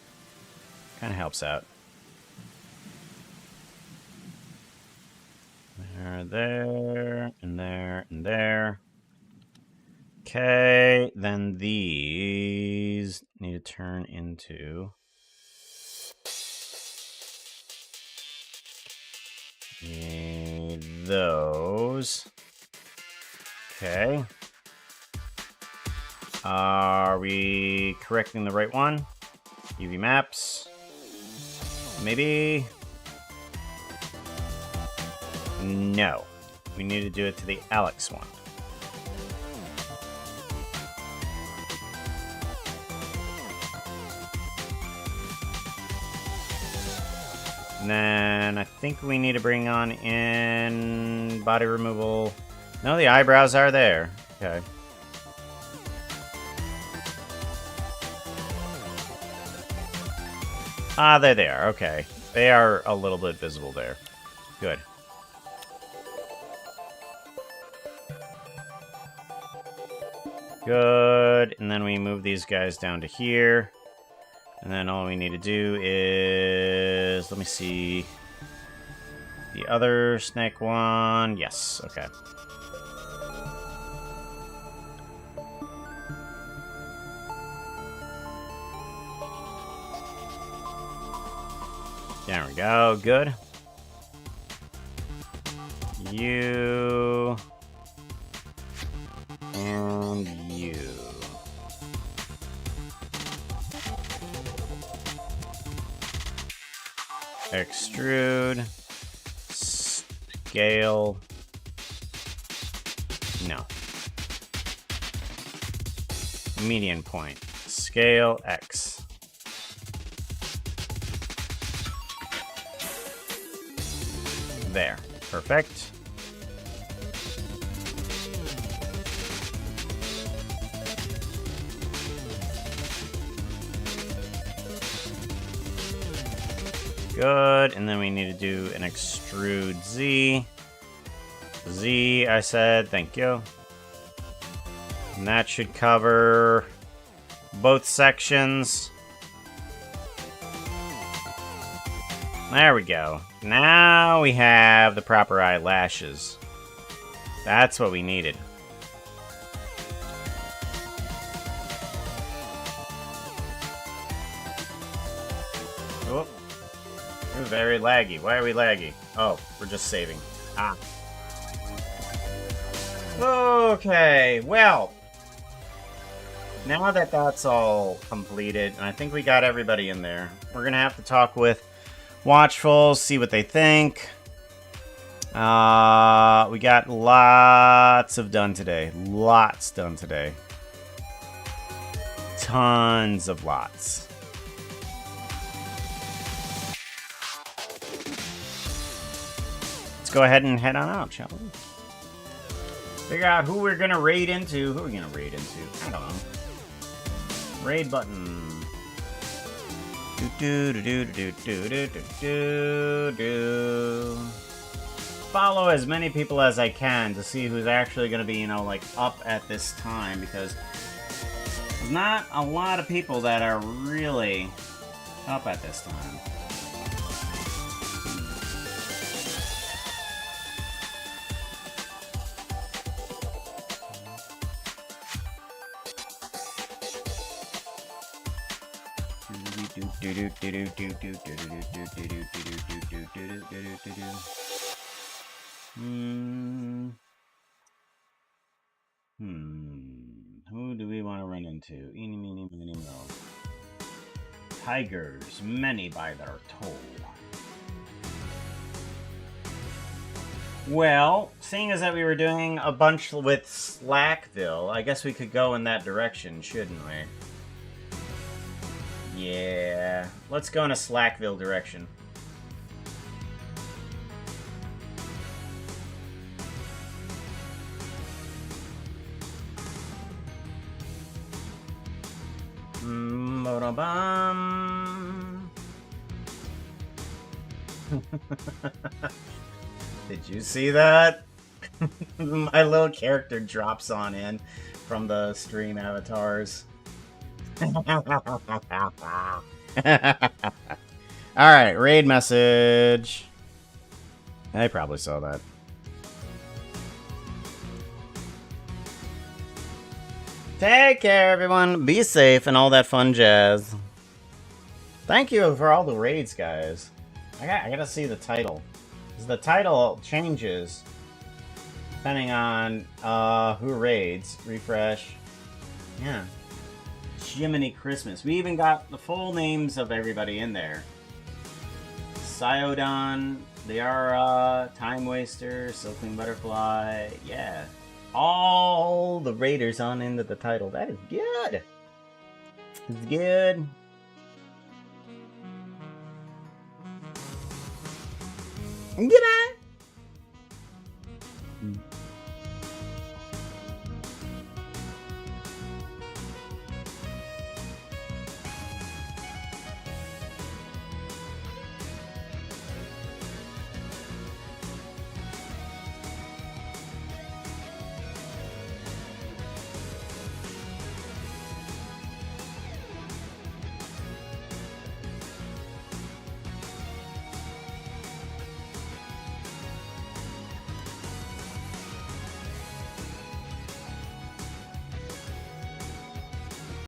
Kind of helps out. There, and there, and there. Okay, then these need to turn into... those. Okay. Are we correcting the right one? UV maps. Maybe... No. We need to do it to the Alex one. And then I think we need to bring on in body removal. No, the eyebrows are there. Okay. Ah, there they are. Okay. They are a little bit visible there. Good. Good. And then we move these guys down to here. And then all we need to do is... Let me see. The other snake one. Yes. Okay. There we go. Good. You... and you. Extrude. Scale. No. Median point. Scale X. There. Perfect. Good, and then we need to do an extrude Z. Z, I said, thank you. And that should cover both sections. There we go. Now we have the proper eyelashes. That's what we needed. Oh. We're very laggy. Why are we laggy? Oh, we're just saving. Ah. Okay, well. Now that that's all completed, and I think we got everybody in there, we're going to have to talk with Watchful, see what they think. We got lots done today. Lots done today. Tons of lots. Let's go ahead and head on out, shall we? Figure out who we're gonna raid into. Who are we gonna raid into? I don't know. Raid button. Follow as many people as I can to see who's actually gonna be, you know, like up at this time, because there's not a lot of people that are really up at this time. Who do we want to run into? Eeny, meeny, miny, mo. Tigers, many by their toll. Well, seeing as that we were doing a bunch with Slackville, I guess we could go in that direction, shouldn't we? Yeah, let's go in a Slackville direction. Ba-da-bum. Did you see that? My little character drops on in from the stream avatars. Alright, raid message. I probably saw that. Take care, everyone. Be safe and all that fun jazz. Thank you for all the raids, guys. I gotta see the title. 'Cause the title changes depending on who raids. Refresh. Yeah. Jiminy Christmas. We even got the full names of everybody in there. Siodon, Liara, Time Waster, Silkling Butterfly. Yeah. All the raiders on into the title. That is good. It's good. Goodbye.